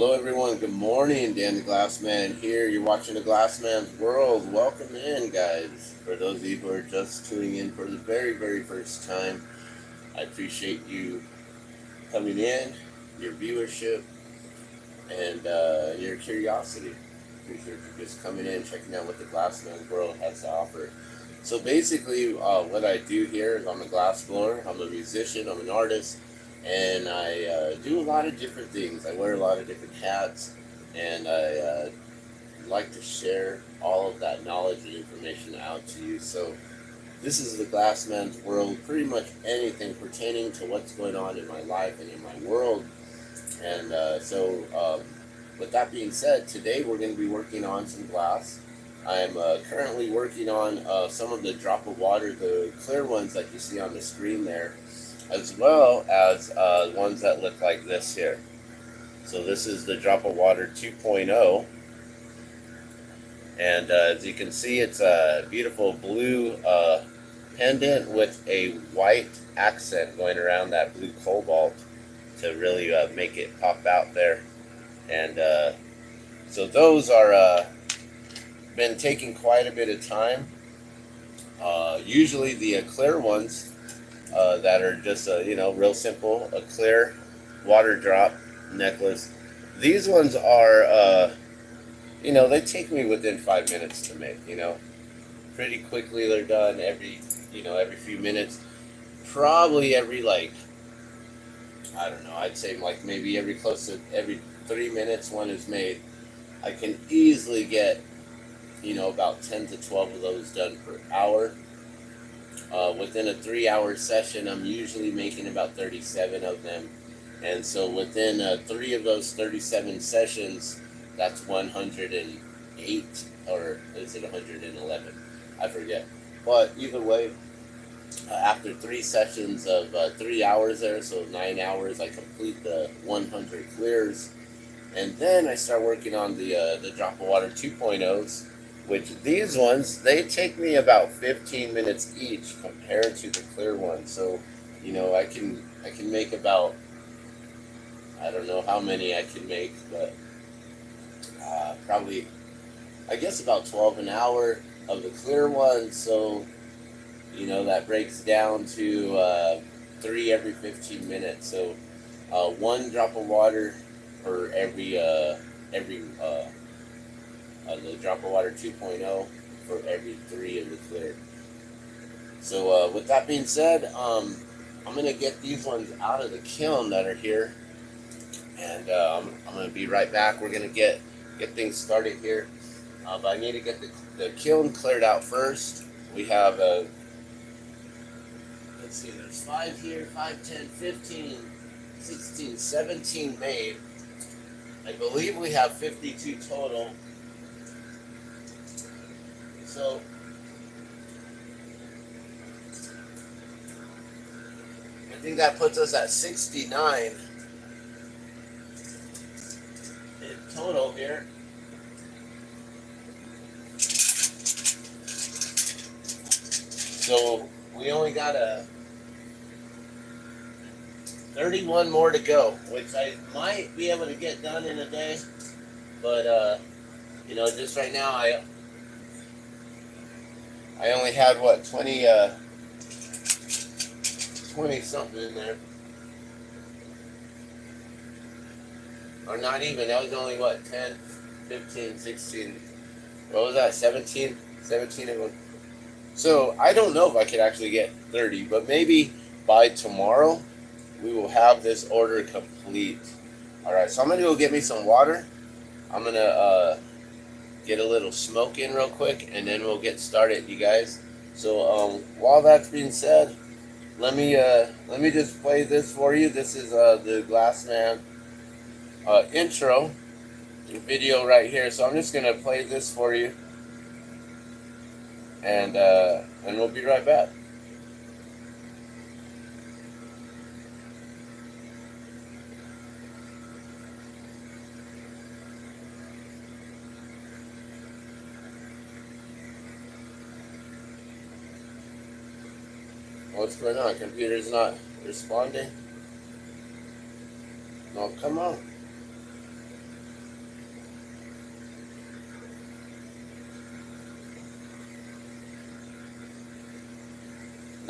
Hello everyone, good morning, Dan the Glassman here. You're watching the Glassman's World. Welcome in, guys. For those of you who are just tuning in for the very first time, I appreciate you coming in, your viewership, and your curiosity. Appreciate you just coming in, checking out what the Glassman's World has to offer. So basically, what I do here is I'm a glass blower, I'm a musician, I'm an artist, and I do a lot of different things. I wear a lot of different hats, and I like to share all of that knowledge and information out to you. So this is the Glassman's World, pretty much anything pertaining to what's going on in my life and in my world. And with that being said, today we're going to be working on some glass. I'm currently working on some of the drop of water, the clear ones that you see on the screen there, as well as ones that look like this here. So this is the drop of water 2.0, and as you can see, it's a beautiful blue pendant with a white accent going around that blue cobalt to really make it pop out there. And so those are been taking quite a bit of time. Usually the clear ones that are just real simple, a clear water drop necklace. These ones are they take me within 5 minutes to make. Pretty quickly they're done. Every few minutes, probably every I'd say maybe every 3 minutes one is made. I can easily get about 10 to 12 of those done per hour. Within a 3-hour session, I'm usually making about 37 of them. And so within 3 of those 37 sessions, that's 108, or is it 111? I forget. But either way, after 3 sessions of 3 hours there, so 9 hours, I complete the 100 clears. And then I start working on the drop of water 2.0s, which these ones, they take me about 15 minutes each compared to the clear ones. So, I can make about, I don't know how many I can make, but probably, I guess about 12 an hour of the clear ones. So, that breaks down to 3 every 15 minutes. So, 1 drop of water per every the drop of water 2.0 for every 3 of the clear. So with that being said, I'm going to get these ones out of the kiln that are here, and I'm going to be right back. We're going to get things started here, but I need to get the kiln cleared out first. We have let's see, there's 5 here, 5, 10, 15, 16, 17 made. I believe we have 52 total. So I think that puts us at 69 in total here. So we only got 31 more to go, which I might be able to get done in a day. But just right now I only had 20 something in there, or not even. That was only 10, 15, 16. What was that? 17 of them. So I don't know if I could actually get 30, but maybe by tomorrow we will have this order complete. All right, so I'm gonna go get me some water. I'm gonna get a little smoke in real quick, and then we'll get started, you guys. So while that's being said, let me just play this for you. This is the Glassman intro video right here. So I'm just gonna play this for you, and we'll be right back. What's going on? Computer's not responding? No, come on.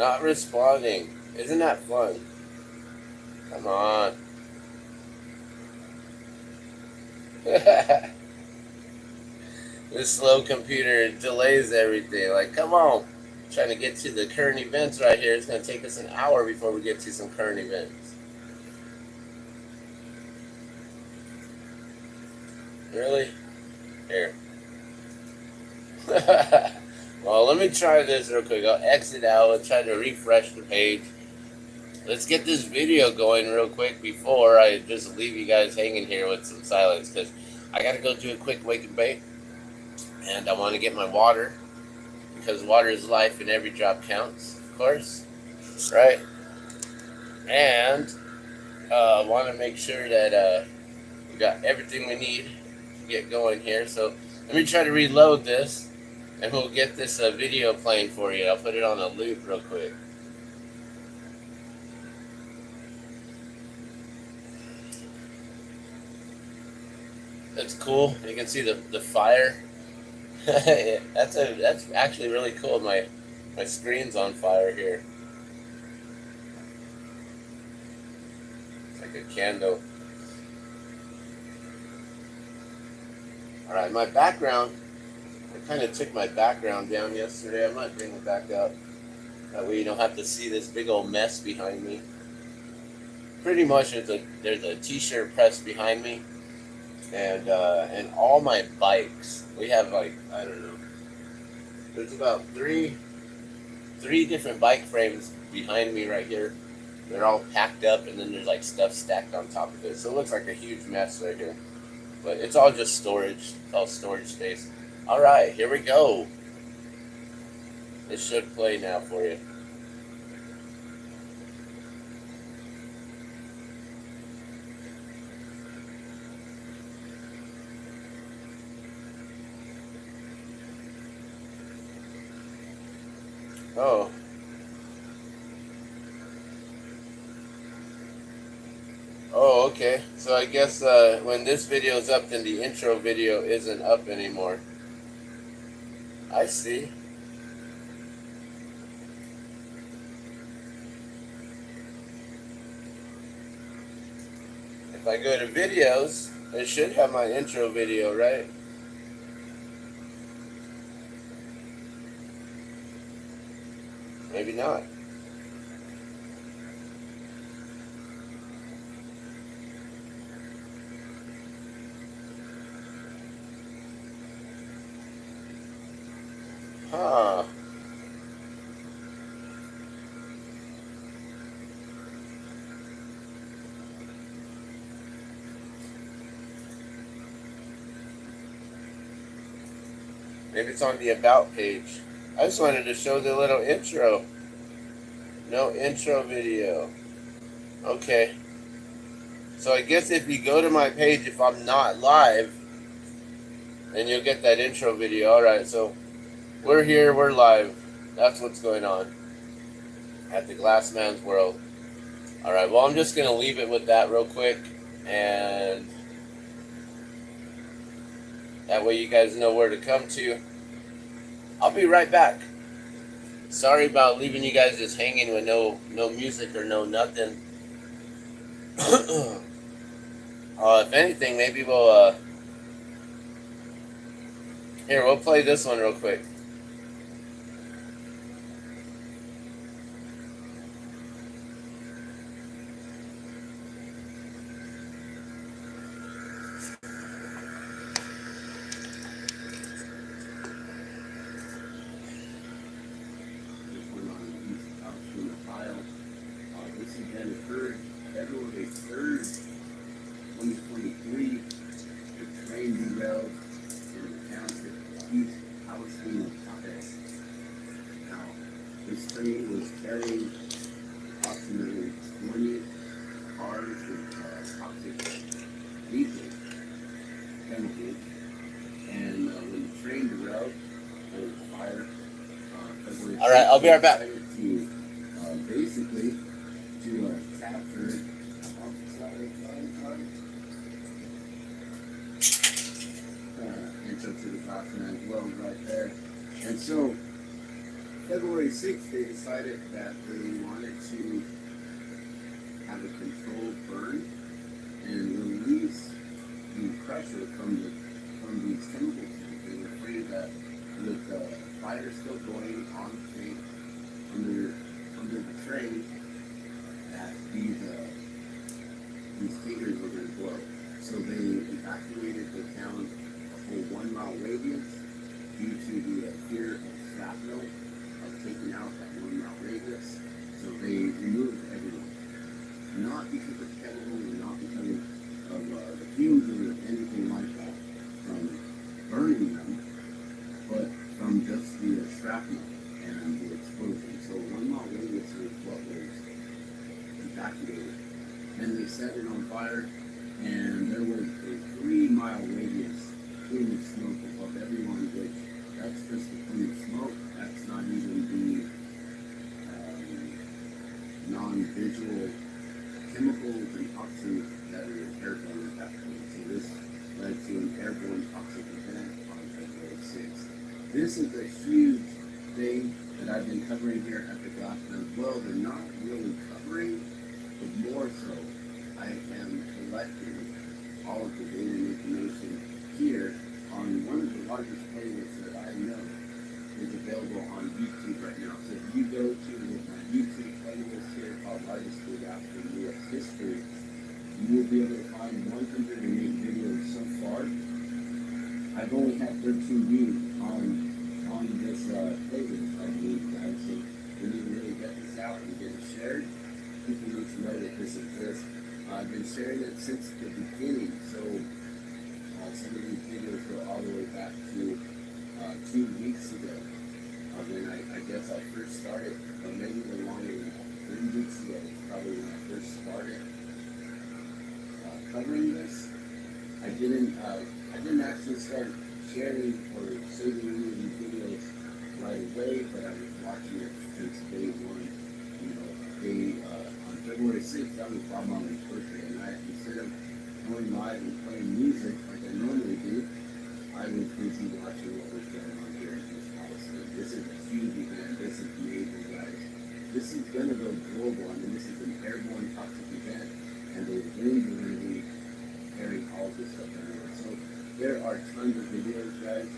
Not responding. Isn't that fun? Come on. This slow computer delays everything. Like, come on. Trying to get to the current events right here. It's going to take us an hour before we get to some current events. Really? Here. Well, let me try this real quick. I'll exit out and try to refresh the page. Let's get this video going real quick before I just leave you guys hanging here with some silence, because I got to go do a quick wake and bake, and I want to get my water, because water is life and every drop counts, of course, right? And I want to make sure that we got everything we need to get going here. So let me try to reload this, and we'll get this video playing for you. I'll put it on a loop real quick. That's cool. You can see the fire. That's actually really cool. My screen's on fire here. It's like a candle. All right, my background. I kind of took my background down yesterday. I might bring it back up. That way you don't have to see this big old mess behind me. Pretty much, there's a t-shirt press behind me. And all my bikes, we have like, I don't know, there's about three different bike frames behind me right here. They're all packed up, and then there's like stuff stacked on top of it. So it looks like a huge mess right here. But it's all just storage. It's all storage space. All right, here we go. This should play now for you. Oh. Oh, okay. So I guess when this video is up, then the intro video isn't up anymore. I see. If I go to videos, it should have my intro video, right? Maybe not. Huh. Maybe it's on the About page. I just wanted to show the little intro. No intro video. Okay. So I guess if you go to my page, if I'm not live, then you'll get that intro video. Alright, so we're here, we're live. That's what's going on at the Glassman's World. Alright, well, I'm just going to leave it with that real quick, and that way you guys know where to come to. I'll be right back. Sorry about leaving you guys just hanging with no music or no nothing. If anything, maybe we'll here, we'll play this one real quick. February 3rd, 2023, the train derailed in the township of East Palestine, Texas. Now, this train was carrying approximately 20 cars with toxic lethal chemicals, and when the train derailed, there was a fire. All right, I'll be right back. Basically, to capture intro to the Glassman'S World right there. And so February 6th, they decided that they wanted to have a controlled burn and release the pressure from these chemical tanks. They were afraid that with the fire still going on the tank under the train, that these tankers were going to blow. So they evacuated the town a whole 1 mile radius due to the fear of shrapnel of taking out that 1 mile radius. So they removed everyone. Not because of chemicals and not because of the fumes or anything like that from burning them, but from just the shrapnel and the explosion. So 1 mile radius is what was evacuated. And they set it on fire, and there was a 3 mile radius clean of smoke above everyone, which that's just the clean smoke. That's not even the non-visual chemicals and toxins that are airborne at that point. So this led to an airborne toxic event on February 6th. This is a huge thing that I've been covering here at the Glassman'S. Well, they're not really covering, but more so, I am collecting all of the data and information here on one of the largest playlists that I know is available on YouTube right now. So if you go to my YouTube playlist here called Largest Gaps in U.S. History, you will be able to find 108 videos so far. I've only had 13 views on this playlist, I believe, guys. So we need to really get this out and get it shared. People need to know that this exists. I've been sharing it since the beginning, so some of these videos go all the way back to 2 weeks ago. When I guess I first started, or maybe even longer than that, 3 weeks ago, probably when I first started covering this. I didn't actually start sharing or saving any of these videos right away, but I was watching it since day one. You know, on February 6th, that was Bob Marley's birthday, and instead of going live and playing music like I normally do, I was busy watching what was going on here in this house. This is a huge event. This is major, guys. This is going to go global. I mean, this is an airborne toxic event, and the winds are going to be carrying all this stuff everywhere. So there are tons of videos, guys,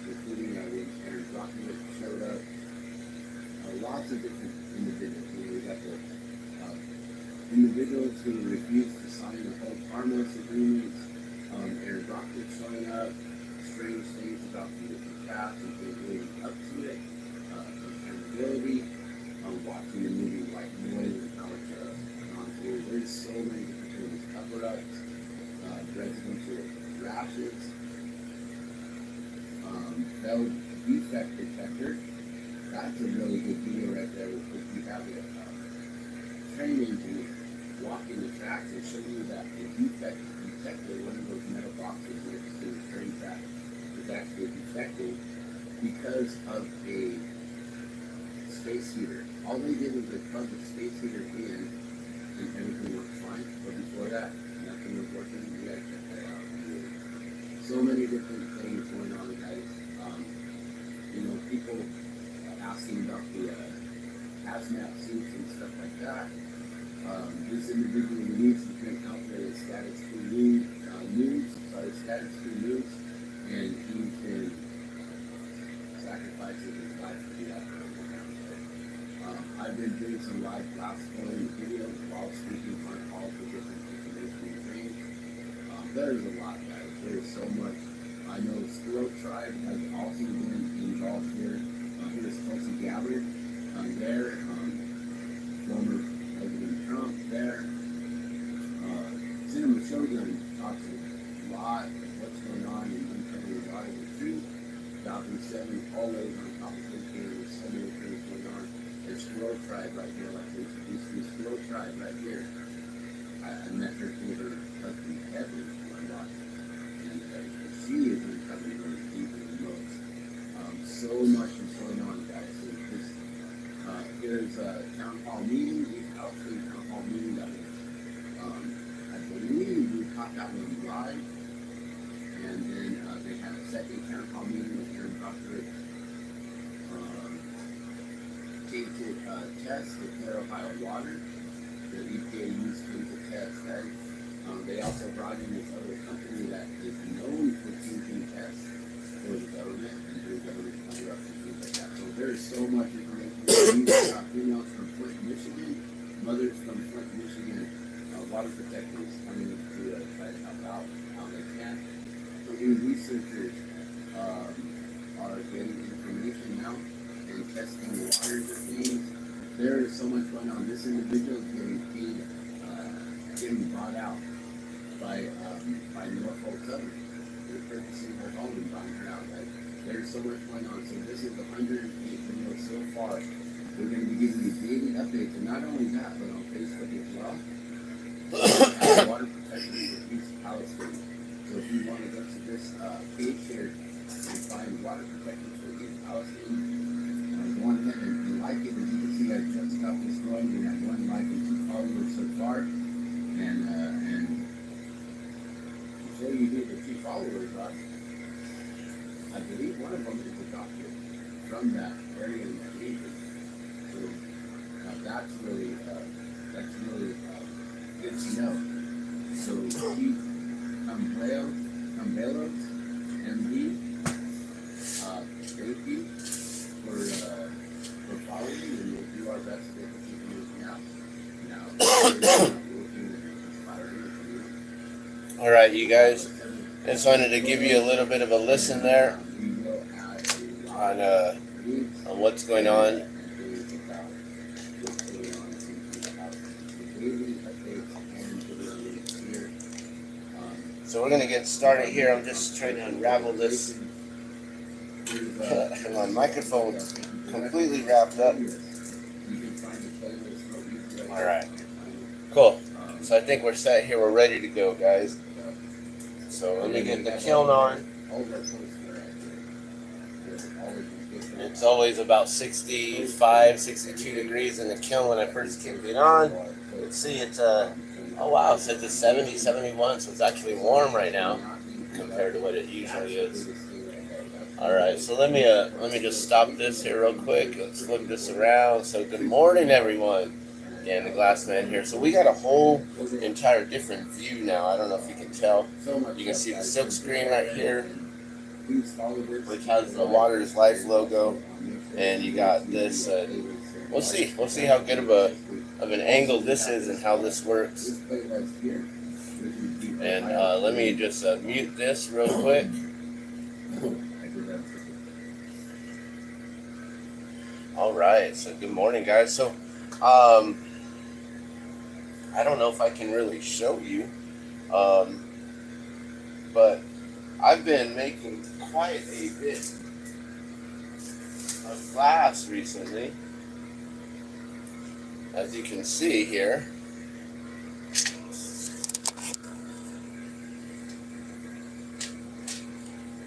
including when Aaron Brockovich showed up. Lots of different individuals. You know, we got the individuals who refused to sign the whole Parmos agreements. Aaron Brockovich showing up. Strange things about the different paths and things leading up to it. Accountability. Watching the movie White Noise and how it's gone through. There's so many different things. Cover-ups. Residential rashes. Failed defect detector. That's a really good video right there. If you have a train engineer walking the tracks and show you that the defect detector, one of those metal boxes next to the train track, is actually defective because of a space heater. All they did was they plugged the space heater in and everything worked fine. But before that, nothing was working. You gotta check that out. So many different things going on, guys. You know, people asking about the hazmat suits and stuff like that. This individual needs to print out the status quo news, and he's been sacrificing his life to do that. I've been doing some live glassblowing videos while speaking on all the different information and things. There's a lot, guys. There's so much. I know Squirrel Tribe has also been involved here. Here's Tulsi Gabbard there. Former President Trump there. Cinema Shogun talks a lot of what's going on and uncovering a lot of the truth. 2007 always on top of this here. There's so many things going on. There's Squirrel Tribe right here. Like to introduce you. Squirrel Tribe right here. I met her through her husband Kevin a lot. And she is uncovering really deep in the most. So much is going on, guys. So this, here's a town hall meeting. We've outstayed town hall meeting that was, I believe we caught that one live. And then they had a second town hall meeting with Aaron Brockovich tainted test the Clear Ohio water. The EPA used them to test that. They also brought in this other company that is known for tainting tests for the government and doing government cover-ups and things like that. So there is so much information. We've got females from Flint, Michigan, mothers from Flint, Michigan, water protectors coming to try to help out how they can. So these researchers are getting information now and testing the waters of things. There is so much going on. This individual is getting paid, getting bought out by Norfolk Southern. They're purchasing her home and buying her out. Like, there's so much going on. So this is the 108th video so far. We're going to be giving you daily updates, and not only that, but on Facebook as well. Water protection for East Palestine. So if you want to go to this page here and find water protection for East Palestine, go on ahead and like it. As you can see, I just got this going. We have 1 like and 2 followers so far, and before you get the 2 followers, I believe one of them is a doctor from that area in that region. So that's really good to know. So Keith Cambelos, MD, thank you for following, and we'll do our best to get the information out. Now, All right, you guys. Just wanted to give you a little bit of a listen there on what's going on. So we're gonna get started here. I'm just trying to unravel this. My microphone's completely wrapped up. All right, cool. So I think we're set here. We're ready to go, guys. So let me get the kiln on. It's always about 65, 62 degrees in the kiln when I first kicked it on. Let's see, it's oh wow, it says it's 70, 71, so it's actually warm right now compared to what it usually is. All right, so let me just stop this here real quick. Let's flip this around. So good morning, everyone. Dan the Glassman here. So we got a whole entire different view now. I don't know if you can tell. You can see the silk screen right here, which has the Water is Life logo, and you got this. We'll see how good of an angle this is and how this works. And let me just mute this real quick. All right, so good morning, guys. So I don't know if I can really show you, but I've been making quite a bit of glass recently, as you can see here.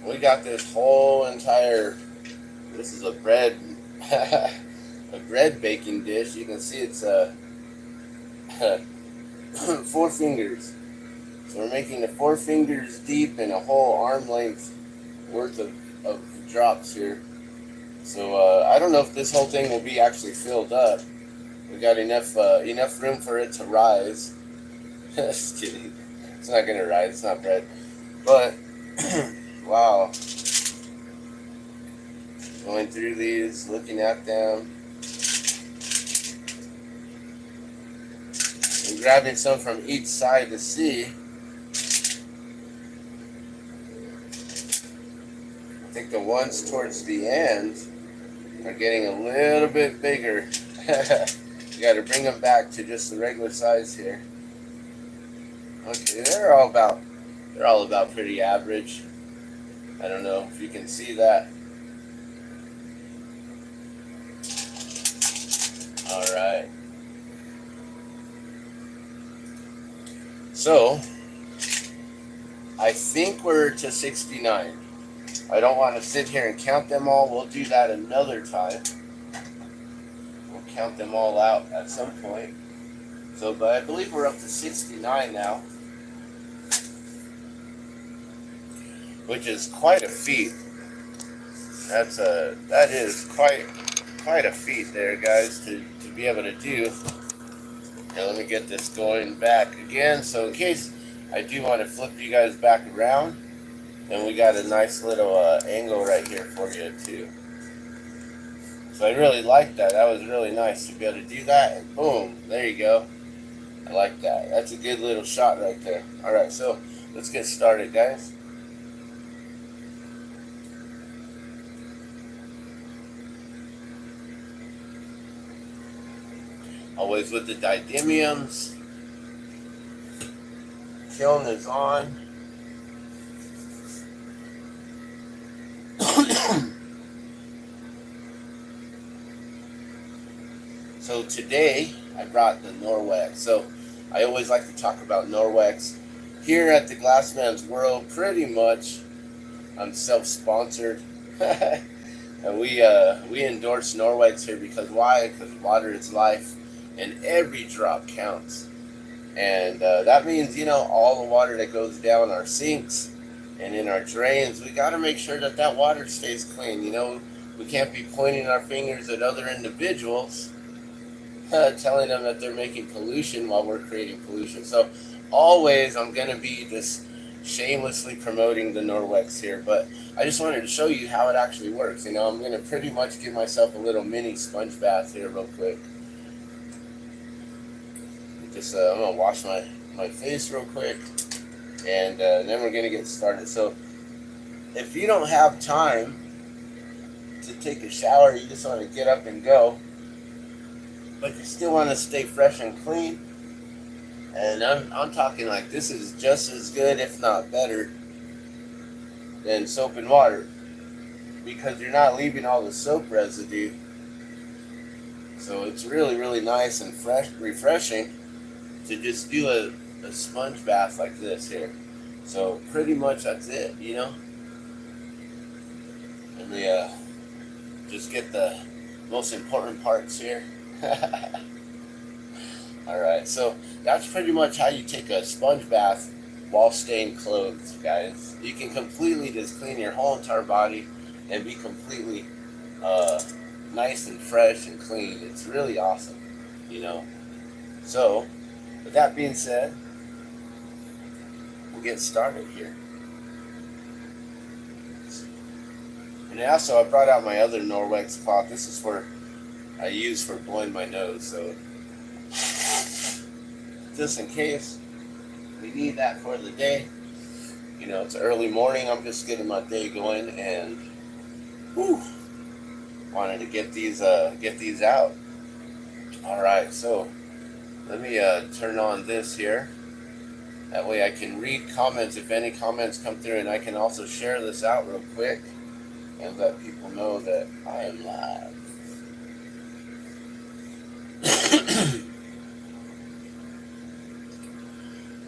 We got this whole entire, this is a bread baking dish. You can see it's 4 fingers. So we're making it 4 fingers deep and a whole arm length worth of drops here. So I don't know if this whole thing will be actually filled up. We got enough room for it to rise. Just kidding. It's not gonna rise. It's not bread. But wow. Going through these, looking at them. And grabbing some from each side to see. I think the ones towards the end are getting a little bit bigger. You got to bring them back to just the regular size here. Okay, they're all about pretty average. I don't know if you can see that. All right. So I think we're to 69. I don't want to sit here and count them all. We'll do that another time. We'll count them all out at some point. So, but I believe we're up to 69 now, which is quite a feat. That is quite a feat there, guys, to be able to do. Now let me get this going back again. So in case I do want to flip you guys back around, then we got a nice little angle right here for you too. So I really like that. That was really nice to be able to do that. And boom, there you go. I like that. That's a good little shot right there. All right, so let's get started, guys. Always with the didymiums. Kiln is on. So today I brought the Norwex. So I always like to talk about Norwex. Here at the Glassman's World, pretty much I'm self-sponsored. And we endorse Norwex here because why? Because water is life and every drop counts. And that means, you know, all the water that goes down our sinks and in our drains, we got to make sure that that water stays clean. You know, we can't be pointing our fingers at other individuals, telling them that they're making pollution while we're creating pollution. So always I'm going to be just shamelessly promoting the Norwex here, but I just wanted to show you how it actually works. You know, I'm going to pretty much give myself a little mini sponge bath here real quick. Just I'm going to wash my face real quick, and then we're going to get started. So if you don't have time to take a shower, you just want to get up and go, but you still want to stay fresh and clean, and I'm talking like this is just as good, if not better, than soap and water, because you're not leaving all the soap residue. So it's really, really nice and refreshing to just do a sponge bath like this here. So pretty much that's it, you know. And we just get the most important parts here. Alright, so that's pretty much how you take a sponge bath while staying clothed, guys. You can completely just clean your whole entire body and be completely nice and fresh and clean. It's really awesome, you know. So with that being said, we'll get started here. And also I brought out my other Norwex cloth. This is for I use for blowing my nose, so just in case we need that for the day. You know, it's early morning, I'm just getting my day going, and wanted to get these out. Alright, so let me turn on this here. That way I can read comments if any comments come through, and I can also share this out real quick and let people know that I am live.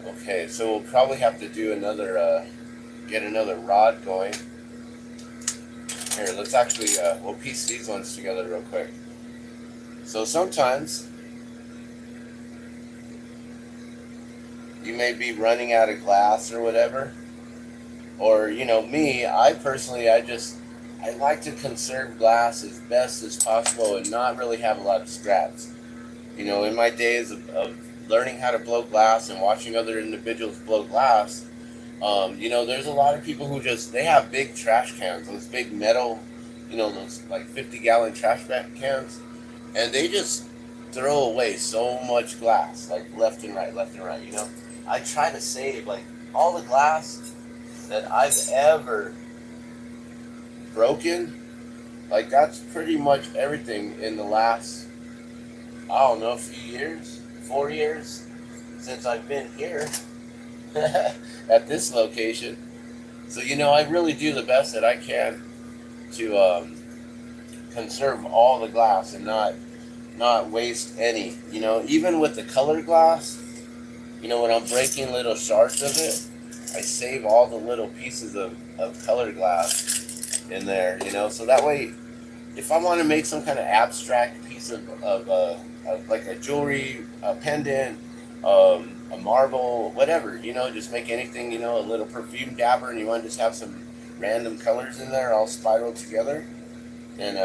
Okay, so we'll probably have to do another, get another rod going. Here, let's actually, we'll piece these ones together real quick. So sometimes you may be running out of glass or whatever. Or, you know, me, I personally, I like to conserve glass as best as possible and not really have a lot of scraps. You know, in my days of learning how to blow glass and watching other individuals blow glass, you know, there's a lot of people who they have big trash cans, those big metal, you know, those like 50-gallon trash cans, and they just throw away so much glass, like left and right, you know. I try to save, like, all the glass that I've ever broken, like, that's pretty much everything in the last, I don't know, a few years, 4 years, since I've been here at this location. So, you know, I really do the best that I can to conserve all the glass and not waste any. You know, even with the colored glass, you know, when I'm breaking little shards of it, I save all the little pieces of colored glass in there, you know, so that way, if I want to make some kind of abstract piece of like a jewelry, a pendant, a marble, whatever, you know, just make anything, you know, a little perfume dabber, and you want to just have some random colors in there all spiraled together, and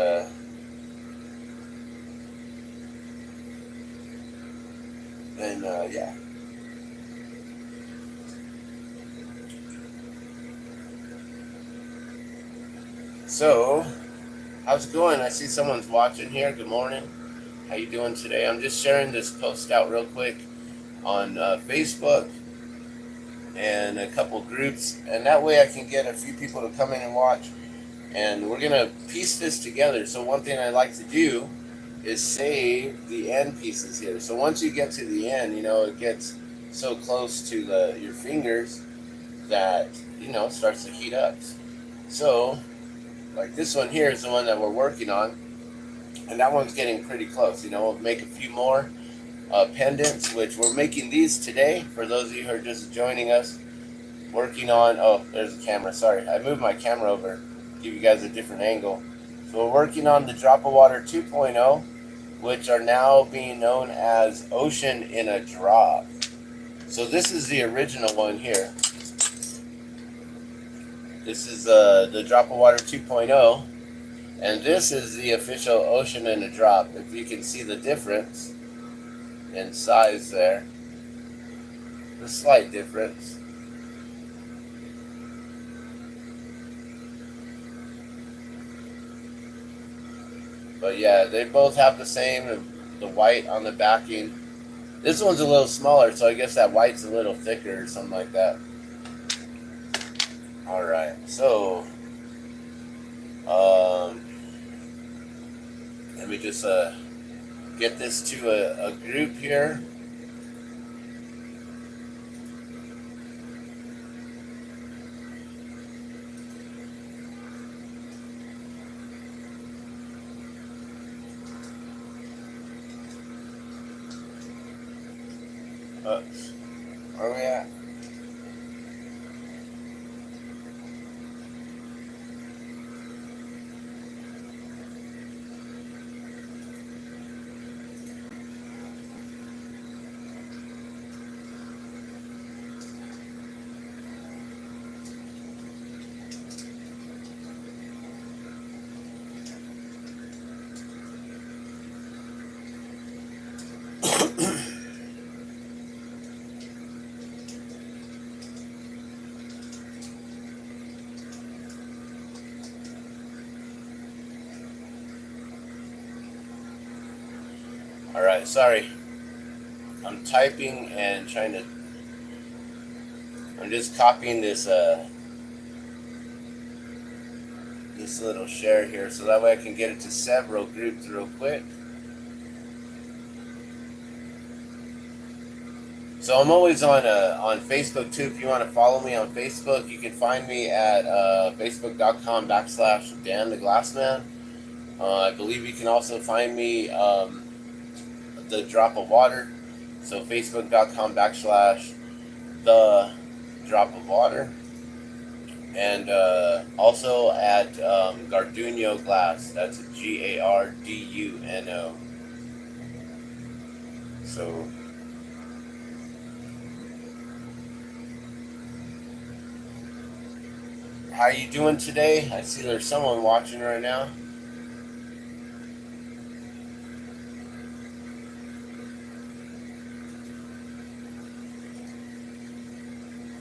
And yeah. So, how's it going? I see someone's watching here. Good morning. How you doing today? I'm just sharing this post out real quick on Facebook and a couple groups, and that way I can get a few people to come in and watch. And we're gonna piece this together. So one thing I like to do is save the end pieces here. So once you get to the end, you know, it gets so close to your fingers that, you know, it starts to heat up. So like this one here is the one that we're working on, and that one's getting pretty close. You know, we'll make a few more pendants, which we're making these today for those of you who are just joining us. Working on, oh, there's the camera. Sorry, I moved my camera over, give you guys a different angle. So we're working on the Drop of Water 2.0, which are now being known as Ocean in a Drop. So this is the original one here. This is the Drop of Water 2.0, and this is the official Ocean in a Drop. If you can see the difference in size there, the slight difference. But yeah, they both have the same, the white on the backing. This one's a little smaller, so I guess that white's a little thicker or something like that. Alright, so let me just get this to a group here. Oops. Where are we at? Alright, sorry. I'm typing and trying to. I'm just copying this this little share here, so that way I can get it to several groups real quick. So I'm always on Facebook too. If you want to follow me on Facebook, you can find me at facebook.com/Dan the Glassman. I believe you can also find me the Drop of Water. So facebook.com/the Drop of Water. And also at Garduno Glass. That's Garduno. So how are you doing today? I see there's someone watching right now.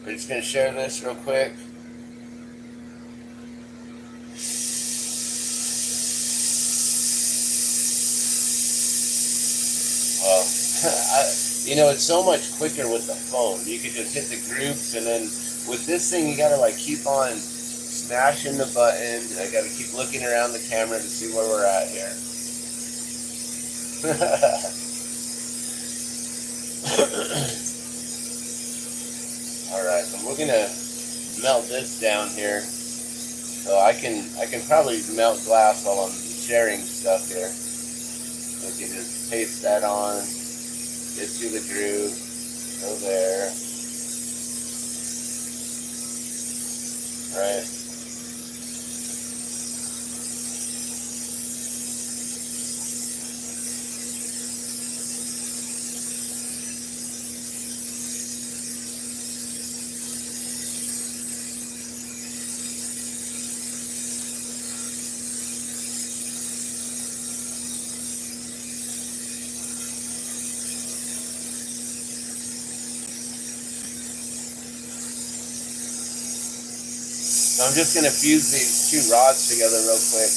We're just going to share this real quick. Well, you know, it's so much quicker with the phone. You could just hit the groups, and then with this thing, you got to like keep on smashing the button. I got to keep looking around the camera to see where we're at here. Alright, so we're gonna melt this down here. So I can probably melt glass while I'm sharing stuff here. We can just paste that on, get to the groove, go there. Right. So I'm just going to fuse these two rods together real quick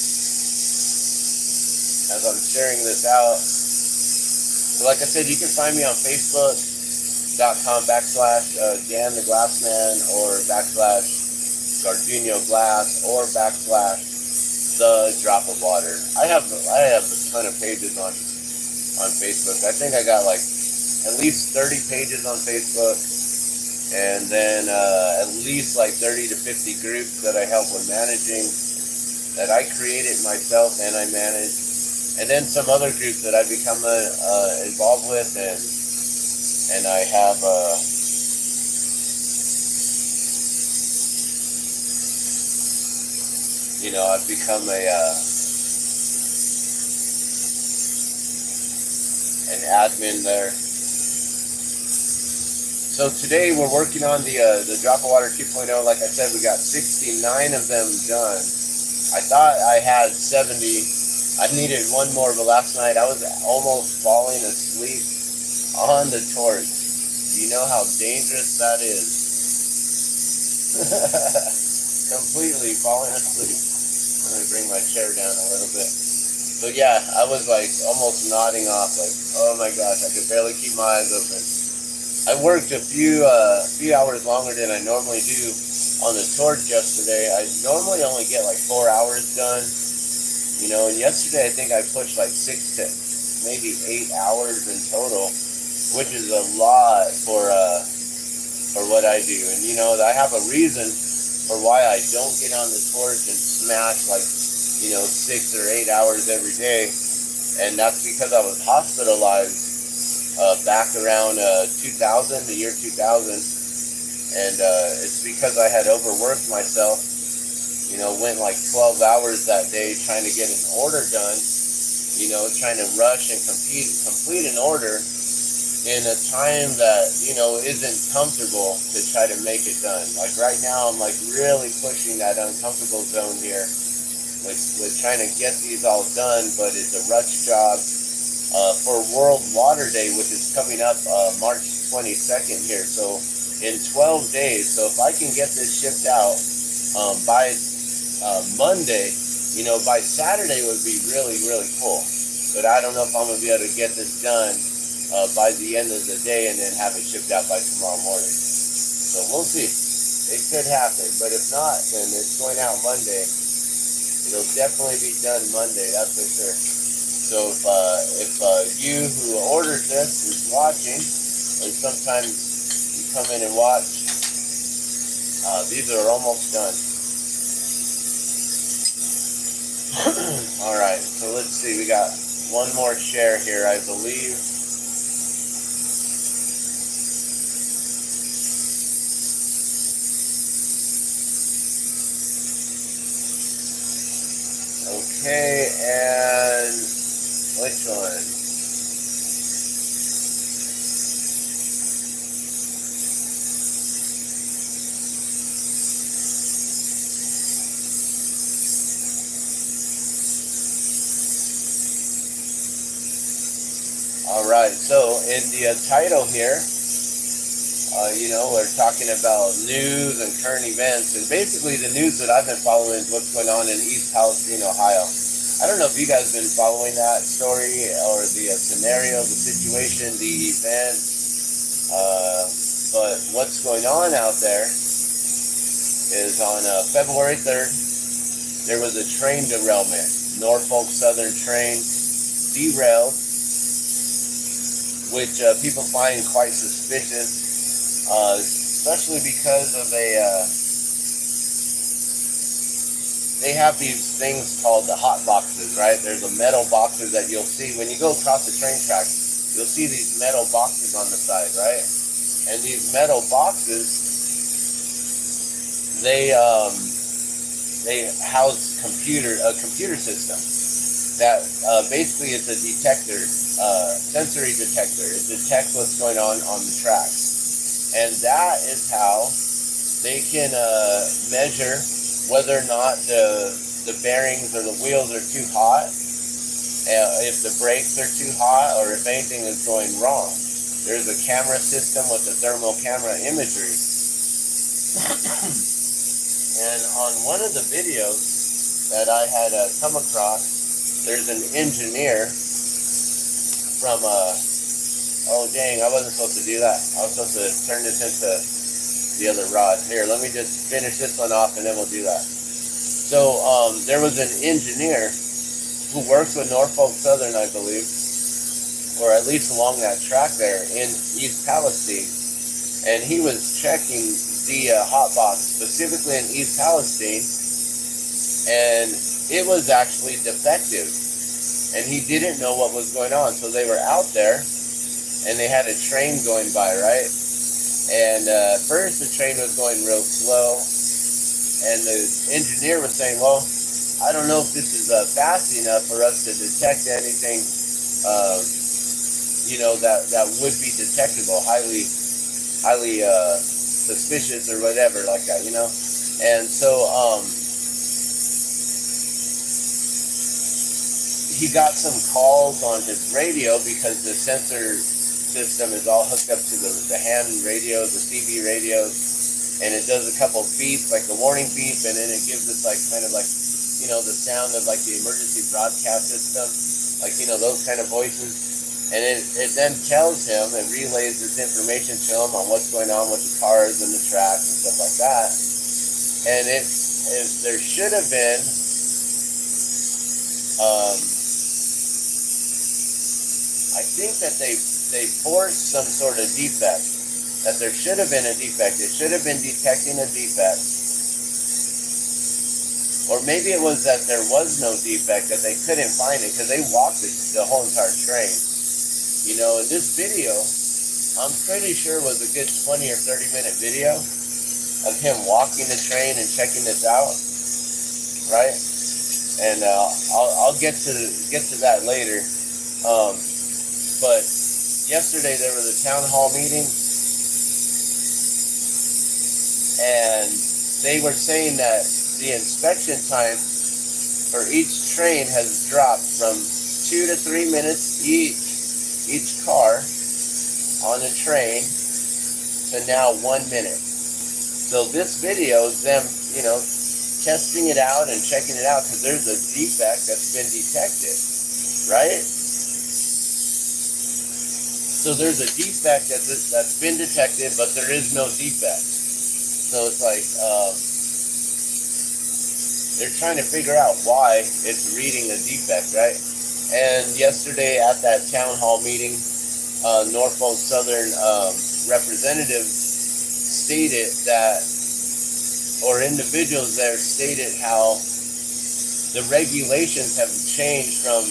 as I'm sharing this out. So like I said, you can find me on Facebook.com/Dan the Glassman or /Gardunio Glass or /The Drop of Water. I have a ton of pages on Facebook. I think I got like at least 30 pages on Facebook, and then at least like 30 to 50 groups that I help with managing, that I created myself and I manage, and then some other groups that I become involved with, and I have I've become an admin there. So today we're working on the Drop of Water 2.0. Like I said, we got 69 of them done. I thought I had 70. I needed one more, but last night I was almost falling asleep on the torch. You know how dangerous that is. Completely falling asleep. Let me bring my chair down a little bit. But yeah, I was like almost nodding off, like, oh my gosh, I could barely keep my eyes open. I worked a few hours longer than I normally do on the torch yesterday. I normally only get like 4 hours done, and yesterday I think I pushed like 6 to maybe 8 hours in total, which is a lot for what I do. And I have a reason for why I don't get on the torch and smash like 6 or 8 hours every day, and that's because I was hospitalized back around 2000, the year 2000, and it's because I had overworked myself. Went like 12 hours that day trying to get an order done. Trying to rush and complete an order in a time that isn't comfortable to try to make it done. Like right now, I'm like really pushing that uncomfortable zone here with trying to get these all done, but it's a rush job for World Water Day, which is coming up March 22nd here. So in 12 days. So if I can get this shipped out by Monday, by Saturday would be really, really cool. But I don't know if I'm going to be able to get this done by the end of the day and then have it shipped out by tomorrow morning. So we'll see. It could happen. But if not, then it's going out Monday. It'll definitely be done Monday, that's for sure. So if you who ordered this is watching, and sometimes you come in and watch, these are almost done. All right, so let's see. We got one more share here, I believe. Okay, and which one? All right, so in the title here, we're talking about news and current events, and basically the news that I've been following is what's going on in East Palestine, Ohio. I don't know if you guys have been following that story or the scenario, the situation, the event, but what's going on out there is on February 3rd, there was a train derailment. Norfolk Southern train derailed, which people find quite suspicious, especially because of they have these things called the hot boxes, right? There's a metal boxes that you'll see when you go across the train tracks. You'll see these metal boxes on the side, right? And these metal boxes, they house a computer system that basically it's a detector, sensory detector. It detects what's going on the tracks, and that is how they can measure whether or not the bearings or the wheels are too hot, if the brakes are too hot, or if anything is going wrong. There's a camera system with the thermal camera imagery. And on one of the videos that I had come across, there's an engineer from, oh dang, I wasn't supposed to do that. I was supposed to turn this into the other rod. Here, let me just finish this one off and then we'll do that. So there was an engineer who works with Norfolk Southern, I believe, or at least along that track there in East Palestine. And he was checking the hot box specifically in East Palestine, and it was actually defective. And he didn't know what was going on. So they were out there, and they had a train going by, right? And first the train was going real slow, and the engineer was saying, well, I don't know if this is fast enough for us to detect anything, that would be detectable, highly suspicious or whatever like that, And so he got some calls on his radio because the sensor system is all hooked up to the hand radios, the CB radios, and it does a couple beeps, like a warning beep, and then it gives us like kind of like, the sound of like the emergency broadcast system, like, those kind of voices. And it then tells him, it relays this information to him on what's going on with the cars and the tracks and stuff like that. And if there should have been, I think that they forced some sort of defect, that there should have been a defect. It should have been detecting a defect. Or maybe it was that there was no defect, that they couldn't find it because they walked the whole entire train. In this video, I'm pretty sure was a good 20 or 30 minute video of him walking the train and checking this out, right? And I'll get to that later. But yesterday there was a town hall meeting, and they were saying that the inspection time for each train has dropped from 2 to 3 minutes each car on a train to now 1 minute. So this video is them, testing it out and checking it out because there's a defect that's been detected, right? So there's a defect that's been detected, but there is no defect. So it's like they're trying to figure out why it's reading a defect, right? And yesterday at that town hall meeting, Norfolk Southern representatives stated that, or individuals there stated how the regulations have changed from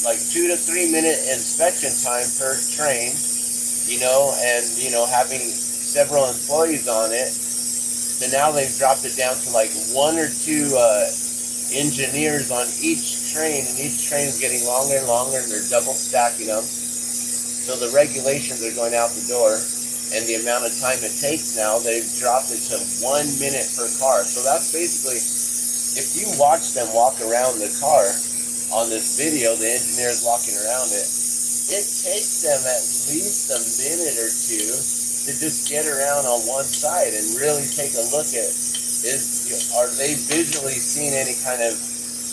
like 2 to 3 minute inspection time per train, and having several employees on it, to now they've dropped it down to like 1 or 2 engineers on each train, and each train is getting longer and longer, and they're double stacking them. So the regulations are going out the door, and the amount of time it takes now, they've dropped it to 1 minute per car. So that's basically, if you watch them walk around the car on this video, the engineers walking around it, it takes them at least a minute or two to just get around on one side and really take a look at, are they visually seeing any kind of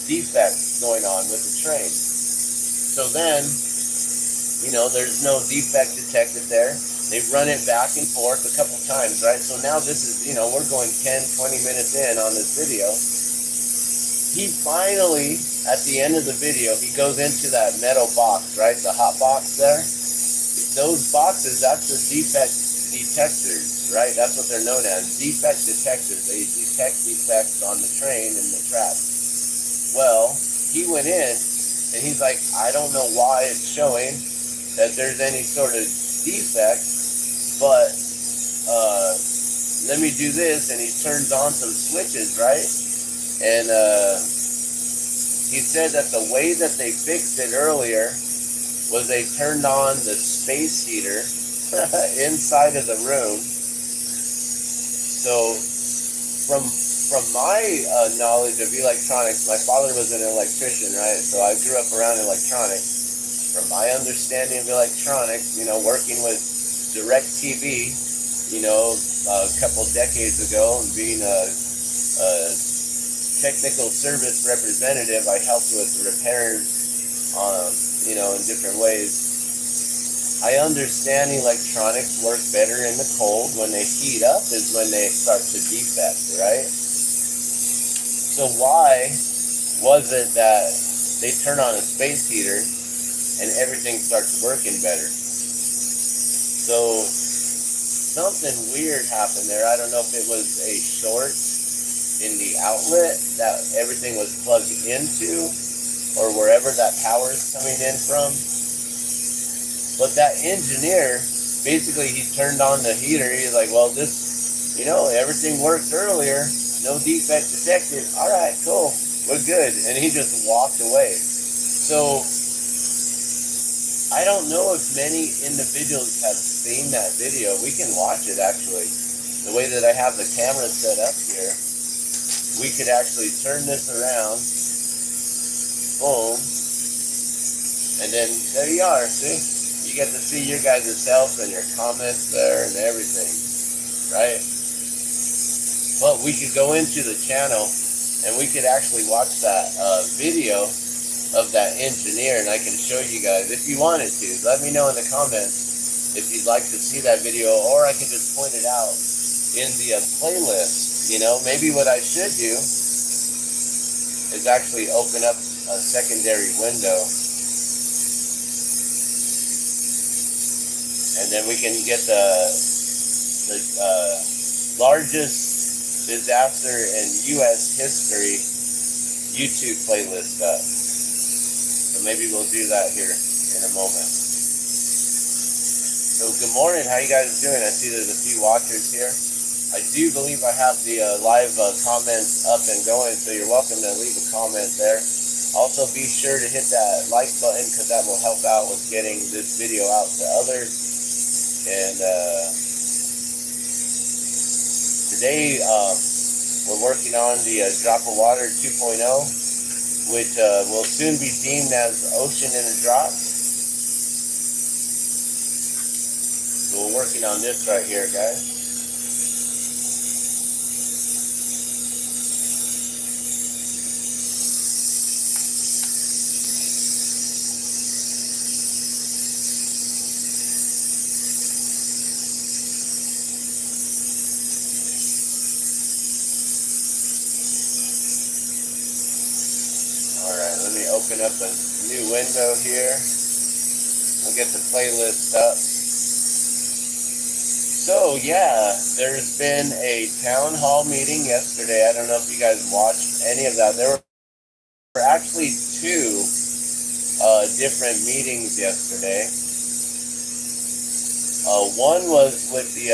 defect going on with the train? So then, there's no defect detected there. They've run it back and forth a couple times, right? So now this is, we're going 10, 20 minutes in on this video. He finally, at the end of the video, he goes into that metal box, right? The hot box there. Those boxes, that's the defect detectors, right? That's what they're known as, defect detectors. They detect defects on the train and the tracks. Well, he went in, and he's like, I don't know why it's showing that there's any sort of defect, but let me do this, and he turns on some switches, right? And he said that the way that they fixed it earlier was they turned on the space heater inside of the room. So from my knowledge of electronics, my father was an electrician, right? So I grew up around electronics. From my understanding of electronics, working with DirecTV, a couple decades ago, and being a technical service representative. I helped with repairs, in different ways. I understand electronics work better in the cold. When they heat up is when they start to defect, right? So why was it that they turn on a space heater and everything starts working better? So something weird happened there. I don't know if it was a short in the outlet that everything was plugged into, or wherever that power is coming in from. But that engineer, basically he turned on the heater. He's like, well, this, everything worked earlier. No defect detected. All right, cool. We're good. And he just walked away. So I don't know if many individuals have seen that video. We can watch it actually. The way that I have the camera set up here, we could actually turn this around. Boom. And then there you are, see? You get to see your guys' self and your comments there and everything, right? But we could go into the channel and we could actually watch that video of that engineer, and I can show you guys if you wanted to. Let me know in the comments if you'd like to see that video, or I can just point it out in the playlist. Maybe what I should do is actually open up a secondary window, and then we can get the largest disaster in U.S. history YouTube playlist up. So maybe we'll do that here in a moment. So good morning, how you guys doing? I see there's a few watchers here. I do believe I have the live comments up and going, so you're welcome to leave a comment there. Also be sure to hit that like button, because that will help out with getting this video out to others. And today we're working on the Drop of Water 2.0, which will soon be deemed as Ocean in a Drop. So we're working on this right here, guys. Let me open up a new window here. We'll get the playlist up. So yeah, there's been a town hall meeting yesterday. I don't know if you guys watched any of that. There were actually two different meetings yesterday. One was with the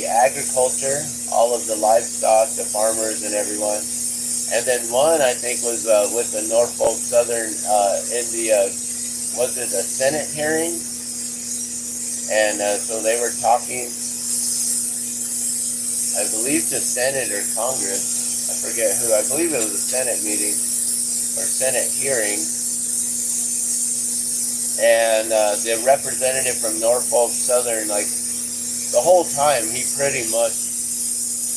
agriculture, all of the livestock, the farmers and everyone. And then one, I think, was with the Norfolk Southern in the, was it a Senate hearing? And so they were talking, I believe, to Senate or Congress. I forget who. I believe it was a Senate meeting or Senate hearing. And the representative from Norfolk Southern, the whole time, he pretty much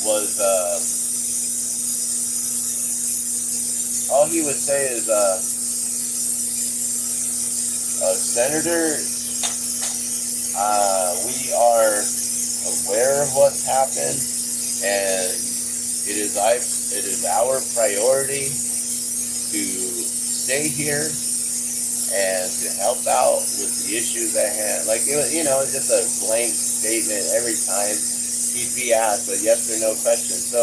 was... all he would say is, Senator, we are aware of what's happened, and it is our priority to stay here and to help out with the issues at hand. It's just a blank statement every time he'd be asked a yes or no question. So,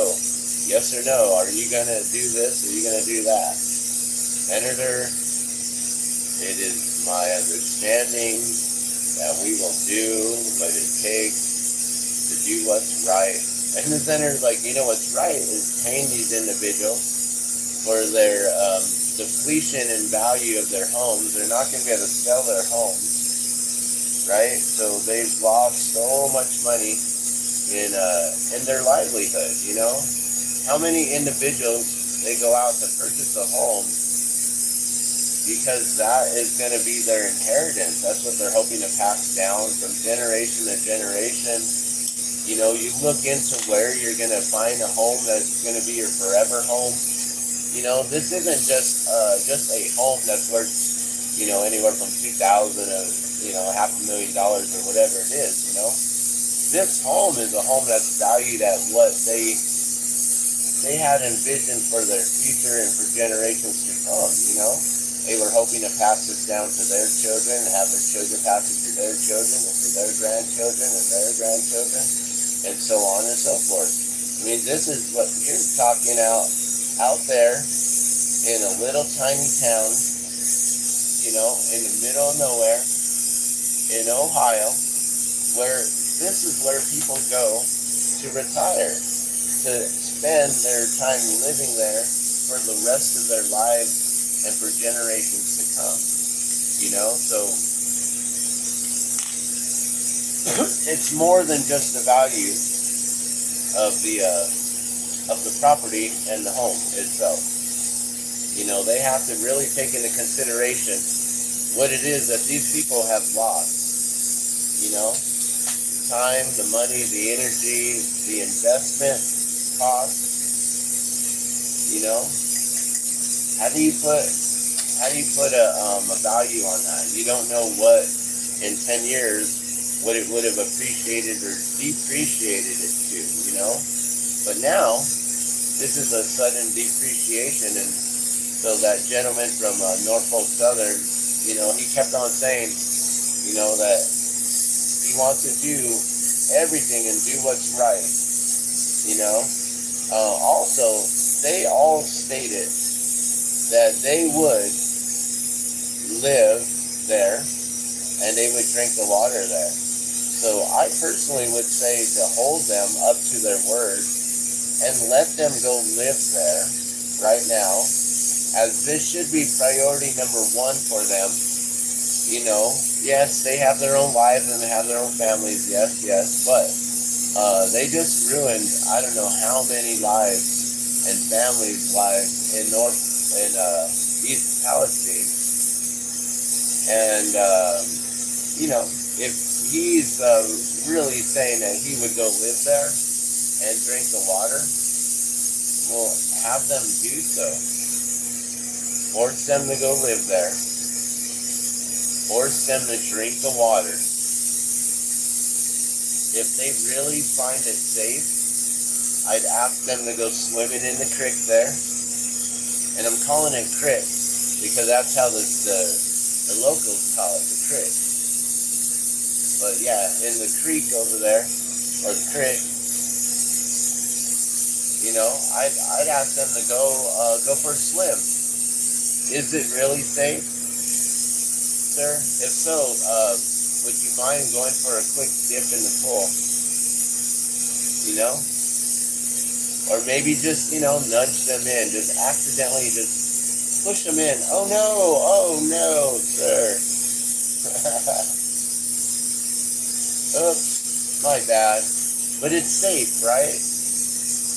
yes or no, are you going to do this or are you going to do that? Senator, it is my understanding that we will do what it takes to do what's right. And the senator's like, what's right is paying these individuals for their depletion in value of their homes. They're not going to be able to sell their homes, right? So they've lost so much money in their livelihood, How many individuals, they go out to purchase a home because that is going to be their inheritance. That's what they're hoping to pass down from generation to generation. You know, you look into where you're going to find a home that's going to be your forever home. You know, this isn't just a home that's worth, you know, anywhere from $2,000 to, you know, $500,000 or whatever it is. You know, this home is a home that's valued at what they had envisioned for their future and for generations to come. You know, they were hoping to pass this down to their children, and have their children pass it to their children, and to their grandchildren, and their grandchildren, and so on and so forth. I mean, this is what you're talking out there in a little tiny town, you know, in the middle of nowhere, in Ohio, where this is where people go to retire, to spend their time living there for the rest of their lives and for generations to come. You know, so it's more than just the value of the property and the home itself. You know, they have to really take into consideration what it is that these people have lost. You know, the time, the money, the energy, the investment cost. You know, how do you put a value on that? You don't know what in 10 years what it would have appreciated or depreciated it to. You know, but now this is a sudden depreciation. And so that gentleman from Norfolk Southern, you know, he kept on saying, you know, that he wants to do everything and do what's right. You know, also they all stated that they would live there and they would drink the water there. So I personally would say to hold them up to their word and let them go live there right now, as this should be priority number one for them. You know, yes, they have their own lives and they have their own families, yes, but they just ruined, I don't know how many lives and families' lives in East Palestine. And, you know, if he's really saying that he would go live there and drink the water, well, have them do so. Force them to go live there. Force them to drink the water. If they really find it safe, I'd ask them to go swimming in the creek there. And I'm calling it creek because that's how the locals call it, the creek. But yeah, in the creek over there, or the creek, you know, I'd ask them to go for a swim. Is it really safe, sir? If so, would you mind going for a quick dip in the pool? You know? Or maybe just, you know, nudge them in. Just accidentally just push them in. Oh no, sir. Oops, my bad. But it's safe, right?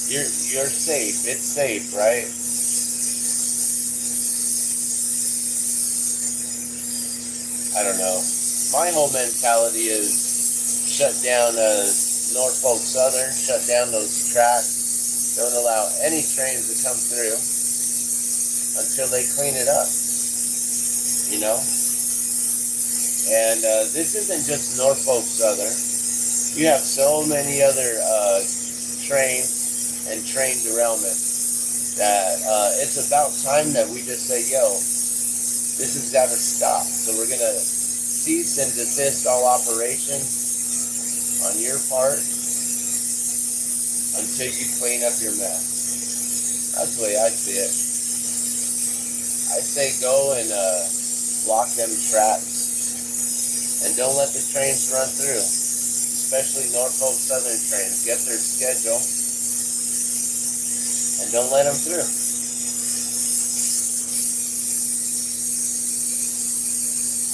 You're safe. It's safe, right? I don't know. My whole mentality is shut down Norfolk Southern, shut down those tracks, don't allow any trains to come through until they clean it up, you know? And this isn't just Norfolk Southern. You have so many other trains and train derailment that it's about time that we just say, yo, this has got to stop. So we're going to cease and desist all operations on your part until you clean up your mess. That's the way I see it. I say go and block them tracks and don't let the trains run through, especially Norfolk Southern trains. Get their schedule and don't let them through.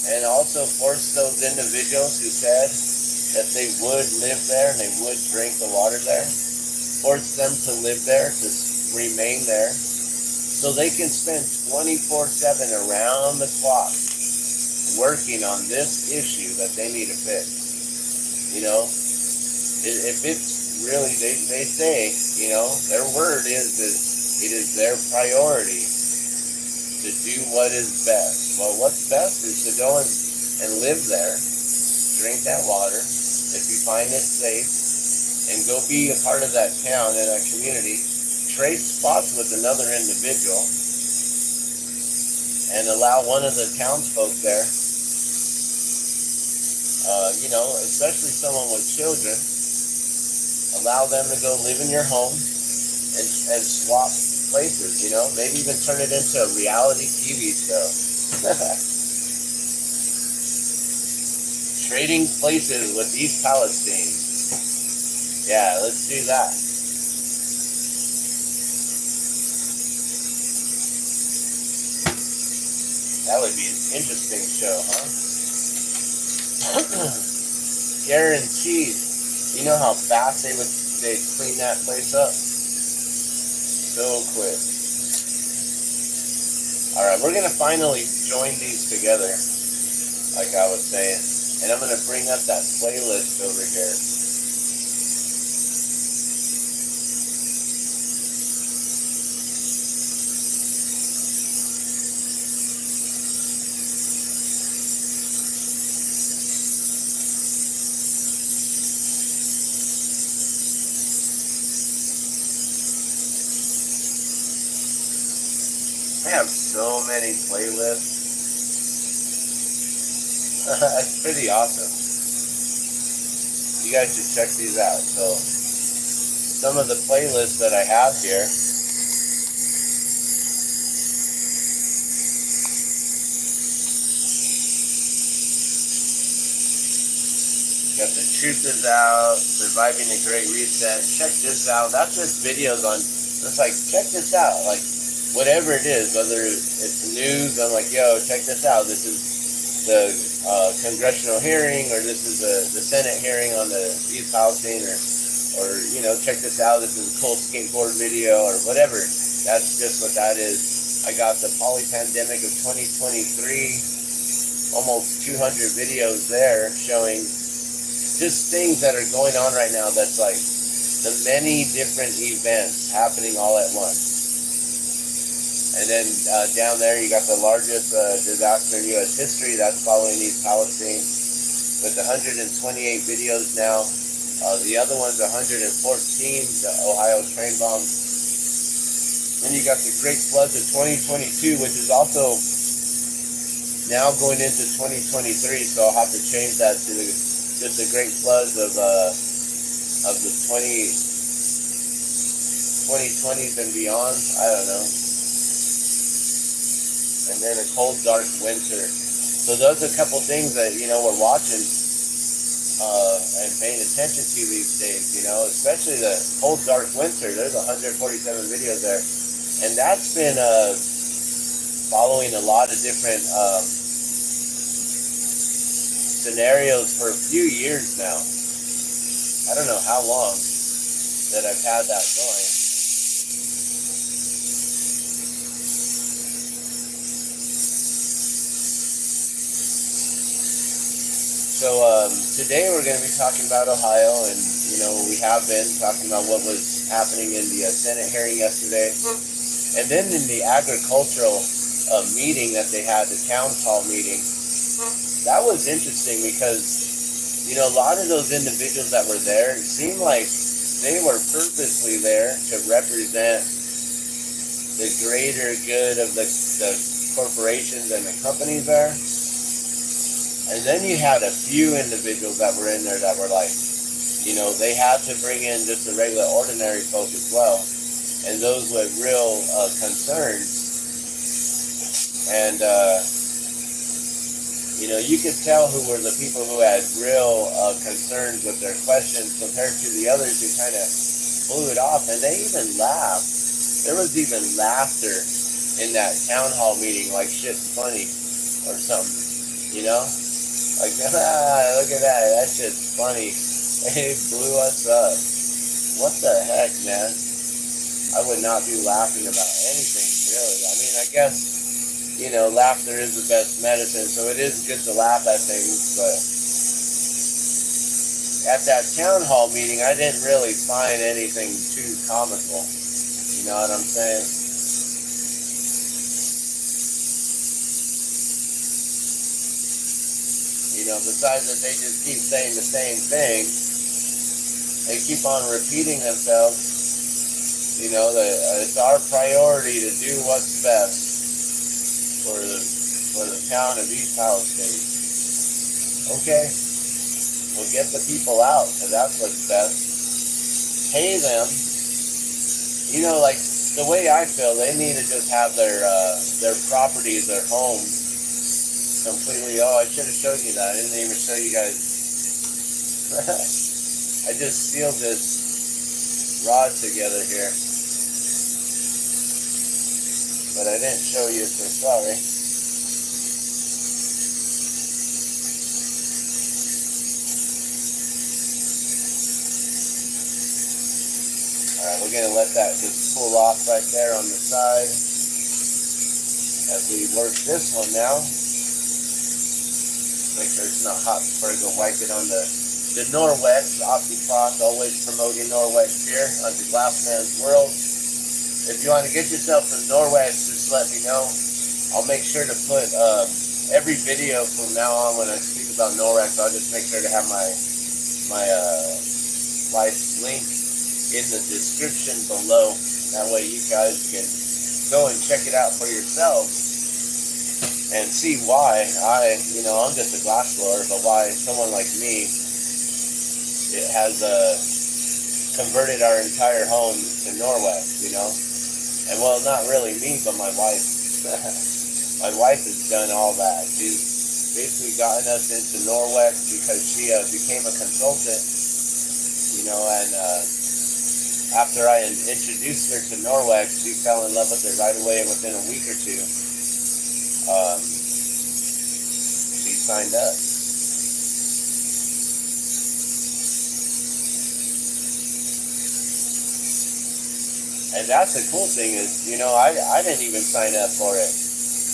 And also force those individuals who said that they would live there and they would drink the water there, force them to live there, to remain there, so they can spend 24/7 around the clock working on this issue that they need to fix. You know, if it's really, they say, you know, their word is that it is their priority to do what is best. Well, what's best is to go and live there, drink that water, if you find it safe, and go be a part of that town and that community, trade spots with another individual, and allow one of the townsfolk there, you know, especially someone with children, allow them to go live in your home and swap places, you know, maybe even turn it into a reality TV show. Trading places with East Palestine. Yeah, let's do that. That would be an interesting show, huh? Guaranteed. You know how fast they'd clean that place up? So quick. Alright, we're gonna finally join these together, like I was saying. And I'm gonna bring up that playlist over here. I have so many playlists. That's pretty awesome. You guys should check these out. So, some of the playlists that I have here. Got The Truth Is Out, Surviving the Great Reset. Check this out. That's just videos on, it's like, check this out. Like, whatever it is, whether it's news, I'm like, yo, check this out. This is the congressional hearing, or this is the Senate hearing on the East Palestine, or you know, check this out. This is a cool skateboard video, or whatever. That's just what that is. I got the poly-pandemic of 2023, almost 200 videos there showing just things that are going on right now. That's like the many different events happening all at once. And then down there, you got the largest disaster in U.S. history. That's following East Palestine with 128 videos now. The other one's 114, the Ohio train bombs. Then you got the Great Floods of 2022, which is also now going into 2023. So I'll have to change that to just the Great Floods of the 2020s and beyond. I don't know. And then a cold, dark winter. So those are a couple things that, you know, we're watching and paying attention to these days, you know, especially the cold, dark winter. There's 147 videos there. And that's been following a lot of different scenarios for a few years now. I don't know how long that I've had that going. So today we're going to be talking about Ohio, and you know, we have been talking about what was happening in the Senate hearing yesterday, and then in the agricultural meeting that they had, the town hall meeting. That was interesting because, you know, a lot of those individuals that were there, it seemed like they were purposely there to represent the greater good of the corporations and the companies there. And then you had a few individuals that were in there that were like, you know, they had to bring in just the regular ordinary folk as well, and those with real concerns. And, you know, you could tell who were the people who had real concerns with their questions compared to the others who kind of blew it off. And they even laughed. There was even laughter in that town hall meeting, like shit's funny or something, you know? Like, look at that shit's funny. They blew us up. What the heck, man? I would not be laughing about anything, really. I mean, I guess, you know, laughter is the best medicine, so it is good to laugh at things, but at that town hall meeting, I didn't really find anything too comical. You know what I'm saying? You know, besides that they just keep saying the same thing, they keep on repeating themselves. You know, it's our priority to do what's best for the town of East Palestine. Okay, we'll get the people out, because that's what's best. Pay them. You know, like the way I feel, they need to just have their properties, their homes completely. Oh, I should have showed you that. I didn't even show you guys. I just sealed this rod together here, but I didn't show you, so sorry. Alright, we're going to let that just pull off right there on the side as we work this one now. Make sure it's not hot before I go wipe it on the Norwex OptiCloth, always promoting Norwex here on the Glassman's World. If you want to get yourself some Norwex, just let me know. I'll make sure to put every video from now on when I speak about Norwex, I'll just make sure to have my wife's link in the description below. That way you guys can go and check it out for yourselves and see why I'm just a glass blower, but why someone like me, it has converted our entire home to Norwex, you know. And well, not really me, but my wife. My wife has done all that. She's basically gotten us into Norwex because she became a consultant, you know, and after I introduced her to Norwex, she fell in love with it right away, and within a week or two, she signed up. And that's the cool thing is, you know, I didn't even sign up for it,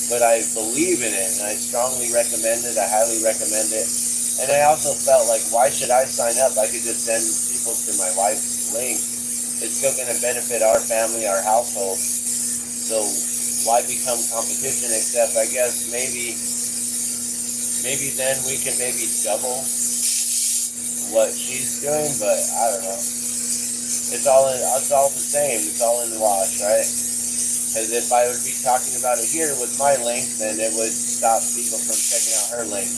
but I believe in it, and I strongly recommend it. I highly recommend it. And I also felt like, why should I sign up? I could just send people to my wife's link. It's still going to benefit our family, our household. So why become competition, except I guess maybe then we can maybe double what she's doing, but I don't know. It's all the same. It's all in the wash, right? Because if I would be talking about it here with my link, then it would stop people from checking out her link.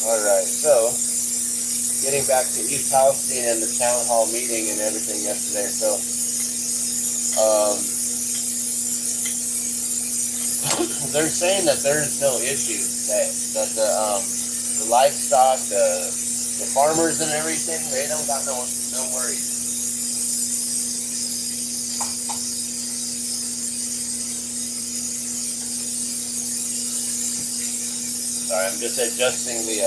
Alright, so getting back to East Palestine and the town hall meeting and everything yesterday. So they're saying that there's no issues today, that the livestock, the farmers and everything, they don't got no worries. Sorry, I'm just adjusting the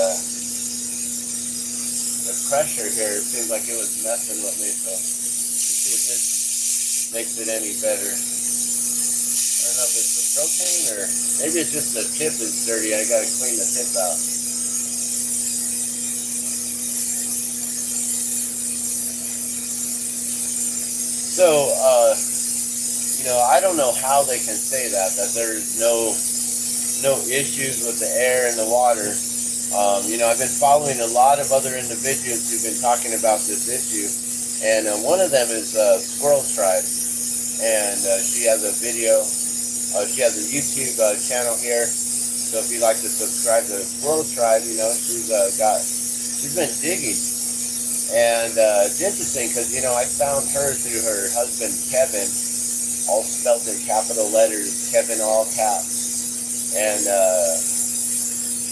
pressure here. It seems like it was messing with me, so let's see if this makes it any better. I don't know if it's the propane or maybe it's just the tip is dirty. I gotta clean the tip out. So, you know, I don't know how they can say that there's no issues with the air and the water. You know, I've been following a lot of other individuals who've been talking about this issue, and one of them is Squirrel Tribe, and she has a video, she has a YouTube channel here, so if you'd like to subscribe to Squirrel Tribe, you know, she's been digging, and it's interesting because, you know, I found her through her husband Kevin, all spelled in capital letters, Kevin all caps. And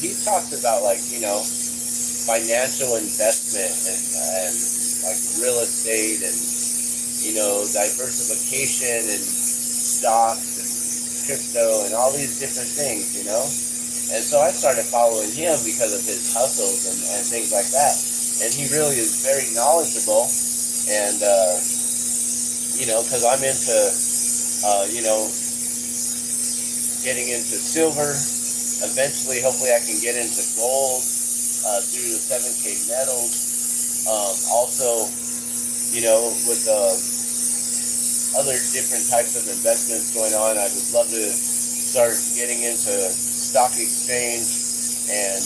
he talks about, like, you know, financial investment and like real estate and, you know, diversification and stocks and crypto and all these different things, you know. And so I started following him because of his hustles and things like that. And he really is very knowledgeable. And, you know, because I'm into, you know, getting into silver. Eventually, hopefully I can get into gold through the 7K metals. Also, you know, with other different types of investments going on, I would love to start getting into stock exchange and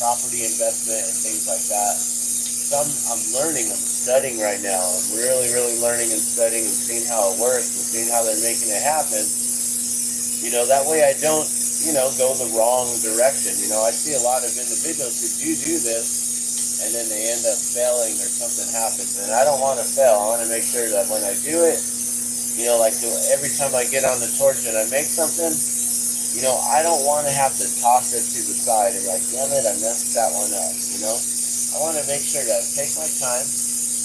property investment and things like that. So I'm learning, I'm studying right now. I'm really, really learning and studying and seeing how it works and seeing how they're making it happen. You know, that way I don't, you know, go the wrong direction. You know, I see a lot of individuals who do this and then they end up failing or something happens. And I don't want to fail. I want to make sure that when I do it, you know, like every time I get on the torch and I make something, you know, I don't want to have to toss it to the side and like, damn it, I messed that one up, you know. I want to make sure that I take my time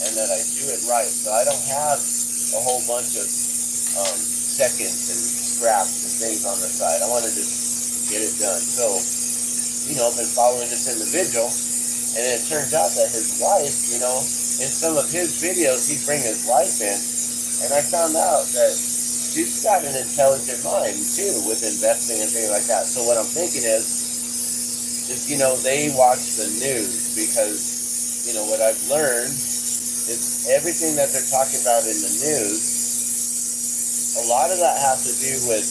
and that I do it right. So I don't have a whole bunch of seconds and scraps and things on the side. I want to just get it done. So, you know, I've been following this individual, and it turns out that his wife, you know, in some of his videos, he'd bring his wife in, and I found out that she's got an intelligent mind, too, with investing and things like that. So what I'm thinking is, you know, they watch the news because, you know, what I've learned is everything that they're talking about in the news, a lot of that has to do with,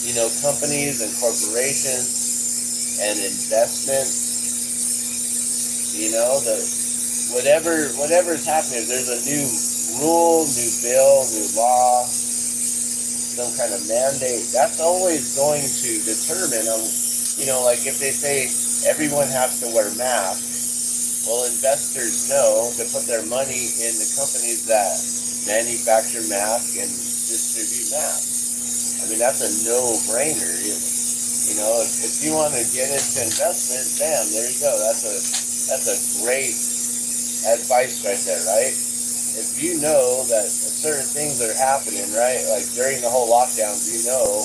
you know, companies and corporations and investments. You know, whatever's happening, if there's a new rule, new bill, new law, some kind of mandate, that's always going to determine, you know, like if they say everyone has to wear masks, well, investors know to put their money in the companies that manufacture masks and distribute masks. I mean, that's a no-brainer. You know, if you want to get into investment, bam, there you go. That's a great advice right there, right? If you know that certain things are happening, right? Like during the whole lockdowns, you know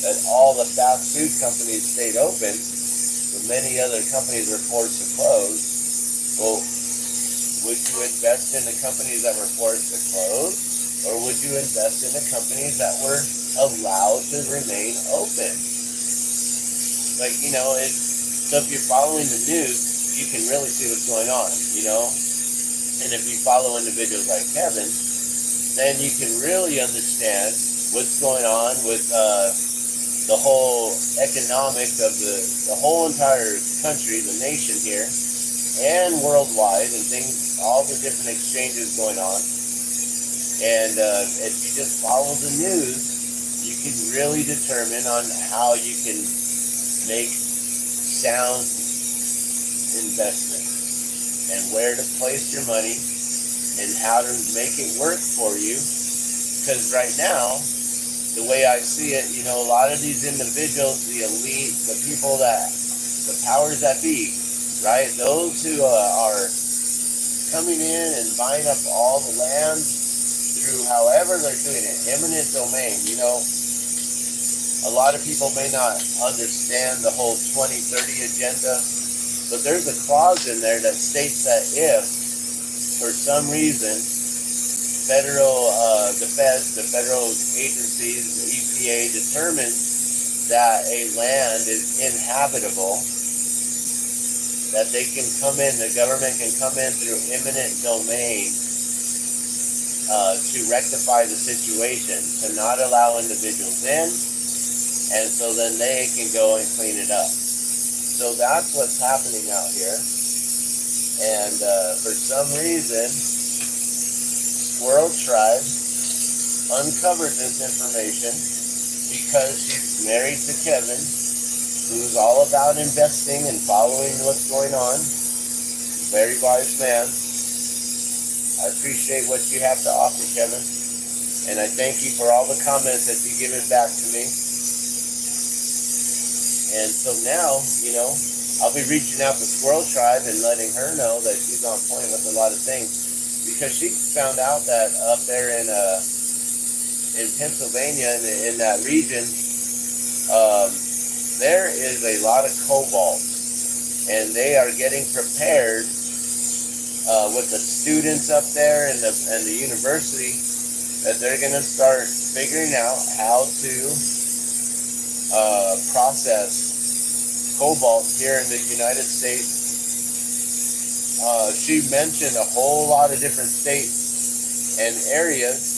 that all the fast food companies stayed open, but many other companies were forced to close. Well, would you invest in the companies that were forced to close, or would you invest in the companies that were allowed to remain open? Like, you know, so if you're following the news, you can really see what's going on, you know? And if you follow individuals like Kevin, then you can really understand what's going on with the whole economics of the whole entire country, the nation here, and worldwide, and things, all the different exchanges going on. And if you just follow the news, you can really determine on how you can make sound investments and where to place your money and how to make it work for you. Because right now, the way I see it, you know, a lot of these individuals, the elite, the people the powers that be, right? Those who are coming in and buying up all the land through however they're doing it, eminent domain, you know. A lot of people may not understand the whole 2030 agenda, but there's a clause in there that states that if, for some reason, the federal agencies, the EPA determines that a land is inhabitable, that they can come in, the government can come in through eminent domain to rectify the situation, to not allow individuals in, and so then they can go and clean it up. So that's what's happening out here. And for some reason, Squirrel Tribe uncovered this information because she's married to Kevin, who's all about investing and following what's going on. Very wise man. I appreciate what you have to offer, Kevin. And I thank you for all the comments that you give it back to me. And so now, you know, I'll be reaching out to Squirrel Tribe and letting her know that she's on point with a lot of things. Because she found out that up there in in Pennsylvania in that region, there is a lot of cobalt, and they are getting prepared with the students up there and the university, that they're going to start figuring out how to process cobalt here in the United States. She mentioned a whole lot of different states and areas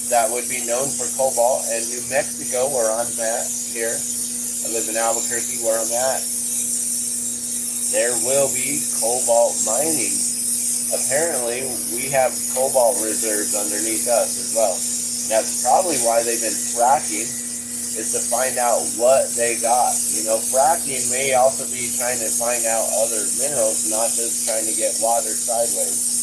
that would be known for cobalt, and New Mexico, where I'm at here, I live in Albuquerque, where I'm at, there will be cobalt mining. Apparently, we have cobalt reserves underneath us as well. That's probably why they've been fracking, is to find out what they got. You know, fracking may also be trying to find out other minerals, not just trying to get water sideways.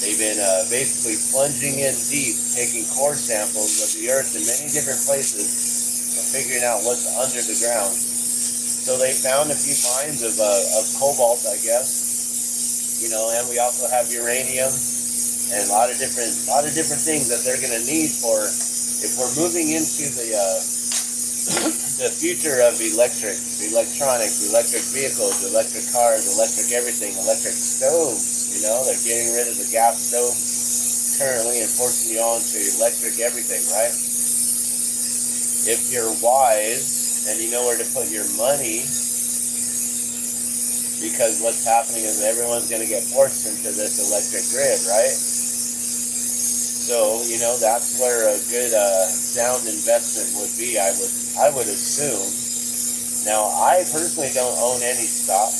They've been basically plunging in deep, taking core samples of the earth in many different places and figuring out what's under the ground. So they found a few mines of cobalt, I guess, you know, and we also have uranium and a lot of different things that they're going to need for, if we're moving into the future of electronics, electric vehicles, electric cars, electric everything, electric stoves. You know, they're getting rid of the gas stoves currently and forcing you on to electric everything, right? If you're wise and you know where to put your money, because what's happening is everyone's going to get forced into this electric grid, right? So, you know, that's where a good sound investment would be, I would assume. Now, I personally don't own any stock.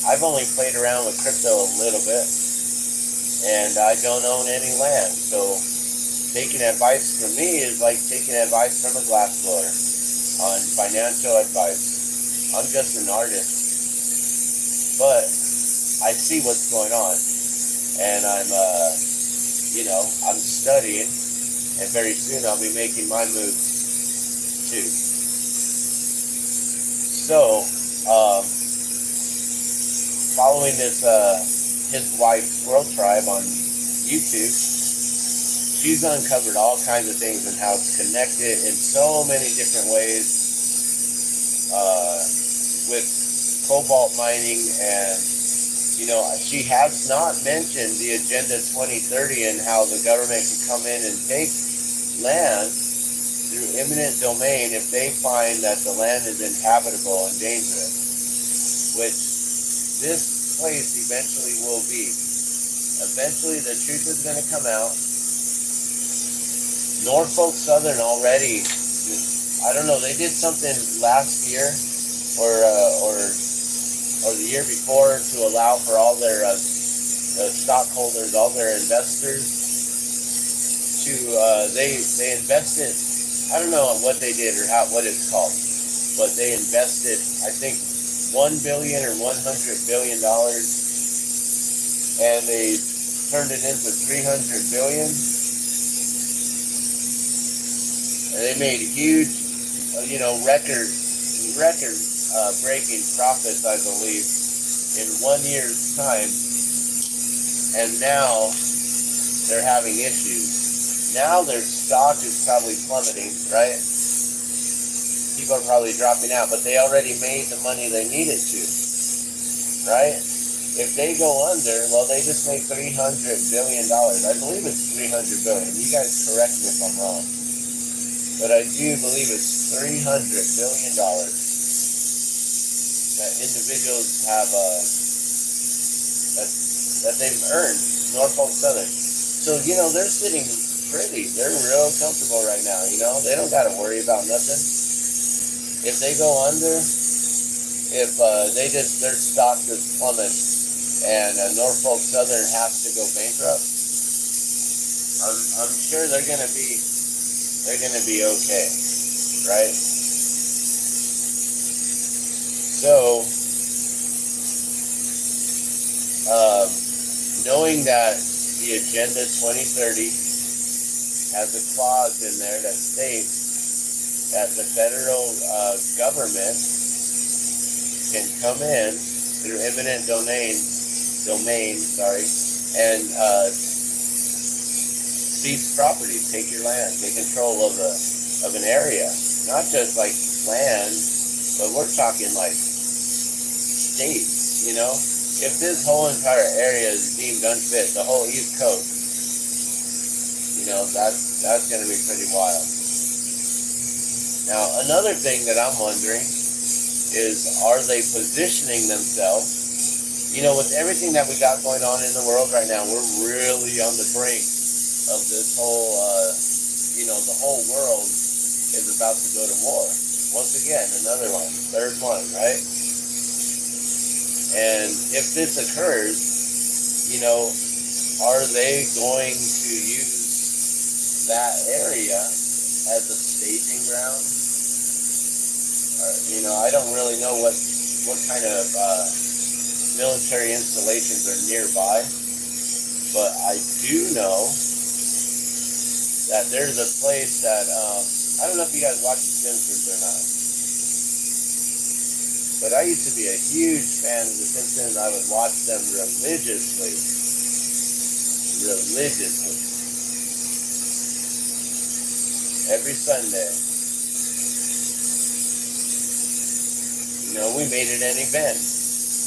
I've only played around with crypto a little bit, and I don't own any land. So taking advice from me is like taking advice from a glassblower on financial advice. I'm just an artist, but I see what's going on, and I'm studying, and very soon I'll be making my moves too. So, following this, his wife Squirrel Tribe on YouTube, she's uncovered all kinds of things and how it's connected in so many different ways with cobalt mining. And, you know, she has not mentioned the Agenda 2030 and how the government can come in and take land through eminent domain if they find that the land is inhabitable and dangerous, which this place eventually will be. Eventually the truth is going to come out. Norfolk Southern already, I don't know, they did something last year or the year before to allow for all their stockholders, all their investors to, they invested, I don't know what they did or what it's called, but they invested, I think, $1 billion or $100 billion, and they turned it into $300 billion. And they made huge, record-breaking profits, I believe, in 1 year's time. And now they're having issues. Now their stock is probably plummeting, right? People are probably dropping out, but they already made the money they needed to, right? If they go under, well, they just made $300 billion. I believe it's $300 billion. You guys correct me if I'm wrong. But I do believe it's $300 billion that individuals have, that they've earned, Norfolk Southern. So, you know, they're sitting pretty. They're real comfortable right now, you know. They don't got to worry about nothing. If they go under, if their stock just plummets and Norfolk Southern has to go bankrupt, I'm sure they're gonna be okay, right? So, knowing that the Agenda 2030 has a clause in there that states that the federal government can come in through eminent domain, and seize property, take your land, take control of an area, not just like land, but we're talking like states. You know, if this whole entire area is deemed unfit, the whole East Coast, you know, that's going to be pretty wild. Now, another thing that I'm wondering is, are they positioning themselves? You know, with everything that we got going on in the world right now, we're really on the brink of this whole, you know, the whole world is about to go to war. Once again, another one, third one, right? And if this occurs, you know, are they going to use that area as a staging ground? You know, I don't really know what kind of military installations are nearby, but I do know that there's a place that, I don't know if you guys watch The Simpsons or not, but I used to be a huge fan of The Simpsons. I would watch them religiously. Every Sunday. You know, we made it an event.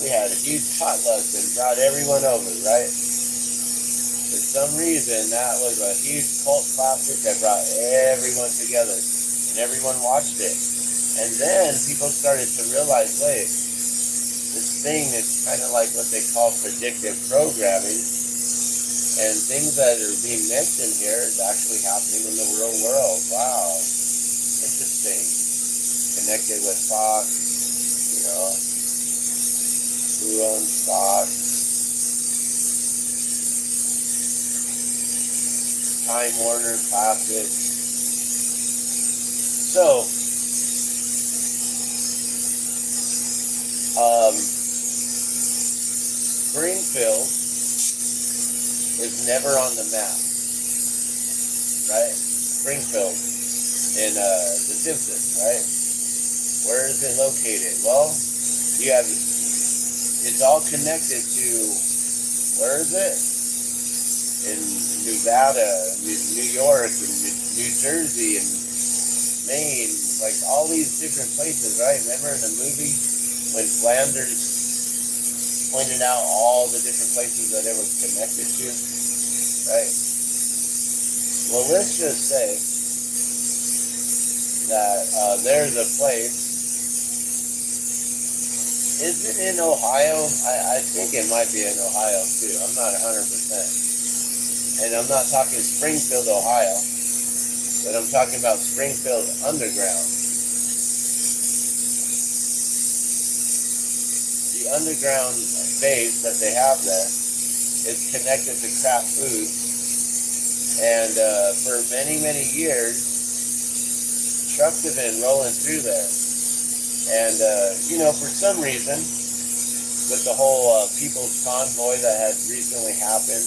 We had a huge potluck and brought everyone over, right? For some reason, that was a huge cult classic that brought everyone together, and everyone watched it. And then people started to realize, wait, this thing is kind of like what they call predictive programming, and things that are being mentioned here is actually happening in the real world. Wow, interesting. Connected with Fox, you know, who owns Fox, Time Warner Classic. So, Springfield is never on the map, right? Springfield in The Simpsons, right? Where is it located? Well, you have, it's all connected to, where is it? In Nevada, New York, and New Jersey, and Maine, like all these different places, right? Remember in the movie when Flanders pointed out all the different places that it was connected to, right? Well, let's just say that there's a place. Is it in Ohio? I think it might be in Ohio too. I'm not 100%. And I'm not talking Springfield, Ohio, but I'm talking about Springfield Underground. The underground base that they have there is connected to Kraft Foods. And for many, many years, trucks have been rolling through there. And, you know, for some reason, with the whole People's Convoy that had recently happened,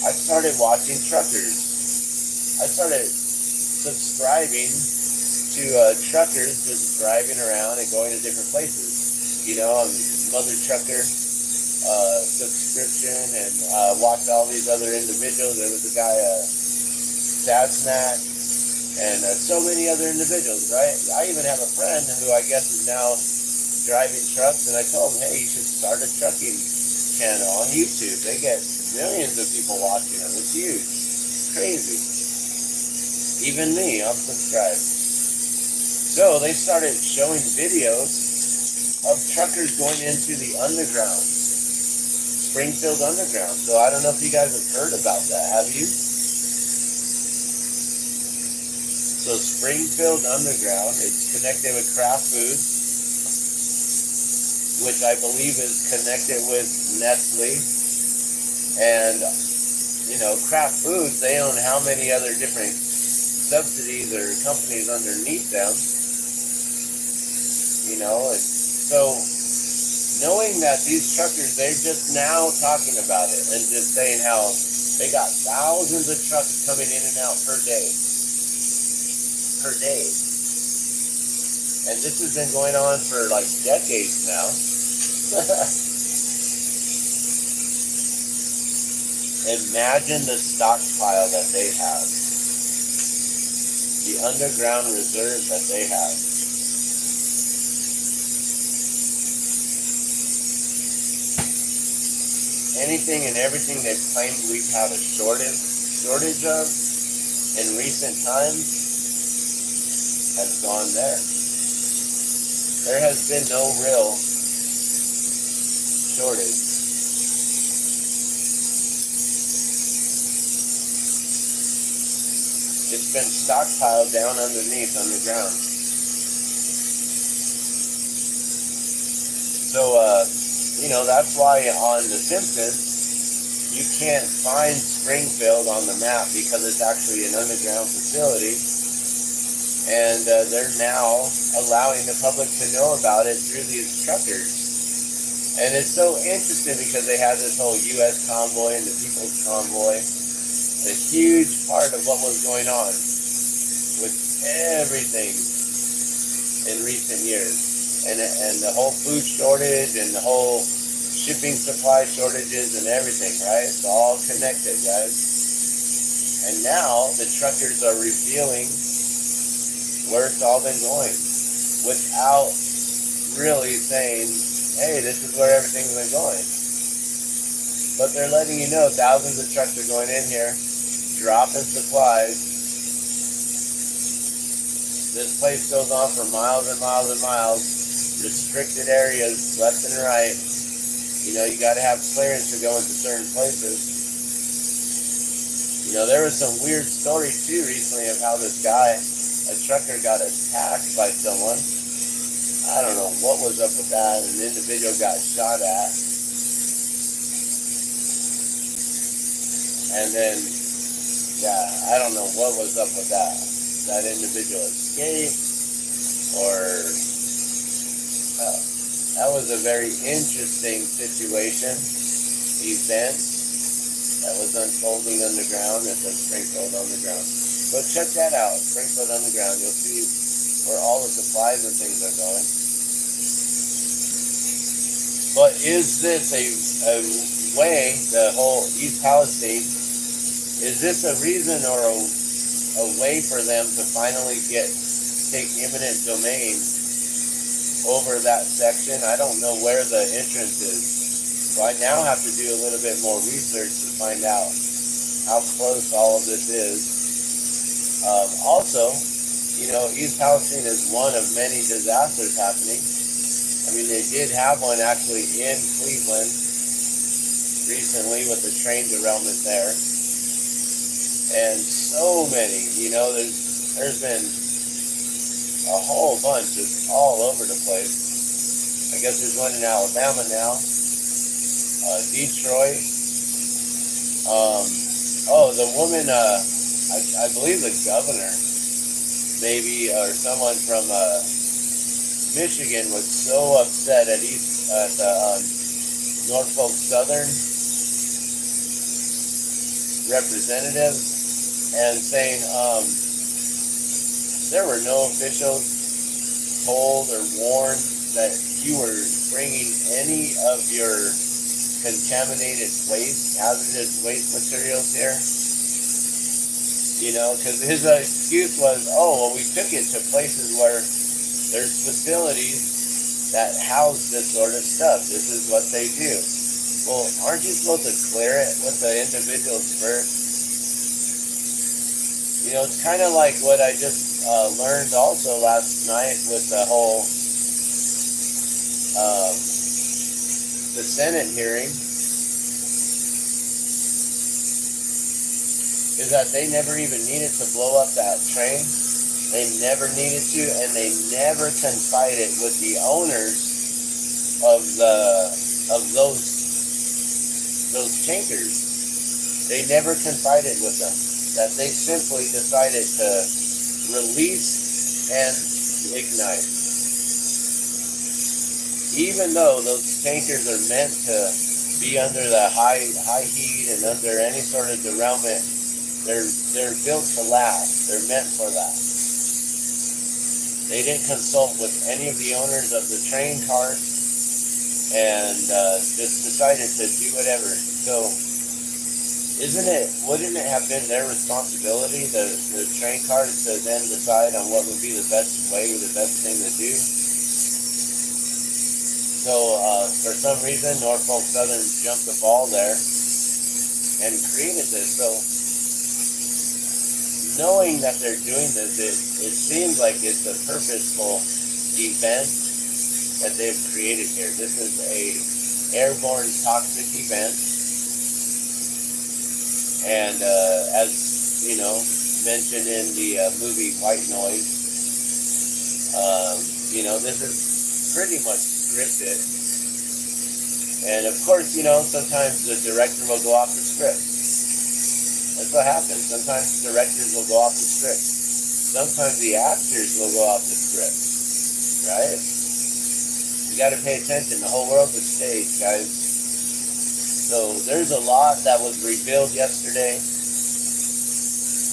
I started watching truckers. I started subscribing to truckers just driving around and going to different places. You know, I'm Mother Trucker subscription, and watch all these other individuals. There was a guy, Sasnak, and so many other individuals, right? I even have a friend who I guess is now driving trucks, and I told him, hey, you should start a trucking channel on YouTube. They get millions of people watching them. It's huge. It's crazy. Even me, I'm subscribed. So they started showing videos of truckers going into the underground, Springfield Underground. So I don't know if you guys have heard about that. Have you? So Springfield Underground, it's connected with Kraft Foods, which I believe is connected with Nestle. And, you know, Kraft Foods, they own how many other different subsidies or companies underneath them, you know. And so knowing that these truckers, they're just now talking about it and just saying how they got thousands of trucks coming in and out per day. And this has been going on for like decades now. Imagine the stockpile that they have, the underground reserve that they have. Anything and everything they've claimed we've had a shortage of in recent times has gone there. There has been no real shortage. It's been stockpiled down underneath underground. So, that's why on The Simpsons, you can't find Springfield on the map because it's actually an underground facility. And they're now allowing the public to know about it through these truckers. And it's so interesting because they have this whole U.S. convoy and the People's Convoy. A huge part of what was going on with everything in recent years. And the whole food shortage and the whole shipping supply shortages and everything, right? It's all connected, guys. And now the truckers are revealing where it's all been going without really saying, hey, this is where everything's been going. But they're letting you know thousands of trucks are going in here, dropping supplies. This place goes on for miles and miles and miles. Restricted areas left and right. You got to have clearance to go into certain places. There was some weird story too recently of how this guy, a trucker, got attacked by someone. I don't know what was up with that. An individual got shot at. And then, I don't know what was up with that. That individual escaped, or that was a very interesting situation, event that was unfolding underground at the Springfield Underground. But check that out, Springfield Underground. You'll see where all the supplies and things are going. But is this a way, the whole East Palestine, is this a reason or a way for them to finally take eminent domain over that section? I don't know where the entrance is. So I now have to do a little bit more research to find out how close all of this is. Also, East Palestine is one of many disasters happening. I mean, they did have one actually in Cleveland recently with the train derailment there. And so many, there's been a whole bunch just all over the place. I guess there's one in Alabama now, Detroit. The woman, I believe the governor, maybe, or someone from Michigan was so upset at Norfolk Southern representative and saying there were no officials told or warned that you were bringing any of your contaminated waste, hazardous waste materials here. Because his excuse was, we took it to places where there's facilities that house this sort of stuff. This is what they do. Well, aren't you supposed to clear it with the individuals first? It's kind of like what I just learned also last night with the whole the Senate hearing, is that they never even needed to blow up that train. They never needed to, and they never confided with the owners of those tankers. They never confided with them. That they simply decided to release and ignite. Even though those tankers are meant to be under the high heat and under any sort of derailment, they're built to last. They're meant for that. They didn't consult with any of the owners of the train cars and just decided to do whatever. So, wouldn't it have been their responsibility, the train cars, to then decide on what would be the best way, the best thing to do? So for some reason, Norfolk Southern jumped the ball there and created this. So knowing that they're doing this, it seems like it's a purposeful event that they've created here. This is a airborne toxic event, and as you know, mentioned in the movie White Noise, this is pretty much scripted. And of course, sometimes the director will go off the script. That's what happens. Sometimes directors will go off the script. Sometimes the actors will go off the script, right? You got to pay attention. The whole world's a stage, guys. So there's a lot that was revealed yesterday,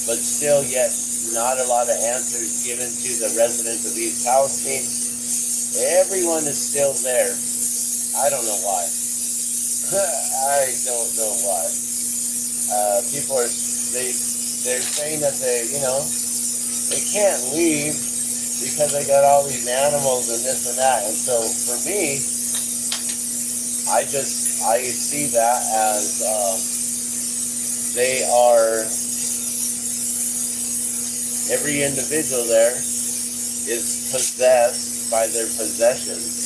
but still yet not a lot of answers given to the residents of East Palestine. Everyone is still there. I don't know why. I don't know why. People they're saying that they can't leave because they got all these animals and this and that. And so for me, I see that as they are, every individual there is possessed by their possessions,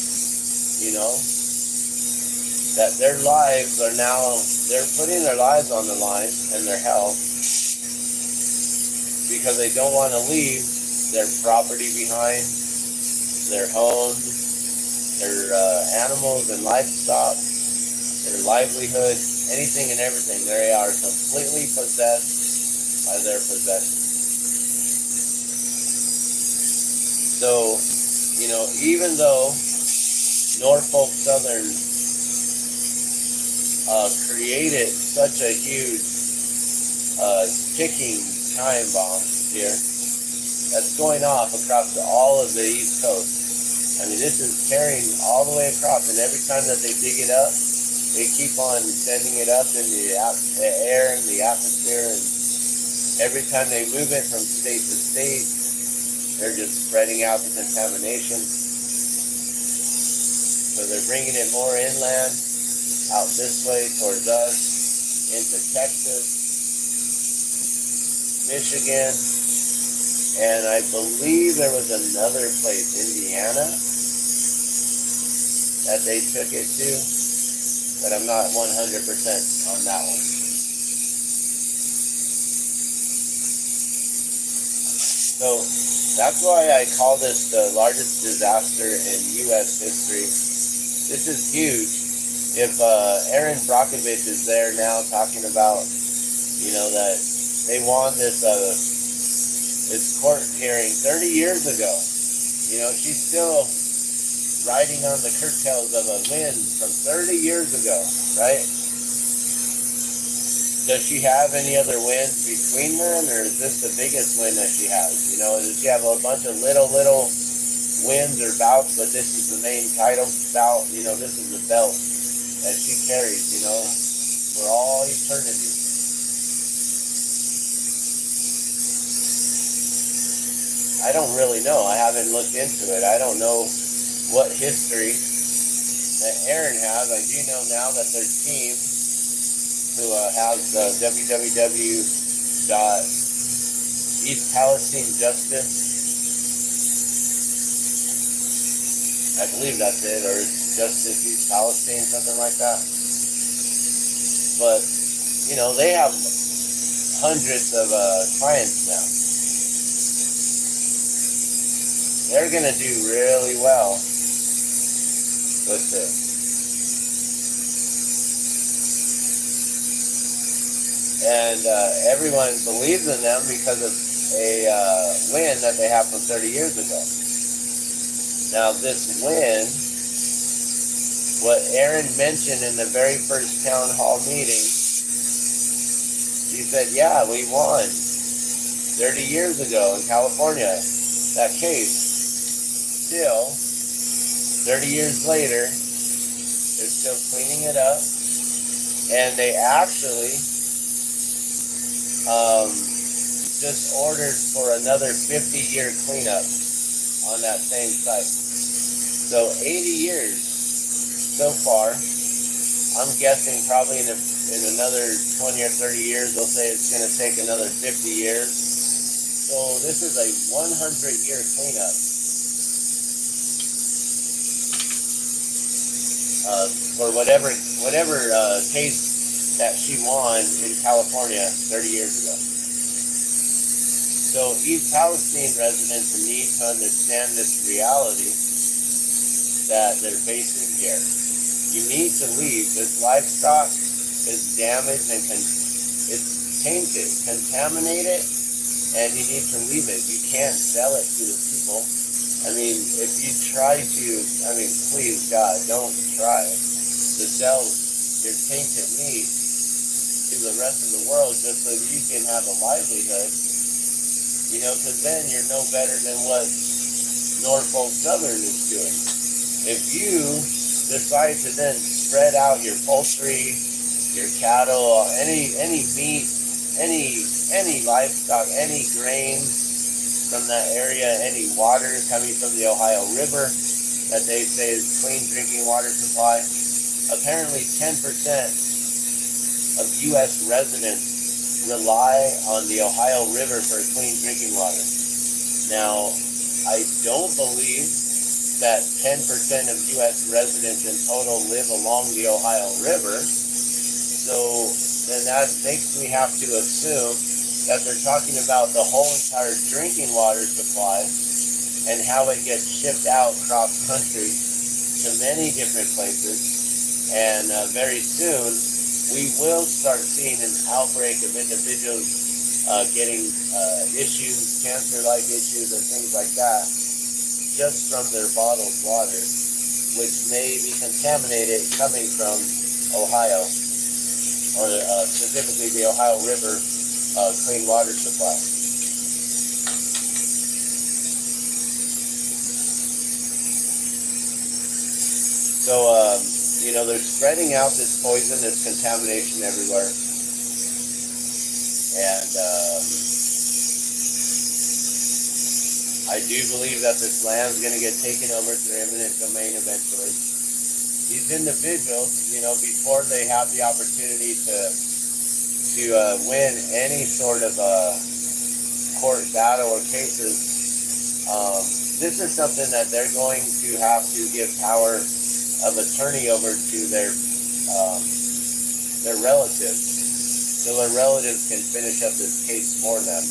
that their lives are now, they're putting their lives on the line and their health because they don't want to leave their property behind, their homes, their animals and livestock, their livelihood, anything and everything. They are completely possessed by their possessions. So, even though Norfolk Southern created such a huge ticking time bomb here that's going off across all of the East Coast. I mean, this is carrying all the way across, and every time that they dig it up, they keep on sending it up in the air and the atmosphere, and every time they move it from state to state, they're just spreading out the contamination. So they're bringing it more inland, out this way towards us, into Texas, Michigan, and I believe there was another place, Indiana, that they took it to, but I'm not 100% on that one. So that's why I call this the largest disaster in U.S. history. This is huge. If Aaron Brockovich is there now talking about, that they won this court hearing 30 years ago, she's still riding on the curtails of a win from 30 years ago, right? Does she have any other wins between them, or is this the biggest win that she has? Does she have a bunch of little wins or bouts, but this is the main title bout? This is the belt that she carries, for all eternity. I don't really know. I haven't looked into it. I don't know what history that Aaron has. I do know now that their team, who has www.eastpalestinejustice, I believe that's it, or it's Justice East Palestine, something like that. But, they have hundreds of clients now. They're going to do really well with this. And everyone believes in them because of a win that they have from 30 years ago. Now, this win, what Aaron mentioned in the very first town hall meeting, he said, yeah, we won 30 years ago in California, that case. Still, 30 years later, they're still cleaning it up, and they actually just ordered for another 50-year cleanup on that same site. So 80 years so far. I'm guessing probably in another 20 or 30 years, they'll say it's going to take another 50 years. So this is a 100-year cleanup for whatever case that she won in California 30 years ago. So East Palestine residents need to understand this reality that they're facing here. You need to leave. This livestock is damaged and it's tainted, contaminated, and you need to leave it. You can't sell it to the people. I mean, if you try to, please God, don't try to sell your tainted meat to the rest of the world just so you can have a livelihood. You know, because then you're no better than what Norfolk Southern is doing. If you decide to then spread out your poultry, your cattle, any meat, any livestock, any grains from that area, any water coming from the Ohio River that they say is clean drinking water supply. Apparently 10% of U.S. residents rely on the Ohio River for clean drinking water. Now, I don't believe that 10% of U.S. residents in total live along the Ohio River. So then that makes me have to assume that they're talking about the whole entire drinking water supply and how it gets shipped out cross country to many different places. And very soon, we will start seeing an outbreak of individuals getting issues, cancer-like issues and things like that, just from their bottled water, which may be contaminated coming from Ohio, or specifically the Ohio River clean water supply. So, they're spreading out this poison, this contamination everywhere. And I do believe that this land is going to get taken over through eminent domain eventually. These individuals, before they have the opportunity to win any sort of court battle or cases, this is something that they're going to have to give power of attorney over to their relatives, so their relatives can finish up this case for them.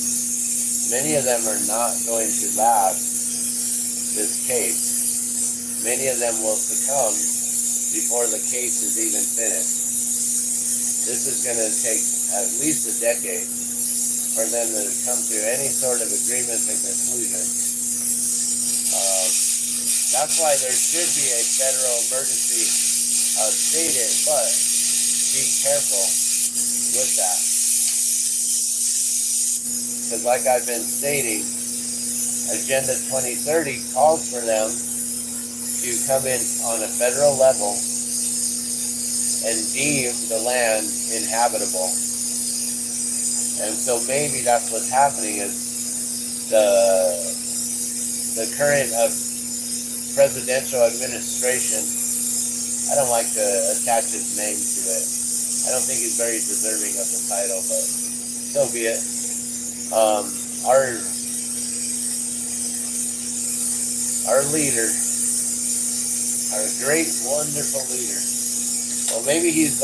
Many of them are not going to last this case. Many of them will succumb before the case is even finished. This is going to take at least a decade for them to come to any sort of agreements and conclusion. That's why there should be a federal emergency stated, but be careful with that. Because like I've been stating, Agenda 2030 calls for them to come in on a federal level and deem the land inhabitable. And so maybe that's what's happening is the current presidential administration, I don't like to attach his name to it. I don't think he's very deserving of the title, but so be it. Our leader, our great, wonderful leader. Well, maybe he's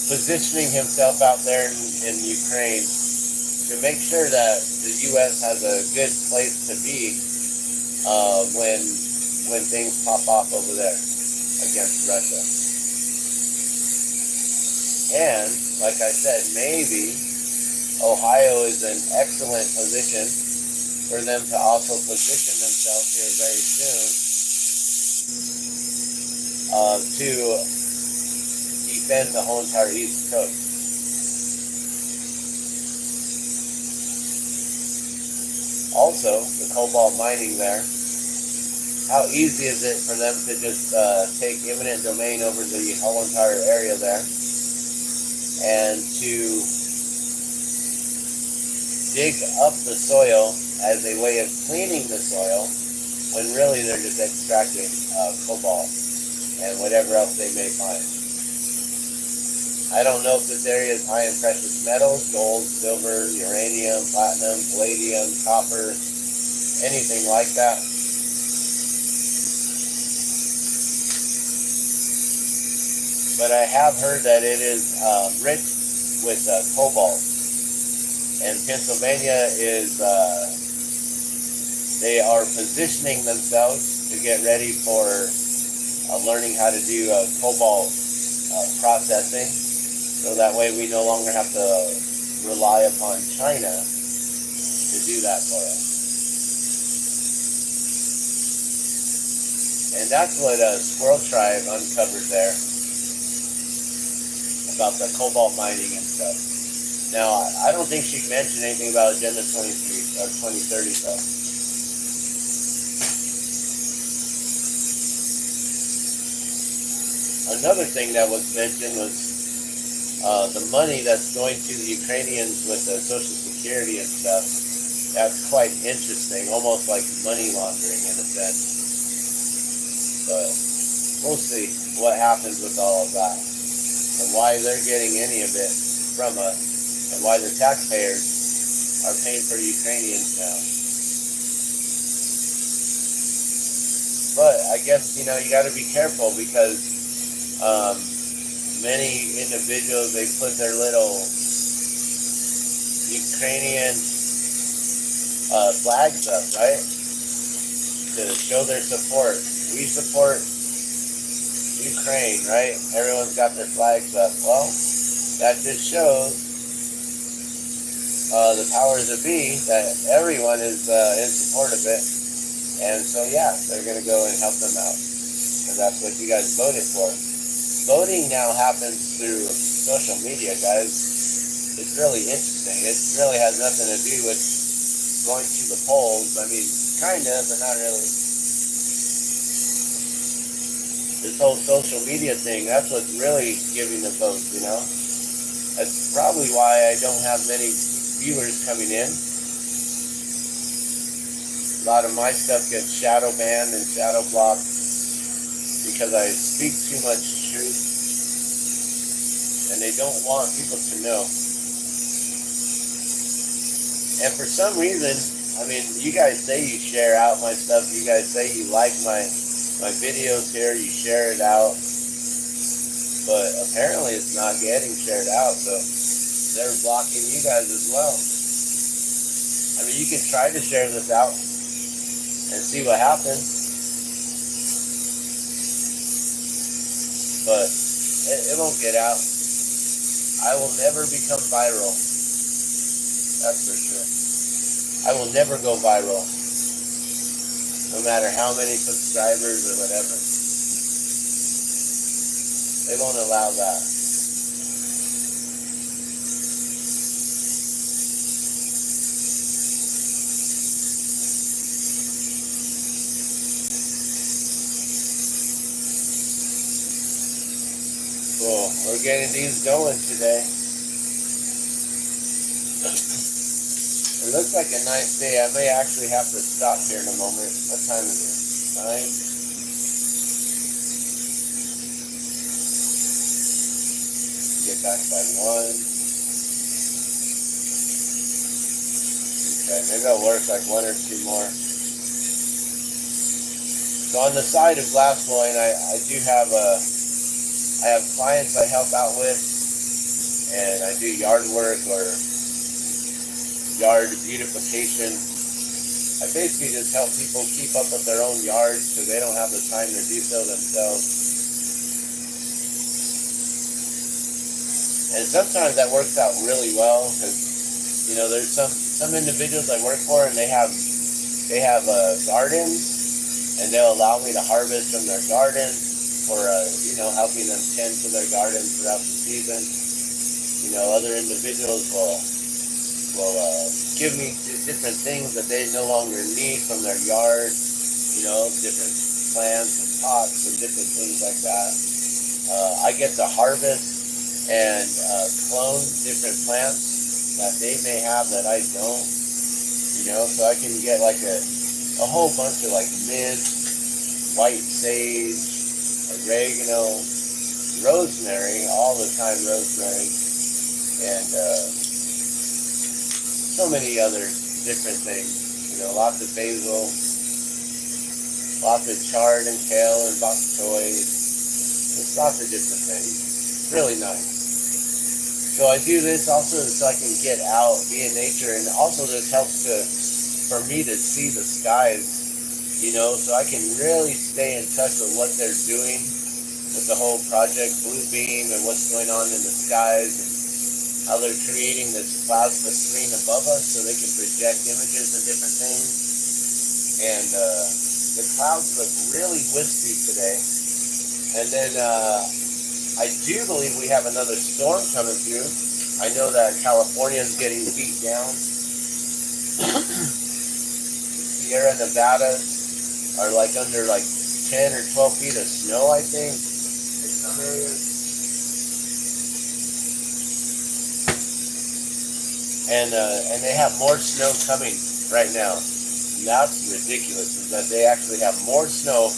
positioning himself out there in Ukraine to make sure that the U.S. has a good place to be when things pop off over there against Russia. And, like I said, maybe Ohio is an excellent position for them to also position themselves here very soon to defend the whole entire East Coast. Also, the cobalt mining there, how easy is it for them to just take eminent domain over the whole entire area there and to dig up the soil as a way of cleaning the soil, when really they're just extracting cobalt and whatever else they may find. I don't know if this area is high in precious metals, gold, silver, uranium, platinum, palladium, copper, anything like that. But I have heard that it is rich with cobalt. And Pennsylvania is, they are positioning themselves to get ready for learning how to do cobalt processing. So that way we no longer have to rely upon China to do that for us. And that's what Squirrel Tribe uncovered there about the cobalt mining and stuff. Now, I don't think she mentioned anything about Agenda 23 or 2030 though. Another thing that was mentioned was the money that's going to the Ukrainians with the Social Security and stuff. That's quite interesting, almost like money laundering in a sense. But we'll see what happens with all of that and why they're getting any of it from us and why the taxpayers are paying for Ukrainians now. But I guess, you got to be careful because many individuals, they put their little Ukrainian flags up, right? To show their support. We support Ukraine, right? Everyone's got their flags up. Well, that just shows the powers that be that everyone is in support of it. And so, yeah, they're going to go and help them out. And that's what you guys voted for. Voting now happens through social media, guys. It's really interesting. It really has nothing to do with going to the polls. I mean, kind of, but not really. This whole social media thing, that's what's really giving the vote, That's probably why I don't have many viewers coming in. A lot of my stuff gets shadow banned and shadow blocked because I speak too much truth, and they don't want people to know. And for some reason, I mean, you guys say you share out my stuff, you guys say you like my videos here, you share it out, but apparently it's not getting shared out, so they're blocking you guys as well. I mean, you can try to share this out and see what happens. But it won't get out. I will never become viral. That's for sure. I will never go viral. No matter how many subscribers or whatever. They won't allow that. Cool. We're getting these going today. It looks like a nice day. I may actually have to stop here in a moment. What time is it? 9? Get back by 1. Okay, maybe I'll work like 1 or 2 more. So on the side of glassblowing, I do have I have clients I help out with, and I do yard work or yard beautification. I basically just help people keep up with their own yards because they don't have the time to do so themselves. And sometimes that works out really well because, there's some individuals I work for and they have gardens, and they'll allow me to harvest from their gardens for, helping them tend to their gardens throughout the season. Other individuals will give me different things that they no longer need from their yard, different plants and pots and different things like that. I get to harvest and clone different plants that they may have that I don't, so I can get like a whole bunch of like mint, white sage, oregano, rosemary, all the time rosemary, and so many other different things, lots of basil, lots of chard and kale and bok choy, just lots of different things. It's really nice. So I do this also so I can get out, be in nature, and also this helps for me to see the skies, so I can really stay in touch with what they're doing with the whole Project Blue Beam and what's going on in the skies and how they're creating this plasma screen above us so they can project images of different things. And the clouds look really wispy today. And then I do believe we have another storm coming through. I know that California is getting beat down. Sierra Nevadas are like under like 10 or 12 feet of snow, I think, in some areas. And they have more snow coming right now. And that's ridiculous, is that they actually have more snow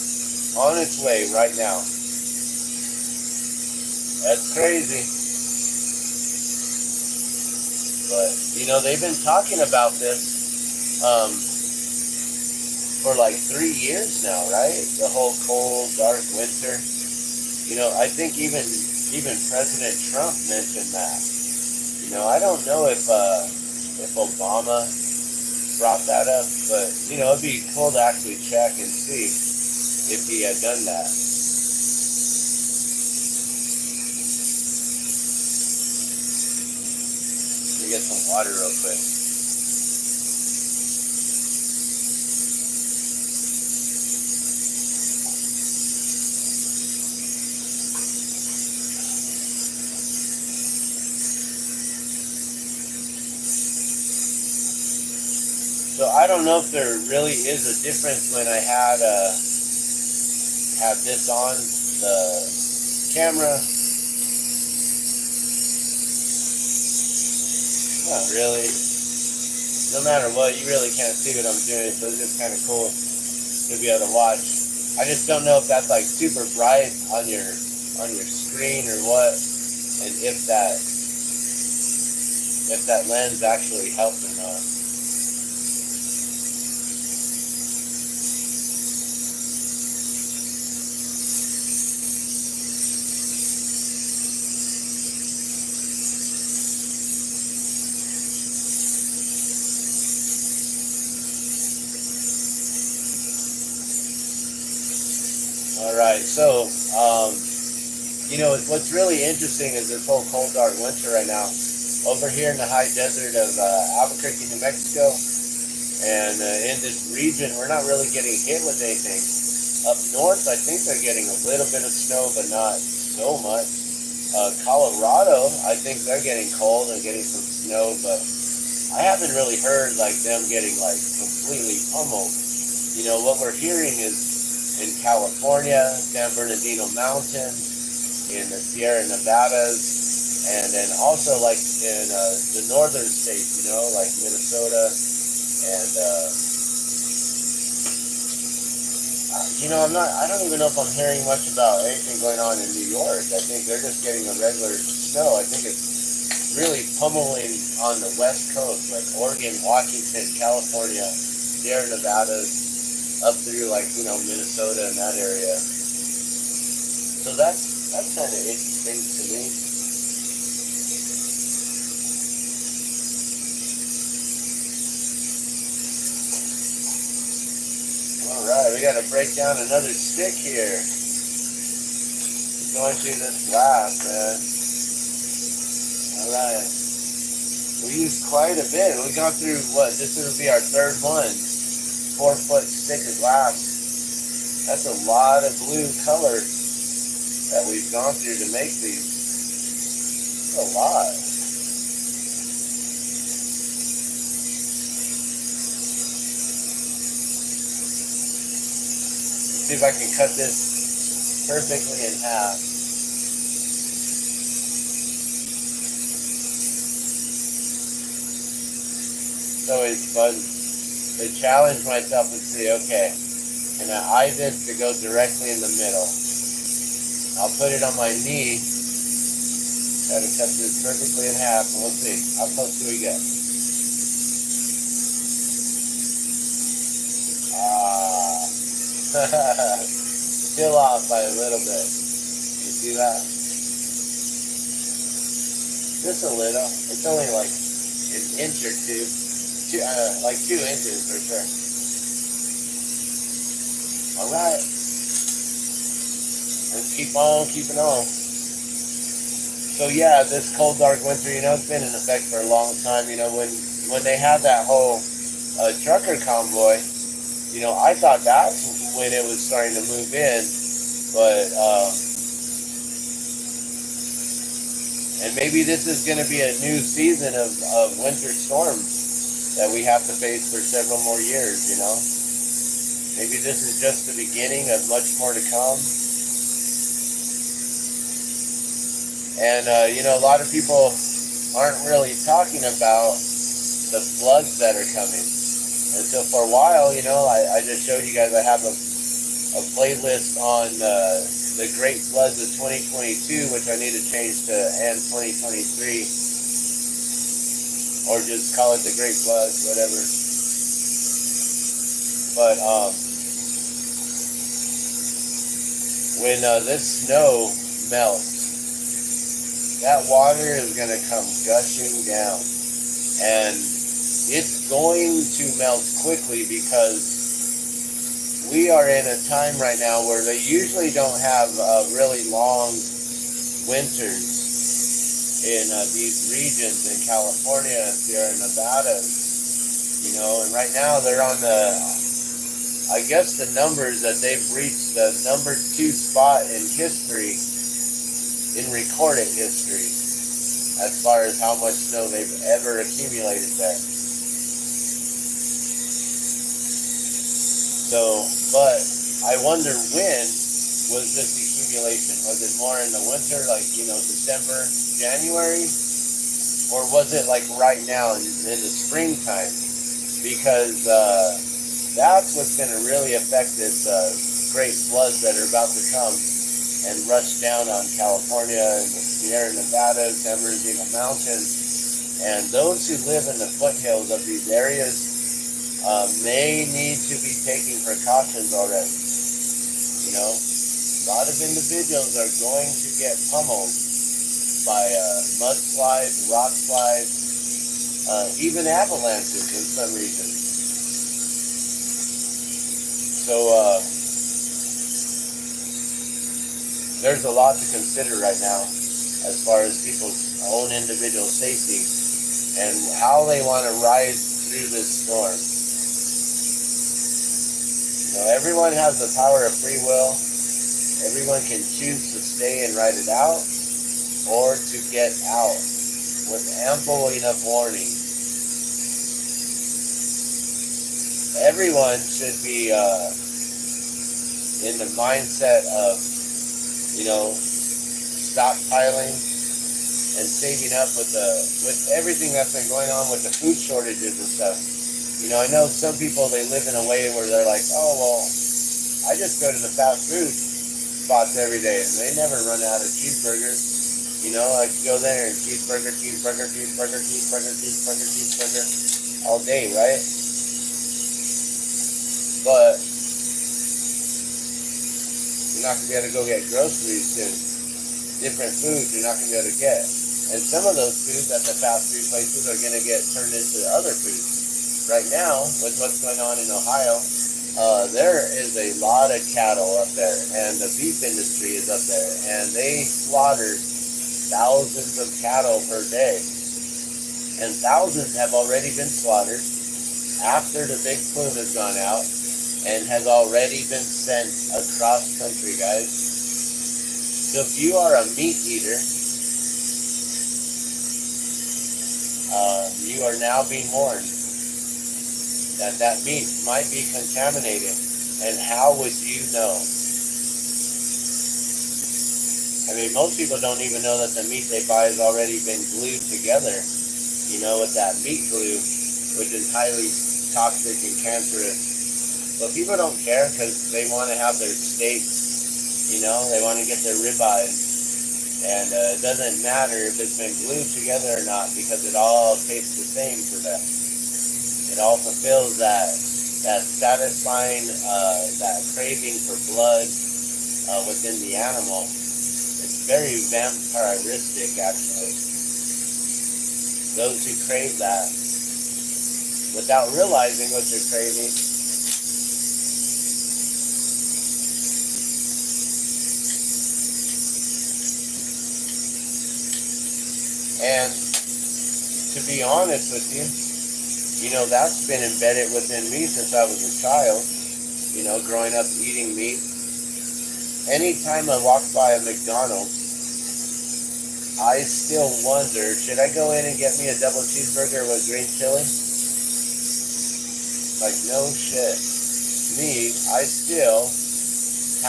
on its way right now. That's crazy. But, they've been talking about this for like 3 years now, right? The whole cold, dark winter. I think even President Trump mentioned that. I don't know if Obama brought that up, but, it'd be cool to actually check and see if he had done that. Let me get some water real quick. So I don't know if there really is a difference when I had this on the camera. Not really. No matter what, you really can't see what I'm doing, so it's just kind of cool to be able to watch. I just don't know if that's like super bright on your screen or what, and if that lens actually helped or not. All right, so what's really interesting is this whole cold, dark winter right now. Over here in the high desert of Albuquerque, New Mexico, and in this region, we're not really getting hit with anything. Up north, I think they're getting a little bit of snow, but not so much. Colorado, I think they're getting cold and getting some snow, but I haven't really heard like them getting like completely pummeled. What we're hearing is in California, San Bernardino Mountains, in the Sierra Nevadas, and then also like in the northern states, like Minnesota, and I don't even know if I'm hearing much about anything going on in New York. I think they're just getting a regular snow. I think it's really pummeling on the west coast, like Oregon, Washington, California, Sierra Nevadas, up through like Minnesota and that area. So that's kind of interesting to me. All right, we got to break down another stick here. Going through this glass, man. All right, we used quite a bit. We've gone through this will be our third one. 4-foot stick of glass. That's a lot of blue color that we've gone through to make these. That's a lot. Let's see if I can cut this perfectly in half. it's always fun to challenge myself and see, okay, can I eye this to go directly in the middle? I'll put it on my knee, try to cut this perfectly in half, and we'll see. How close do we get? Still off by a little bit. You see that? Just a little. It's only like an inch or two. Like 2 inches for sure. Alright. Let's keep on keeping on. So yeah, this cold, dark winter, it's been in effect for a long time. When they had that whole trucker convoy, I thought that's when it was starting to move in, but and maybe this is going to be a new season of winter storms that we have to face for several more years. Maybe this is just the beginning of much more to come. And a lot of people aren't really talking about the floods that are coming. And so for a while, I just showed you guys I have a playlist on the Great Floods of 2022, which I need to change to and 2023, or just call it the Great Floods, whatever. But when this snow melts, that water is going to come gushing down, and it's going to melt quickly because we are in a time right now where they usually don't have really long winters in these regions in California, Sierra Nevada, and right now they're on I guess the numbers that they've reached the number 2 spot in history, in recorded history, as far as how much snow they've ever accumulated there. So, but I wonder when was this accumulation? Was it more in the winter, like, December, January? Or was it like right now in the springtime? Because that's what's going to really affect this great floods that are about to come and rush down on California and the Sierra Nevada, San Bernardino Mountains. And those who live in the foothills of these areas may need to be taking precautions already. A lot of individuals are going to get pummeled by mudslides, rock slides, even avalanches in some regions. So there's a lot to consider right now as far as people's own individual safety and how they want to ride through this storm. Everyone has the power of free will. Everyone can choose to stay and ride it out or to get out with ample enough warning. Everyone should be in the mindset of, stockpiling and saving up with everything that's been going on with the food shortages and stuff. I know some people, they live in a way where they're like, oh, well, I just go to the fast food spots every day, and they never run out of cheeseburgers. I could go there and cheeseburger all day, right? But you're not going to be able to go get groceries soon. Different foods you're not going to be able to get. And some of those foods at the fast food places are going to get turned into other foods. Right now, with what's going on in Ohio, there is a lot of cattle up there, and the beef industry is up there, and they slaughter thousands of cattle per day. And thousands have already been slaughtered after the big plume has gone out and has already been sent across country, guys. So if you are a meat eater, you are now being warned that meat might be contaminated. And how would you know? I mean, most people don't even know that the meat they buy has already been glued together, with that meat glue which is highly toxic and cancerous. But people don't care because they want to have their steaks, you know, they want to get their ribeyes. And it doesn't matter if it's been glued together or not because it all tastes the same for them. It all fulfills that satisfying, that craving for blood within the animal. It's very vampiristic, actually. Those who crave that without realizing what you're craving. And to be honest with you, you know, that's been embedded within me since I was a child, you know, growing up eating meat. Anytime I walk by a McDonald's, I still wonder, should I go in and get me a double cheeseburger with green chili? Like, no shit. Me, I still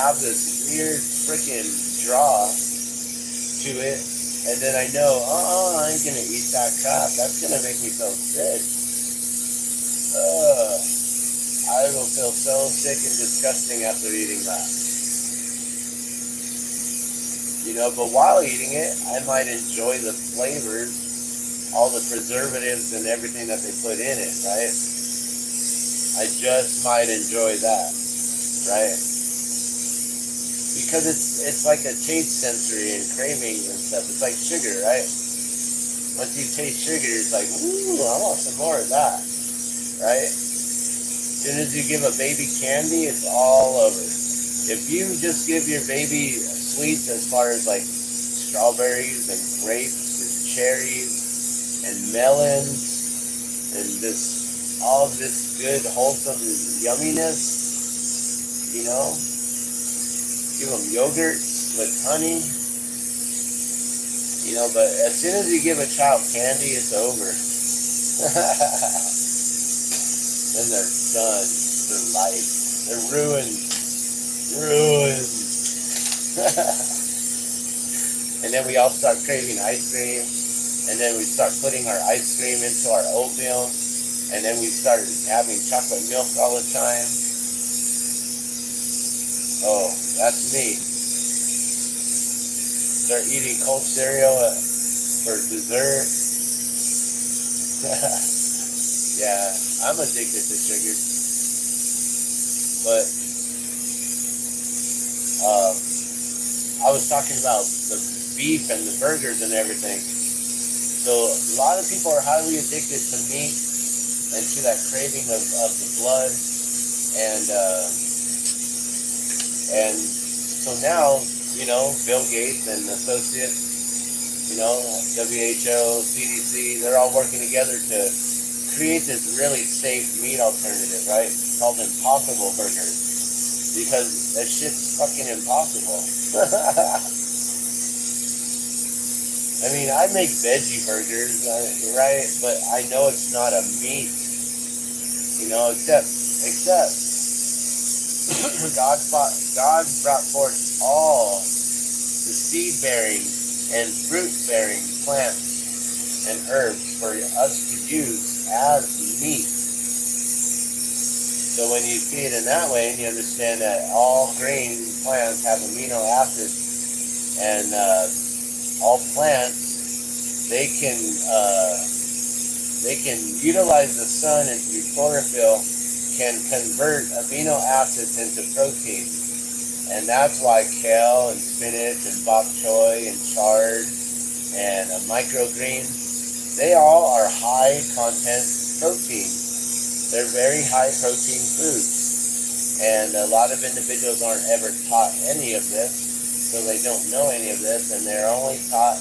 have this weird freaking draw to it. And then I know, I ain't gonna eat that crap. That's gonna make me feel sick. I will feel so sick and disgusting after eating that. You know, but while eating it, I might enjoy the flavors, all the preservatives and everything that they put in it, right? I just might enjoy that, right? Because it's like a taste sensory and cravings and stuff. It's like sugar, right? Once you taste sugar, it's like, ooh, I want some more of that, right? As soon as you give a baby candy, it's all over. If you just give your baby sweets as far as like strawberries and grapes and cherries and melons and this all this good wholesome yumminess, you know, give them yogurt with honey, you know, but as soon as you give a child candy, it's over. Then they're done for life. They're ruined. And then we all start craving ice cream, and then we start putting our ice cream into our oatmeal, and then we start having chocolate milk all the time. Oh, that's me. Start eating cold cereal for dessert. Yeah, I'm addicted to sugar. But I was talking about the beef and the burgers and everything. So a lot of people are highly addicted to meat and to that craving of the blood. And so now, you know, Bill Gates and associates, you know, WHO, CDC, they're all working together to create this really safe meat alternative, right? It's called Impossible Burgers. Because that shit's fucking impossible. I mean, I make veggie burgers, right? But I know it's not a meat, you know, except God brought forth all the seed-bearing and fruit-bearing plants and herbs for us to use as meat. So when you see it in that way, and you understand that all green plants have amino acids, and all plants, they can utilize the sun and through chlorophyll can convert amino acids into protein, and that's why kale and spinach and bok choy and chard and microgreens, they all are high content protein. They're very high protein foods, and a lot of individuals aren't ever taught any of this, so they don't know any of this, and they're only taught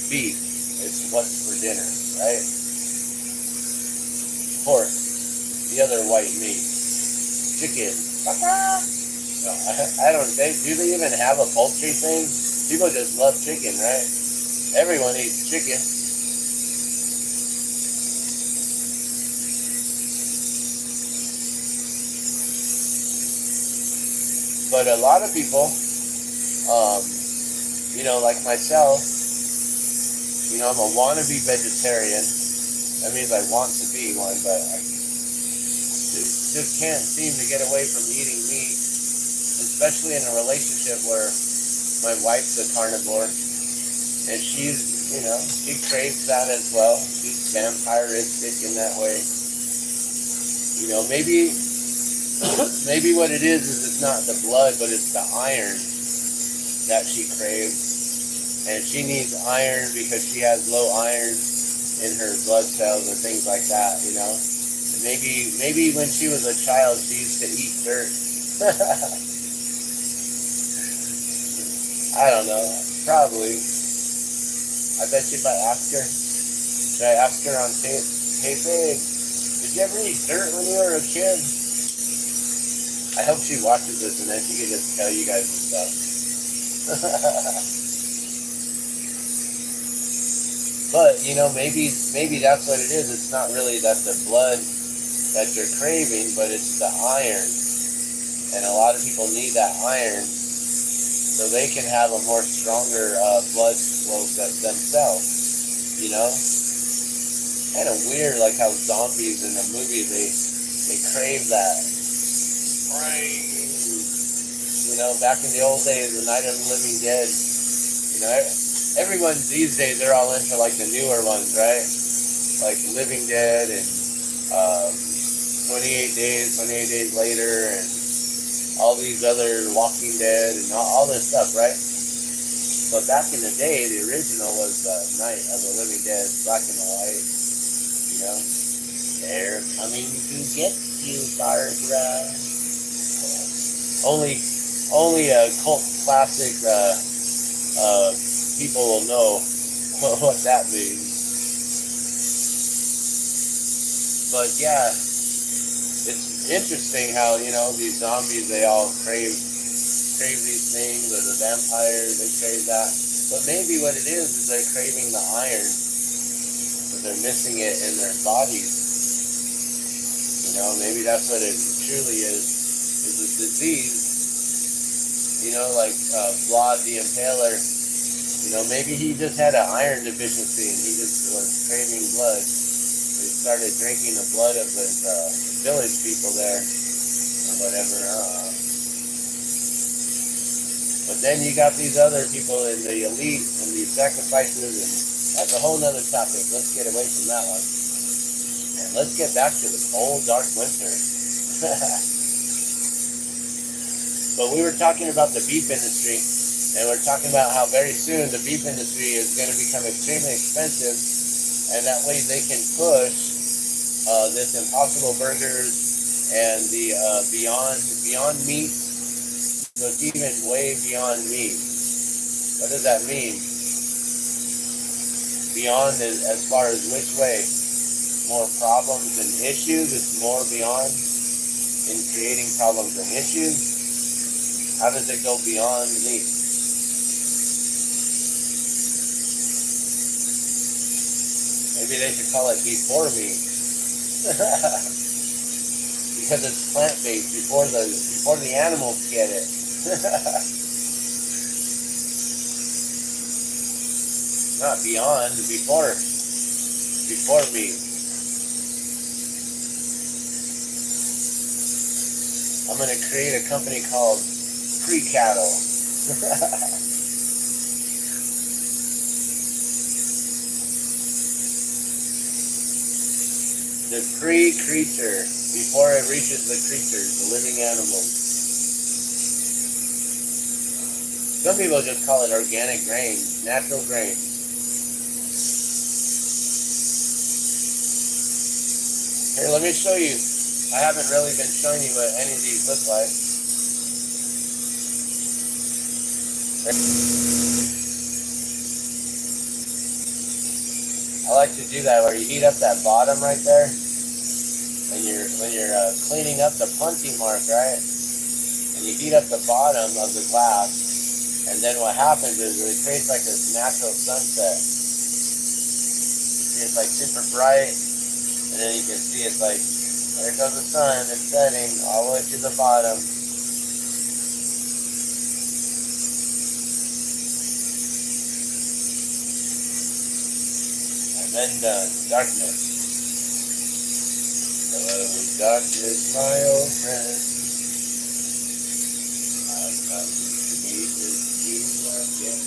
beef is what's for dinner, right? Pork, the other white meat, chicken. So I don't. Do they even have a poultry thing? People just love chicken, right? Everyone eats chicken. But a lot of people, you know, like myself, you know, I'm a wannabe vegetarian, That means I want to be one, but I just can't seem to get away from eating meat, especially in a relationship where my wife's a carnivore, and she's, she craves that as well. She's vampiristic in that way. Maybe maybe what it is it's not the blood, but it's the iron that she craves. And she needs iron because she has low iron in her blood cells and things like that, Maybe when she was a child, she used to eat dirt. I don't know. Probably. I bet you if I ask her, should I ask her on tape, hey babe, did you ever eat dirt when you were a kid? I hope she watches this and then she can just tell you guys and stuff. But, maybe that's what it is. It's not really that the blood that you're craving, but it's the iron. And a lot of people need that iron so they can have a more stronger blood flow themselves, Kind of weird, like how zombies in the movie, they crave that. Back in the old days, the Night of the Living Dead, everyone these days, they're all into like the newer ones, right? Like Living Dead and 28 Days Later, and all these other Walking Dead and all this stuff, right? But back in the day, the original was Night of the Living Dead, black and white, They're coming to get you, Barbara. Only a cult classic people will know what that means. But yeah, it's interesting how, these zombies, they all crave these things, or the vampires, they crave that. But maybe what it is they're craving the iron, but they're missing it in their bodies. Maybe that's what it truly is a disease. Like Vlad the Impaler, maybe he just had an iron deficiency and he just was craving blood. So he started drinking the blood of his village people there, or whatever. But then you got these other people in the elite and these sacrifices, and that's a whole nother topic. Let's get away from that one. And let's get back to the cold, dark winter. But we were talking about the beef industry, and we're talking about how very soon the beef industry is going to become extremely expensive, and that way they can push this Impossible Burgers and the Beyond Meat. So it's even way beyond meat. What does that mean? Beyond is as far as which way? More problems and issues. It's more beyond in creating problems and issues. How does it go beyond meat? Maybe they should call it before meat. Because it's plant-based before the animals get it. Not beyond, before meat. I'm going to create a company called Pre-Cattle. The pre-creature, before it reaches the creatures, the living animals. Some people just call it organic grains, natural grains. Here, let me show you. I haven't really been showing you what any of these look like. I like to do that where you heat up that bottom right there, and when you're cleaning up the punty mark, right? And you heat up the bottom of the glass, and then what happens is it creates like this natural sunset. You see it's like super bright, and then you can see it's like, there goes the sun, it's setting all the way to the bottom. And then darkness. darkness, my old friend. I've come to meet with you again.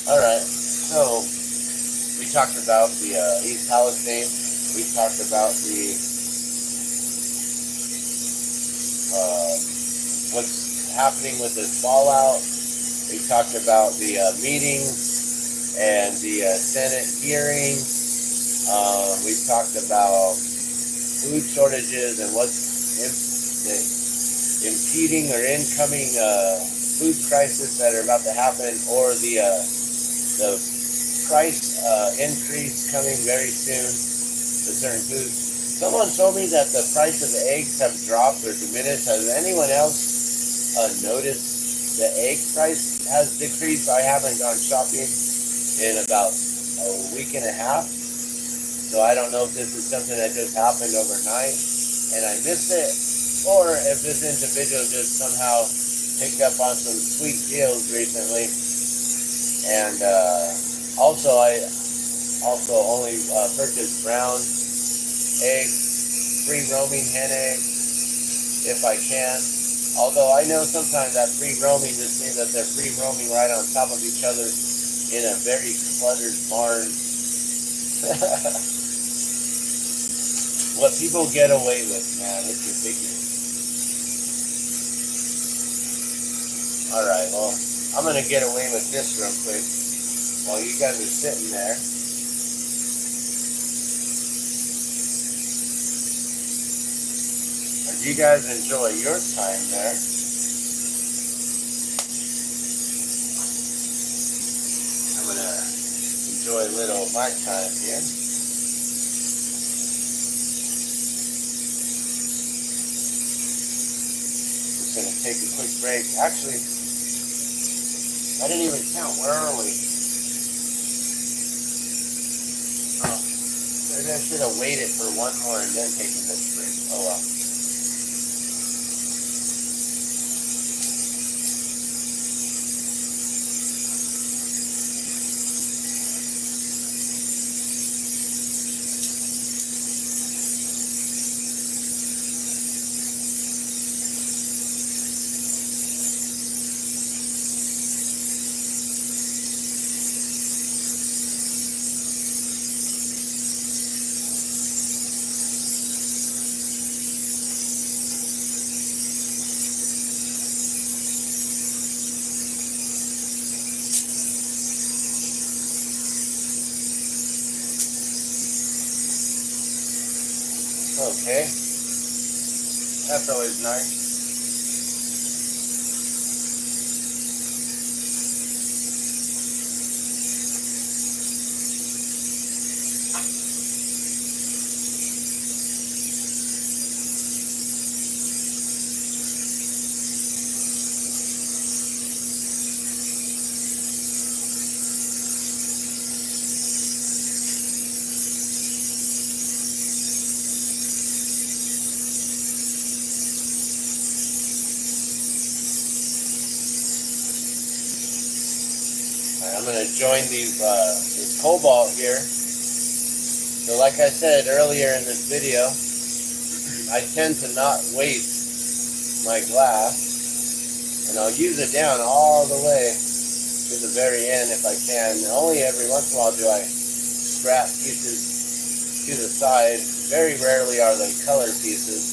All right, so we talked about the East Palestine. We talked about the what's happening with this fallout. We talked about the meetings and the Senate hearing. We talked about food shortages and what's impeding or incoming food crisis that are about to happen, or the price increase coming very soon for certain foods. Someone told me that the price of eggs have dropped or diminished. Has anyone else noticed the egg price has decreased? I haven't gone shopping in about a week and a half, so I don't know if this is something that just happened overnight and I missed it, or if this individual just somehow picked up on some sweet deals recently. And I only purchase brown eggs, free roaming hen eggs, if I can. Although I know sometimes that free roaming just means that they're free roaming right on top of each other in a very cluttered barn. What people get away with, man, it's ridiculous. Alright, well, I'm going to get away with this real quick while you guys are sitting there. And you guys enjoy your time there. I'm going to enjoy a little of my time here. Just going to take a quick break. Actually, I didn't even count. Where are we? Oh, maybe I should have waited for one more and then taken this break. Oh well. Okay, that's always nice. I'm going to join this cobalt here. So like I said earlier in this video, I tend to not waste my glass, and I'll use it down all the way to the very end if I can. Only every once in a while do I scrap pieces to the side. Very rarely are they color pieces.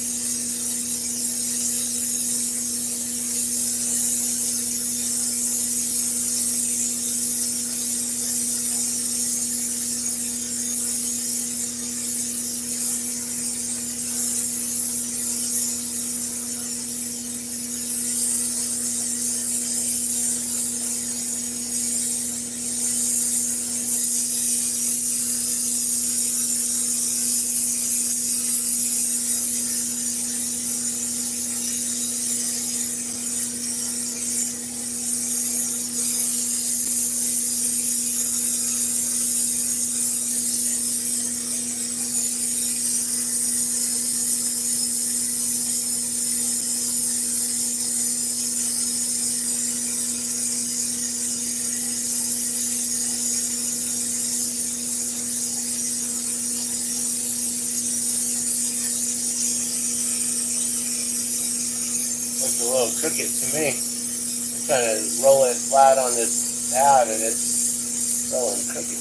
Looks a little crooked to me. I'm trying to roll it flat on this pad and it's rolling crooked.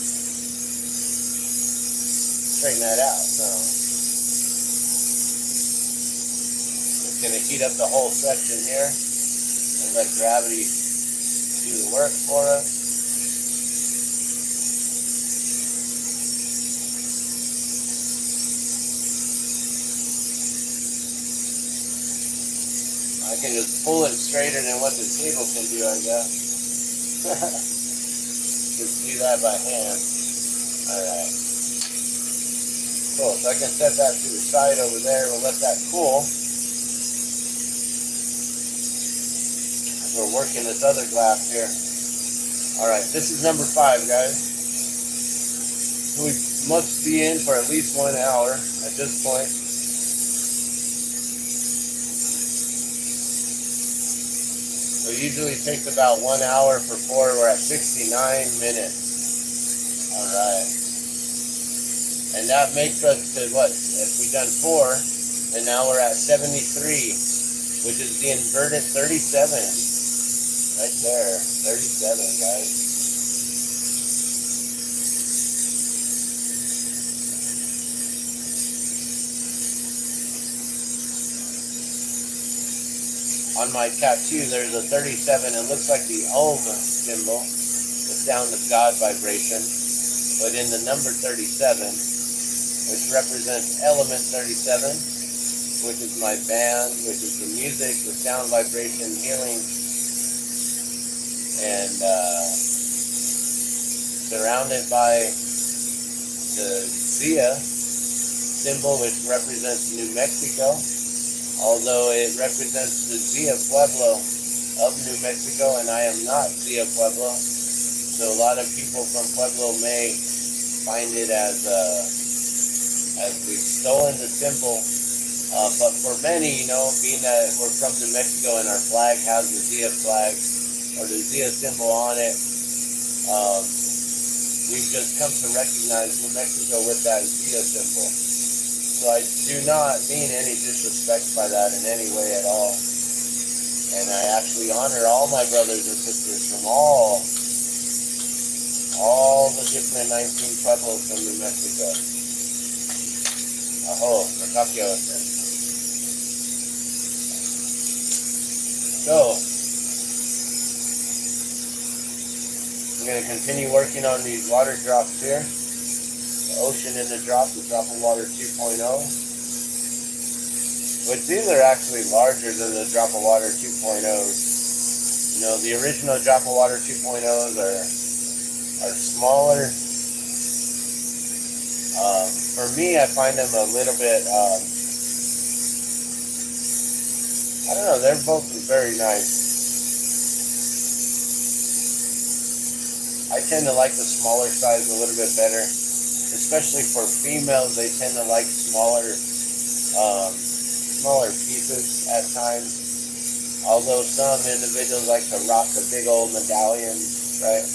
Straighten that out. So it's going to heat up the whole section here and let gravity do the work for us. I can just pull it straighter than what the table can do, I guess. Just do that by hand. Alright. Cool. So I can set that to the side over there. We'll let that cool. We're working this other glass here. Alright, this is number 5, guys. So we must be in for at least 1 hour at this point. So it usually takes about 1 hour for 4. We're at 69 minutes. Alright. And that makes us to what? If we've done 4, and now we're at 73, which is the inverted 37. Right there. 37, guys. On my tattoo, there's a 37. It looks like the Om symbol, the sound of God vibration. But in the number 37, which represents element 37, which is my band, which is the music, the sound vibration, healing, and surrounded by the Zia symbol, which represents New Mexico. Although it represents the Zia Pueblo of New Mexico, and I am not Zia Pueblo, so a lot of people from Pueblo may find it as we've stolen the symbol. But for many, being that we're from New Mexico and our flag has the Zia flag or the Zia symbol on it, we've just come to recognize New Mexico with that Zia symbol. So I do not mean any disrespect by that in any way at all. And I actually honor all my brothers and sisters from all the different 19 pueblos from New Mexico. Aho, nakakyo-sen. So, I'm going to continue working on these water drops here. The ocean in the drop of water 2.0. Which these are actually larger than the drop of water 2.0s. The original drop of water 2.0s are smaller. For me, I find them a little bit, I don't know, they're both very nice. I tend to like the smaller size a little bit better. Especially for females, they tend to like smaller pieces at times. Although some individuals like to rock the big old medallions, right?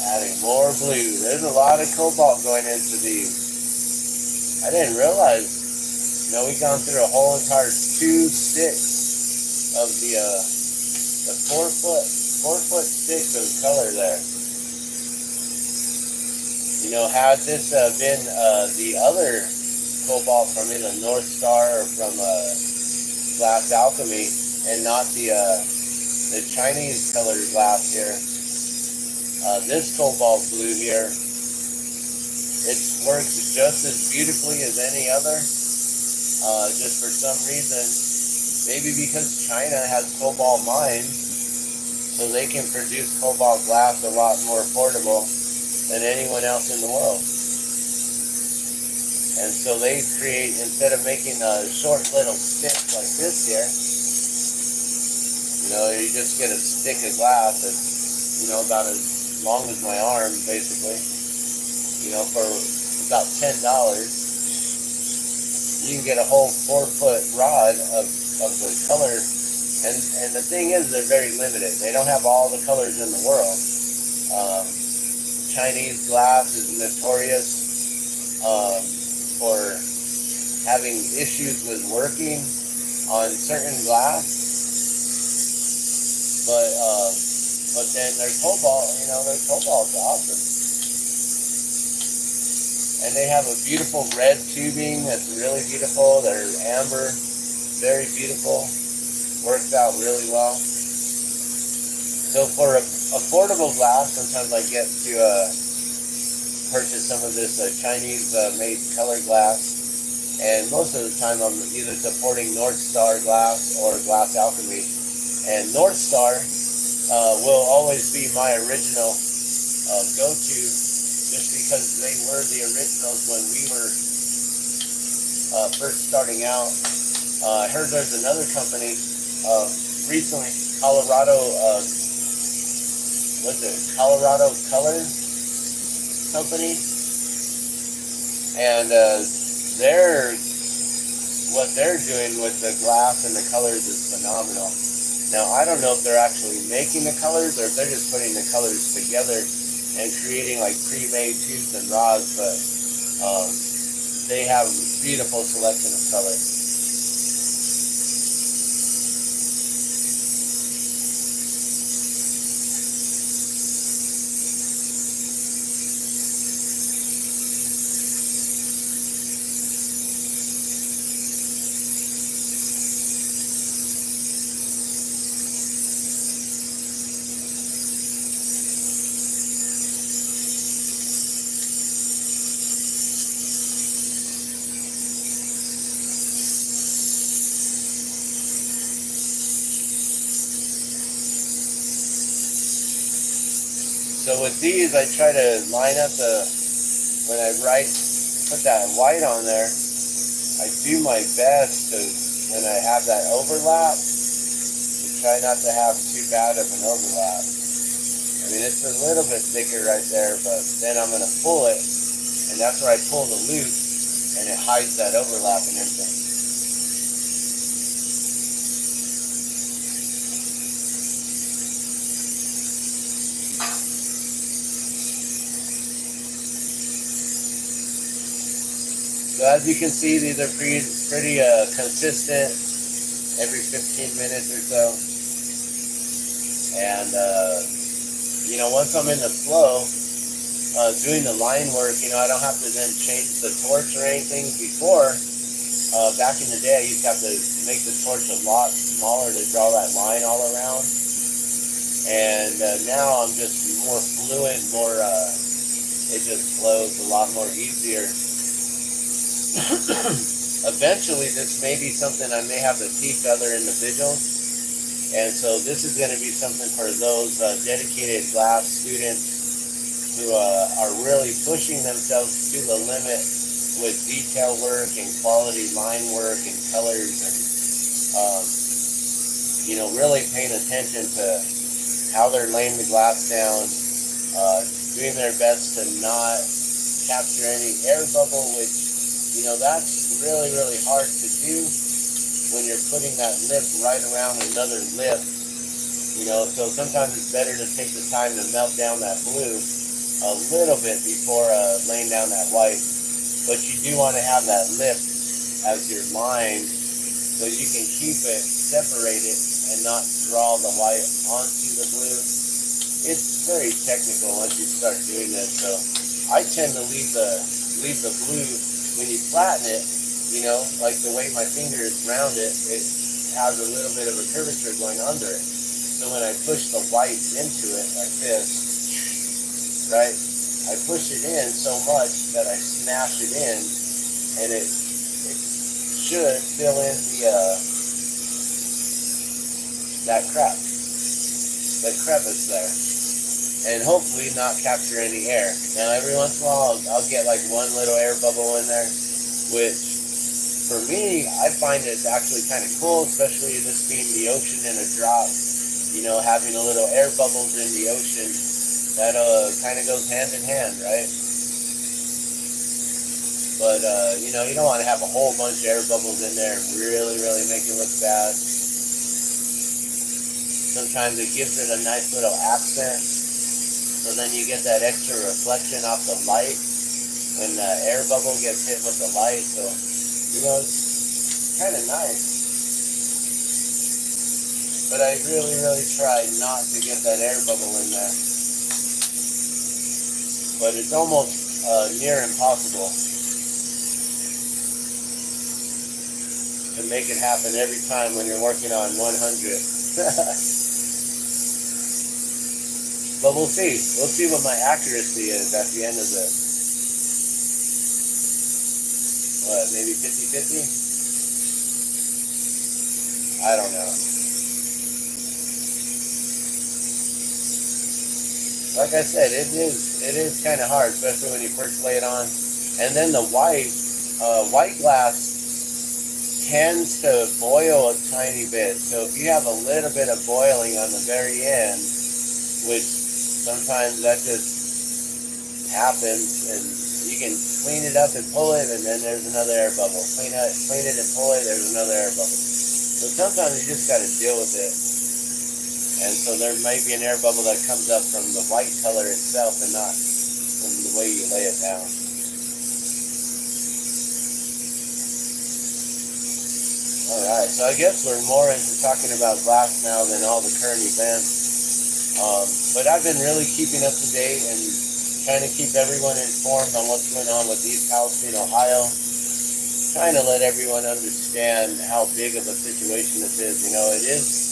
Adding more blue. There's a lot of cobalt going into these. I didn't realize. We've gone through a whole entire 2 sticks of the 4 foot sticks of color there. Had this been the other cobalt from either North Star or from Glass Alchemy, and not the Chinese colored glass here. This cobalt blue here, it works just as beautifully as any other. Just for some reason, maybe because China has cobalt mines, so they can produce cobalt glass a lot more affordable than anyone else in the world. And so they create, instead of making a short little stick like this here, you just get a stick of glass that's, about as long as my arm, basically, for about $10. you can get a whole 4-foot rod of the color. And the thing is, they're very limited. They don't have all the colors in the world. Chinese glass is notorious for having issues with working on certain glass. But then their cobalt, their cobalt's awesome. And they have a beautiful red tubing that's really beautiful. They're amber, very beautiful. Works out really well. So for affordable glass, sometimes I get to purchase some of this Chinese made color glass. And most of the time I'm either supporting North Star Glass or Glass Alchemy. And North Star will always be my original go-to, just because they were the originals when we were first starting out. I heard there's another company recently, Colorado Color Company, and what they're doing with the glass and the colors is phenomenal. Now, I don't know if they're actually making the colors or if they're just putting the colors together and creating like pre-made tubes and rods, but they have a beautiful selection of colors. So with these, I try to line up when I put that white on there, I do my best to, when I have that overlap, to try not to have too bad of an overlap. I mean, it's a little bit thicker right there, but then I'm going to pull it, and that's where I pull the loop, and it hides that overlap and everything. So as you can see, these are pretty consistent every 15 minutes or so. And, once I'm in the flow, doing the line work, I don't have to then change the torch or anything. Before, back in the day, I used to have to make the torch a lot smaller to draw that line all around. And now I'm just more fluent, it just flows a lot more easier. Eventually, this may be something I may have to teach other individuals, and so this is going to be something for those dedicated glass students who are really pushing themselves to the limit with detail work and quality line work and colors, and really paying attention to how they're laying the glass down, doing their best to not capture any air bubble, which that's really, really hard to do when you're putting that lip right around another lip. So sometimes it's better to take the time to melt down that blue a little bit before laying down that white. But you do want to have that lip as your line so you can keep it separated and not draw the white onto the blue. It's very technical once you start doing this. So I tend to leave the blue. When you flatten it, like the way my finger is round it, it has a little bit of a curvature going under it. So when I push the white into it like this, right, I push it in so much that I smash it in, and it should fill in that crevice there, and hopefully not capture any air. Now every once in a while I'll get like one little air bubble in there, which for me I find it's actually kind of cool, especially this being the ocean and a drop, having a little air bubbles in the ocean, that kind of goes hand in hand, right? But, you know, you don't want to have a whole bunch of air bubbles in there and really, really make it look bad. Sometimes it gives it a nice little accent, so then you get that extra reflection off the light when the air bubble gets hit with the light. So, you know, it's kind of nice. But I really, really try not to get that air bubble in there. But it's almost near impossible to make it happen every time when you're working on 100. But we'll see. We'll see what my accuracy is at the end of this. What, maybe 50-50? I don't know. Like I said, it is kind of hard, especially when you first lay it on. And then the white glass tends to boil a tiny bit. So if you have a little bit of boiling on the very end, which sometimes that just happens, and you can clean it up and pull it, and then there's another air bubble. Clean it and pull it, there's another air bubble. So sometimes you just got to deal with it. And so there may be an air bubble that comes up from the white color itself and not from the way you lay it down. Alright, so I guess we're more into talking about glass now than all the current events. But I've been really keeping up to date and trying to keep everyone informed on what's going on with East Palestine, Ohio. Trying to let everyone understand how big of a situation this is. You know, it is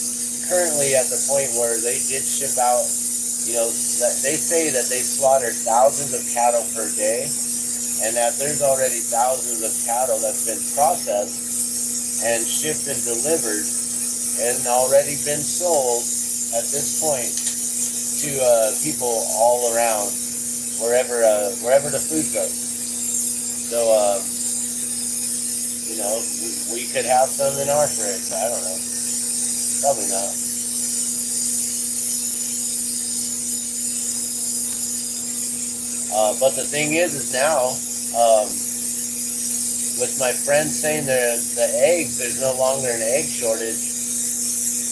currently at the point where they did ship out, you know, they say that they slaughter thousands of cattle per day, and that there's already thousands of cattle that's been processed and shipped and delivered and already been sold at this point to people all around, wherever the food goes. So, you know, we could have some in our fridge. I don't know. Probably not. But the thing is now, with my friend saying the eggs, there's no longer an egg shortage.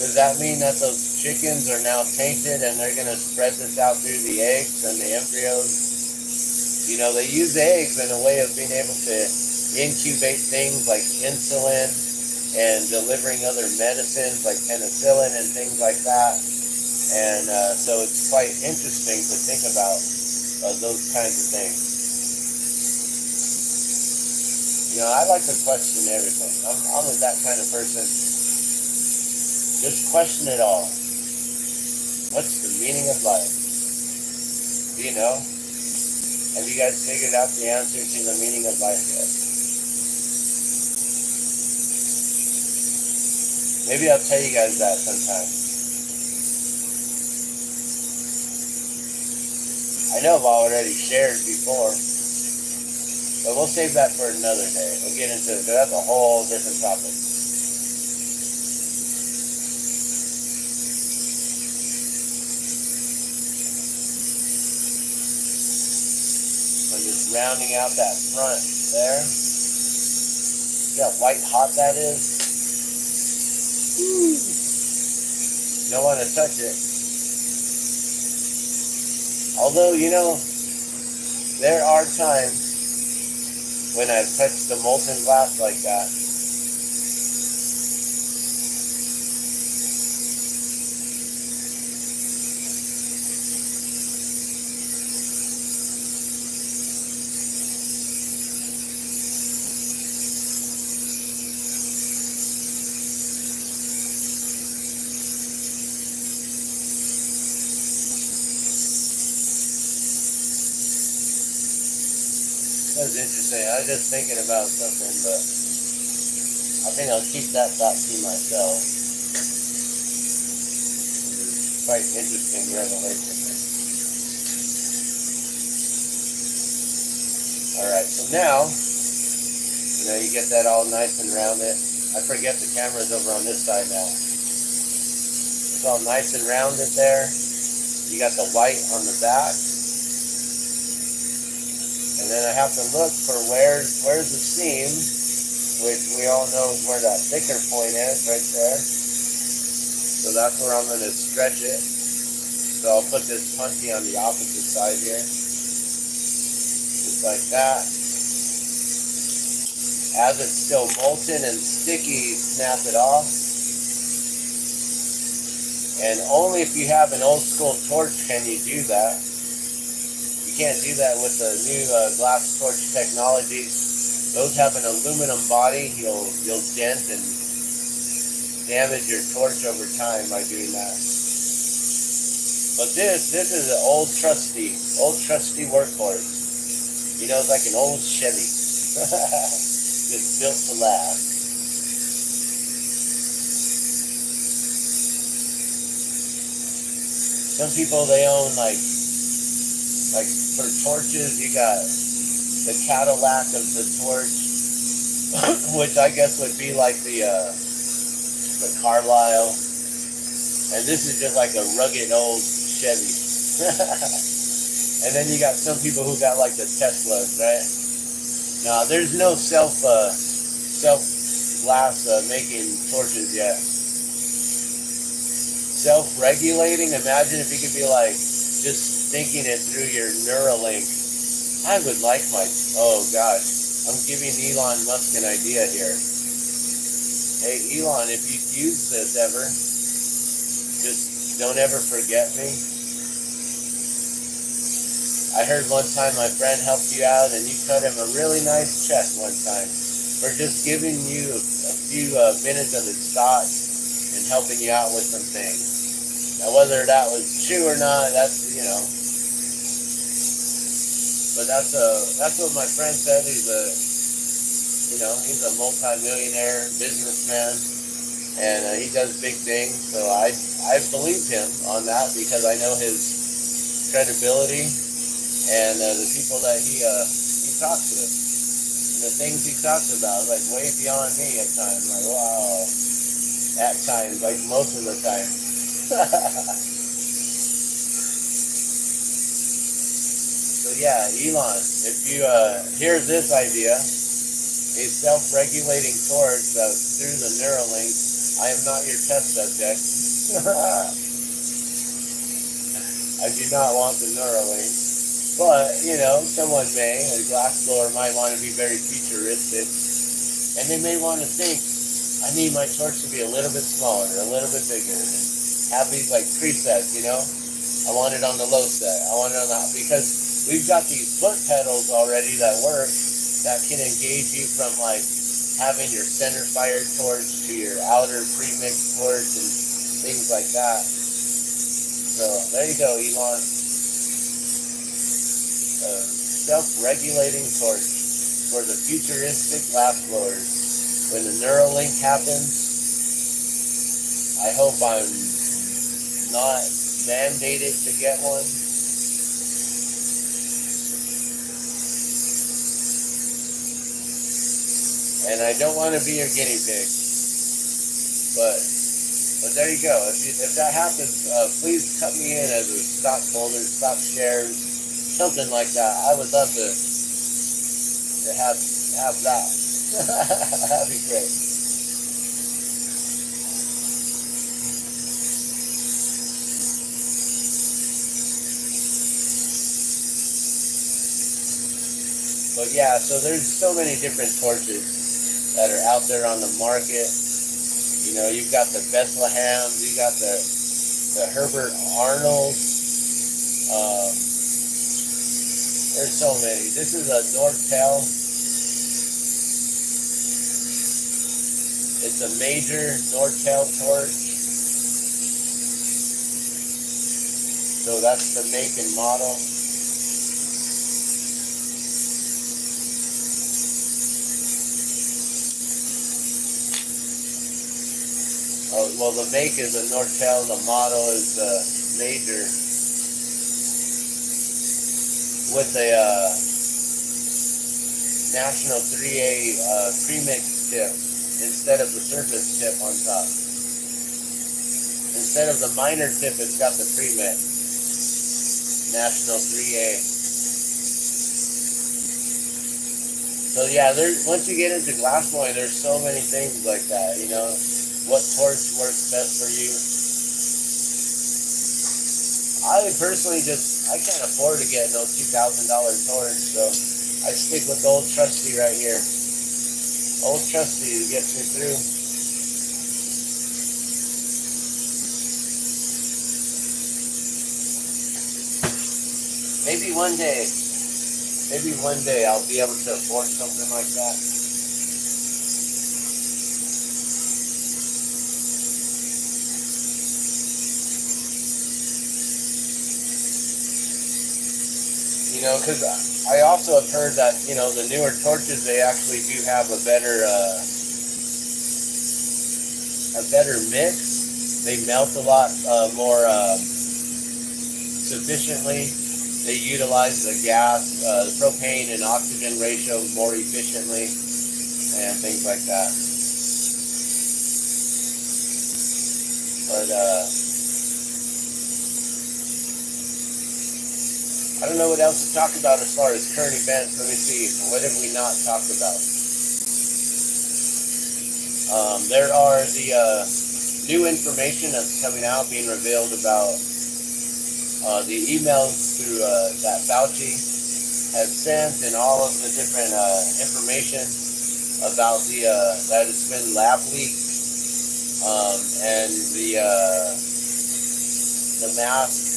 Does that mean that those chickens are now tainted and they're going to spread this out through the eggs and the embryos? You know, they use eggs in a way of being able to incubate things like insulin and delivering other medicines like penicillin and things like that. And so it's quite interesting to think about those kinds of things. You know, I like to question everything. I'm that kind of person. Just question it all. What's the meaning of life? Do you know? Have you guys figured out the answer to the meaning of life yet? Maybe I'll tell you guys that sometime. I know I've already shared before, but we'll save that for another day. We'll get into it. That's a whole different topic. I'm just rounding out that front there. See how white hot that is? Don't want to touch it. Although, you know, there are times when I've touched the molten glass like that. That was interesting. I was just thinking about something, but I think I'll keep that thought to myself. It's quite interesting revelation. Alright, so now, you know, you get that all nice and rounded. I forget the camera's over on this side now. It's all nice and rounded there. You got the white on the back. And then I have to look for where's the seam, which we all know is where that thicker point is, right there. So that's where I'm going to stretch it. So I'll put this punchy on the opposite side here. Just like that. As it's still molten and sticky, snap it off. And only if you have an old school torch can you do that. You can't do that with the new glass torch technology. Those have an aluminum body. You'll dent and damage your torch over time by doing that. But this is an old trusty workhorse. You know, it's like an old Chevy. Just built to last. Some people, they own like for torches, you got the Cadillac of the torch, which I guess would be like the Carlisle, and this is just like a rugged old Chevy. And then you got some people who got like the Teslas, right? Now there's no self glass making torches yet. Self-regulating. Imagine if you could be like just thinking it through your Neuralink. I would like my. Oh gosh, I'm giving Elon Musk an idea here. Hey Elon, if you use this ever, just don't ever forget me. I heard one time my friend helped you out and you cut him a really nice check one time for just giving you a few minutes of his thoughts and helping you out with some things. Now whether that was true or not, that's, you know. But that's what my friend said. He's a multi-millionaire businessman, and he does big things. So I believed him on that because I know his credibility and the people that he talks with and the things he talks about, like way beyond me at times. Like wow, at times, like most of the time. So yeah, Elon, if you hear this idea, a self-regulating torch that's through the Neuralink, I am not your test subject. I do not want the Neuralink. But, you know, someone may, a glass blower might want to be very futuristic. And they may want to think, I need my torch to be a little bit smaller, a little bit bigger, and have these like presets, you know? I want it on the low set. I want it on the, because we've got these foot pedals already that work that can engage you from like having your center fired torch to your outer pre-mixed torch and things like that. So there you go, Elon. Self-regulating torch for the futuristic glass blowers. When the Neuralink happens, I hope I'm not mandated to get one. And I don't want to be your guinea pig. But there you go. If that happens, please cut me in as a stockholder, stock shares, something like that. I would love to have that. That'd be great. But yeah, so there's so many different torches that are out there on the market. You know, you've got the Bethlehems, you got the Herbert Arnolds. There's so many. This is a Nortel. It's a major Nortel torch. So that's the make and model. Oh, well, the make is a Nortel, the model is the major with a National 3A premix tip instead of the surface tip on top. Instead of the minor tip, it's got the premix. National 3A. So yeah, once you get into glassblowing, there's so many things like that. You know, what torch works best for you. I would personally I can't afford to get no $2,000 torch, so I stick with old trusty right here. Old trusty gets me through. Maybe one day I'll be able to afford something like that. You know, because I also have heard that, you know, the newer torches, they actually do have a better mix. They melt a lot more sufficiently. They utilize the gas, the propane and oxygen ratio more efficiently, and things like that. But I don't know what else to talk about as far as current events. Let me see. What have we not talked about? There are the new information that's coming out, being revealed about the emails through that Fauci has sent, and all of the different information about that it's been lab leaked, and the mask.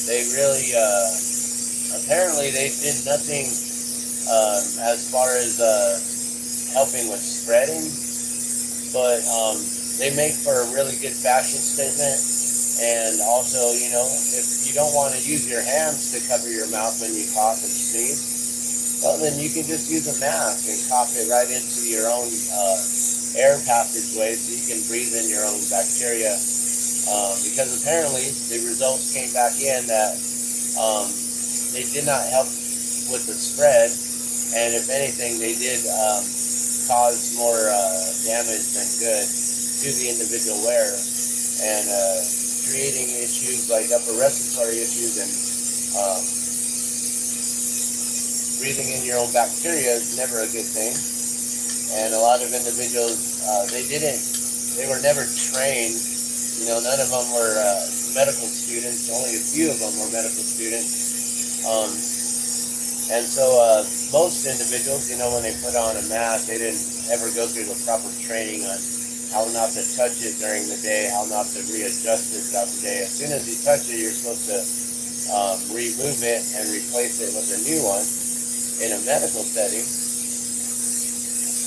They really apparently they did nothing as far as helping with spreading, but they make for a really good fashion statement. And also, you know, if you don't want to use your hands to cover your mouth when you cough and sneeze, well, then you can just use a mask and cough it right into your own air passageway, so you can breathe in your own bacteria. Because apparently the results came back in that they did not help with the spread, and if anything, they did cause more damage than good to the individual wearer, and creating issues like upper respiratory issues, and breathing in your own bacteria is never a good thing. And a lot of individuals, they were never trained. You know, none of them were medical students. Only a few of them were medical students. And so most individuals, you know, when they put on a mask, they didn't ever go through the proper training on how not to touch it during the day, how not to readjust it throughout the day. As soon as you touch it, you're supposed to remove it and replace it with a new one in a medical setting.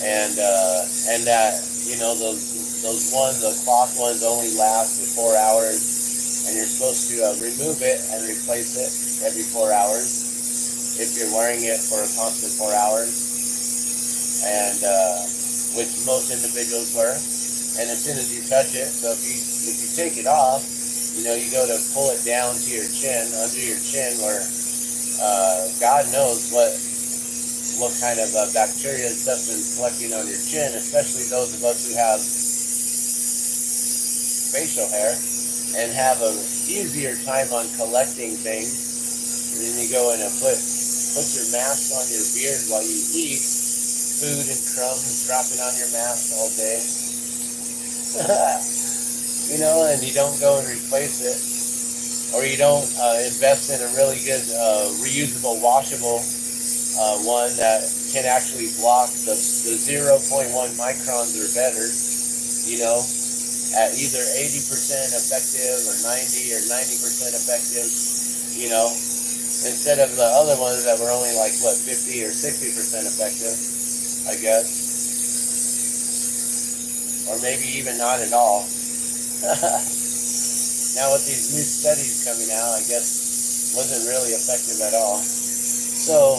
And that, you know, those ones, the cloth ones, only last for 4 hours, and you're supposed to remove it and replace it every 4 hours if you're wearing it for a constant 4 hours, and which most individuals were. And as soon as you touch it, so if you take it off, you know, you go to pull it down to your chin, under your chin, where God knows what kind of bacteria and stuff's been collecting on your chin, especially those of us who have facial hair and have an easier time on collecting things. And then you go in and put your mask on your beard while you eat food, and crumbs dropping on your mask all day. You know, and you don't go and replace it, or you don't invest in a really good reusable, washable one that can actually block the 0.1 microns or better, you know, at either 80% effective or 90 or 90% effective, you know, instead of the other ones that were only like, what, 50 or 60% effective, I guess. Or maybe even not at all. Now with these new studies coming out, I guess wasn't really effective at all. So,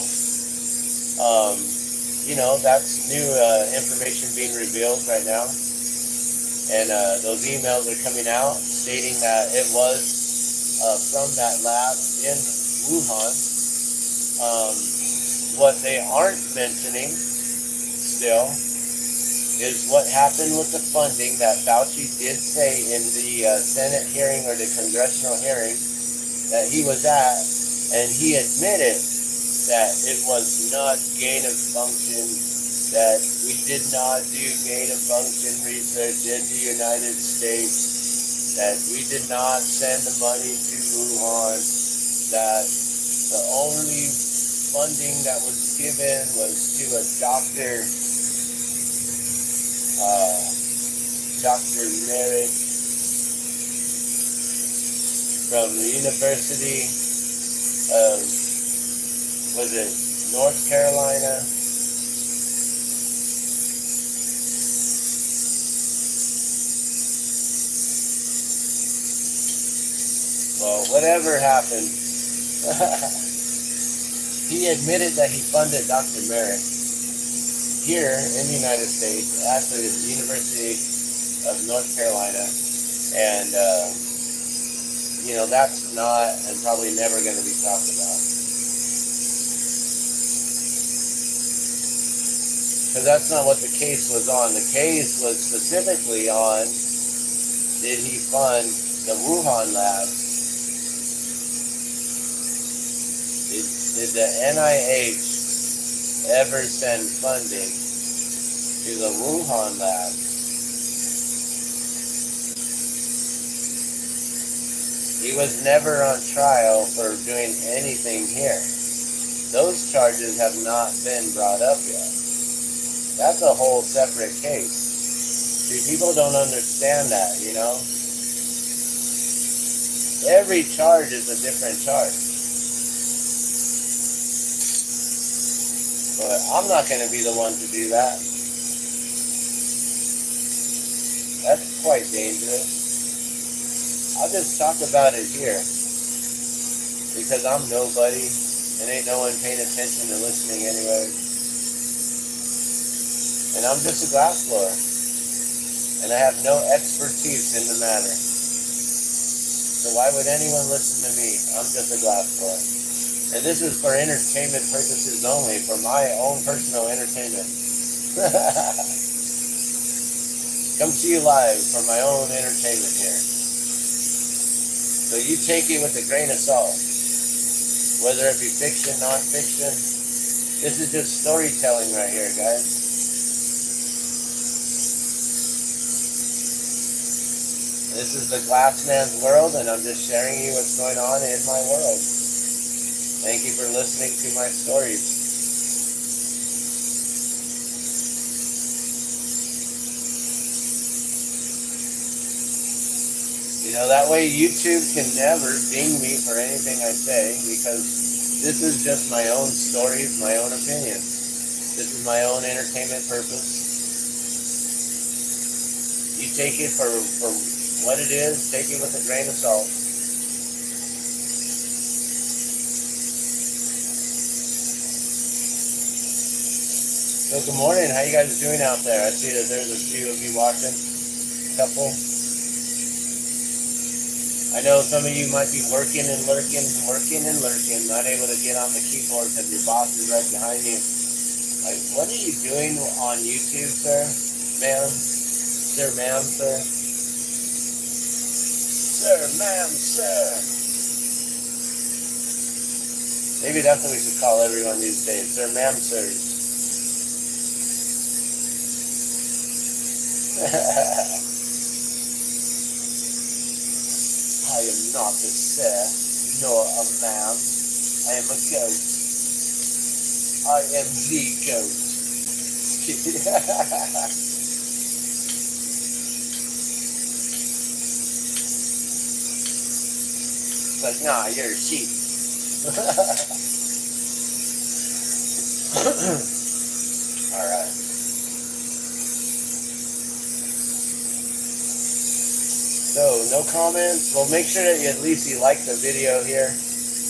you know, that's new information being revealed right now. And those emails are coming out stating that it was from that lab in Wuhan. What they aren't mentioning still is what happened with the funding that Fauci did say in the Senate hearing or the congressional hearing that he was at, and he admitted that it was not gain of function, that we did not do gain of function research in the United States, that we did not send the money to Wuhan, that the only funding that was given was to a doctor, Dr. Merritt from the University of, was it North Carolina? Well, whatever happened, he admitted that he funded Dr. Merritt here in the United States at the University of North Carolina, and that's not and probably never going to be talked about, because that's not what the case was on. The case was specifically on, did he fund the Wuhan labs? Did the NIH ever send funding to the Wuhan labs? He was never on trial for doing anything here. Those charges have not been brought up yet. That's a whole separate case. See, people don't understand that, Every charge is a different charge. But I'm not going to be the one to do that. That's quite dangerous. I'll just talk about it here, because I'm nobody and ain't no one paying attention and listening anyway. And I'm just a glass blower, and I have no expertise in the matter. So why would anyone listen to me? I'm just a glass blower. And this is for entertainment purposes only, for my own personal entertainment. Come see you live for my own entertainment here. So you take it with a grain of salt, whether it be fiction, non-fiction. This is just storytelling right here, guys. This is the Glassman's world, and I'm just sharing you what's going on in my world. Thank you for listening to my stories. That way YouTube can never ding me for anything I say, because this is just my own stories, my own opinions. This is my own entertainment purpose. You take it for what it is, take it with a grain of salt. So good morning, how you guys doing out there? I see that there's a few of you watching, a couple. I know some of you might be working and lurking, not able to get on the keyboard because your boss is right behind you. Like, what are you doing on YouTube, sir? Ma'am? Sir, ma'am, sir? Sir, ma'am, sir? Maybe that's what we should call everyone these days. Sir, ma'am, sirs. I am not a sir, nor a ma'am. I am a goat. I am the goat. It's like, nah, you're a sheep. Alright. So, no comments? Well, make sure that at least you like the video here.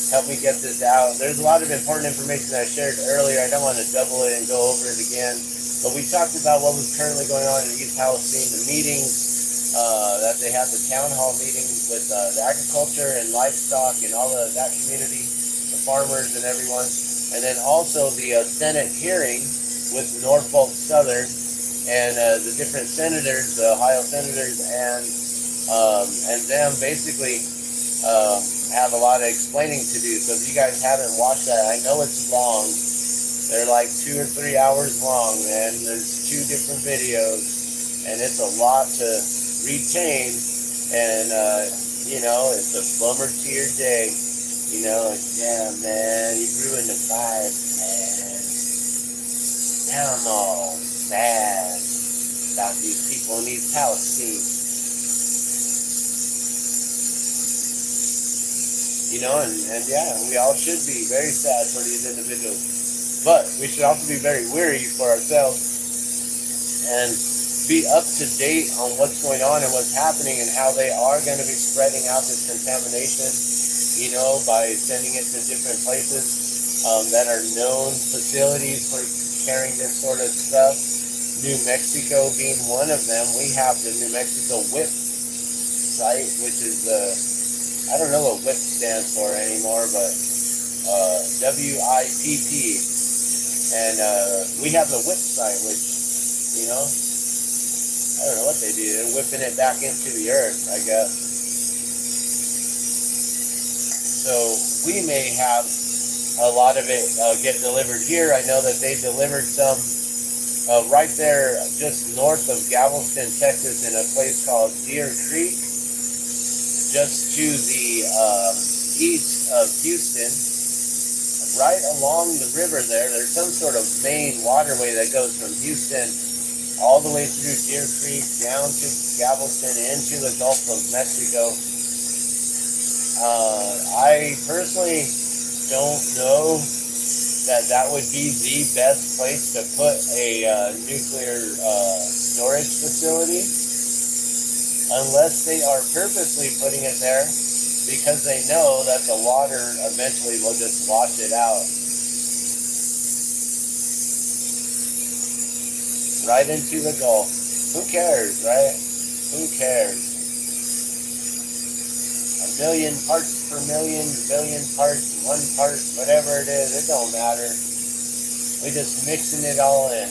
Help me get this out. There's a lot of important information that I shared earlier. I don't want to double it and go over it again. But we talked about what was currently going on in East Palestine, the meetings, that they had the town hall meetings with the agriculture and livestock and all of that community, the farmers and everyone. And then also the Senate hearing with Norfolk Southern and the different senators, the Ohio senators, and them basically have a lot of explaining to do. So if you guys haven't watched that, I know it's long. They're like 2 or 3 hours long, man. There's 2 different videos, and it's a lot to retain. And, it's a bummer to your day. Yeah, man, you ruined the vibe, man. Now I'm all sad about these people in East Palestine. And yeah, we all should be very sad for these individuals. But we should also be very weary for ourselves and be up to date on what's going on and what's happening and how they are going to be spreading out this contamination, by sending it to different places that are known facilities for carrying this sort of stuff. New Mexico being one of them. We have the New Mexico WIPP site, which is I don't know what WIPP stands for anymore, but WIPP. And we have the WIPP site, which, I don't know what they do. They're whipping it back into the earth, I guess. So we may have a lot of it get delivered here. I know that they delivered some right there just north of Galveston, Texas, in a place called Deer Creek, just to the east of Houston, right along the river there. There's some sort of main waterway that goes from Houston all the way through Deer Creek, down to Galveston, into the Gulf of Mexico. I personally don't know that would be the best place to put a nuclear storage facility, unless they are purposely putting it there because they know that the water eventually will just wash it out. Right into the Gulf. Who cares, right? Who cares? 1,000,000 parts per million, billion parts, 1 part, whatever it is, it don't matter. We're just mixing it all in.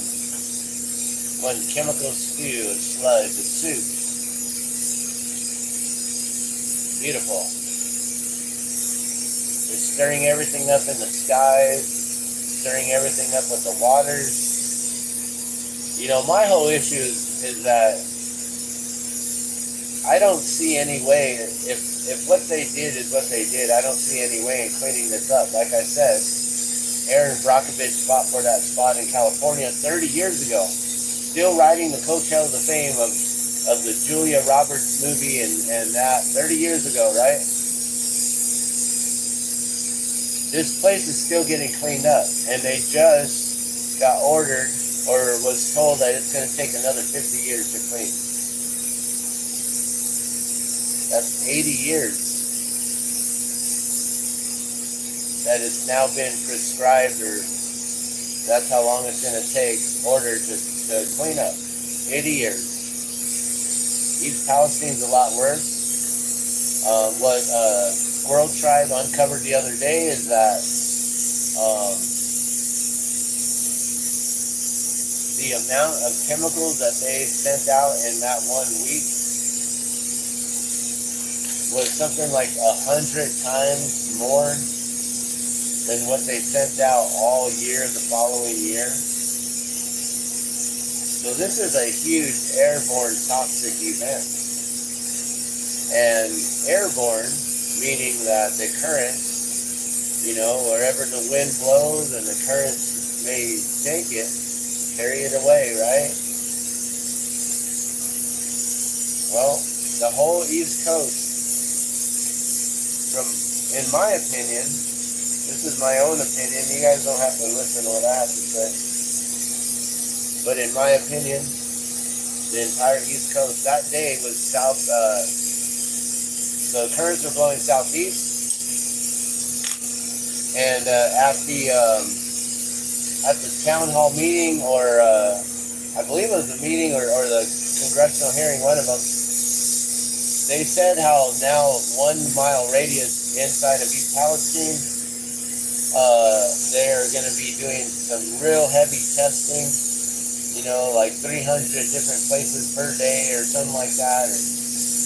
One chemical stew, a sludge, a soup. Beautiful. We're stirring everything up in the skies, stirring everything up with the waters. My whole issue is that I don't see any way, if what they did is what they did, I don't see any way in cleaning this up. Like I said, Aaron Brockovich fought for that spot in California 30 years ago, still riding the coattails of fame of the Julia Roberts movie and that 30 years ago, right? This place is still getting cleaned up, and they just got ordered or was told that it's going to take another 50 years to clean. That's 80 years that it's now been prescribed, or that's how long it's going to take, ordered to clean up. 80 years. East Palestine's a lot worse. What World Tribe uncovered the other day is that the amount of chemicals that they sent out in that 1 week was something like 100 times more than what they sent out all year the following year. So this is a huge airborne toxic event. And airborne, meaning that the currents, wherever the wind blows and the currents may take it, carry it away, right? Well, the whole East Coast, in my opinion, this is my own opinion, you guys don't have to listen to what I have to say, but in my opinion, the entire East Coast, that day was the currents were blowing southeast, and at the town hall meeting, or I believe it was a meeting or the congressional hearing, one of them, they said how now 1 mile radius inside of East Palestine, they're going to be doing some real heavy testing, like 300 different places per day or something like that. Or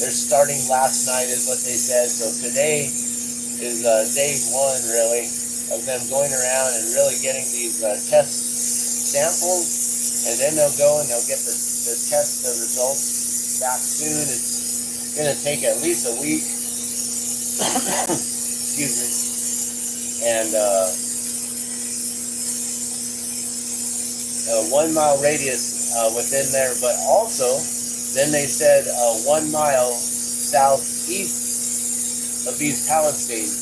they're starting last night is what they said. So today is day one, really, of them going around and really getting these test samples, and then they'll go and they'll get the test the results back soon. It's going to take at least a week. Excuse me. And a 1 mile radius within there, but also then they said 1 mile southeast of East Palestine,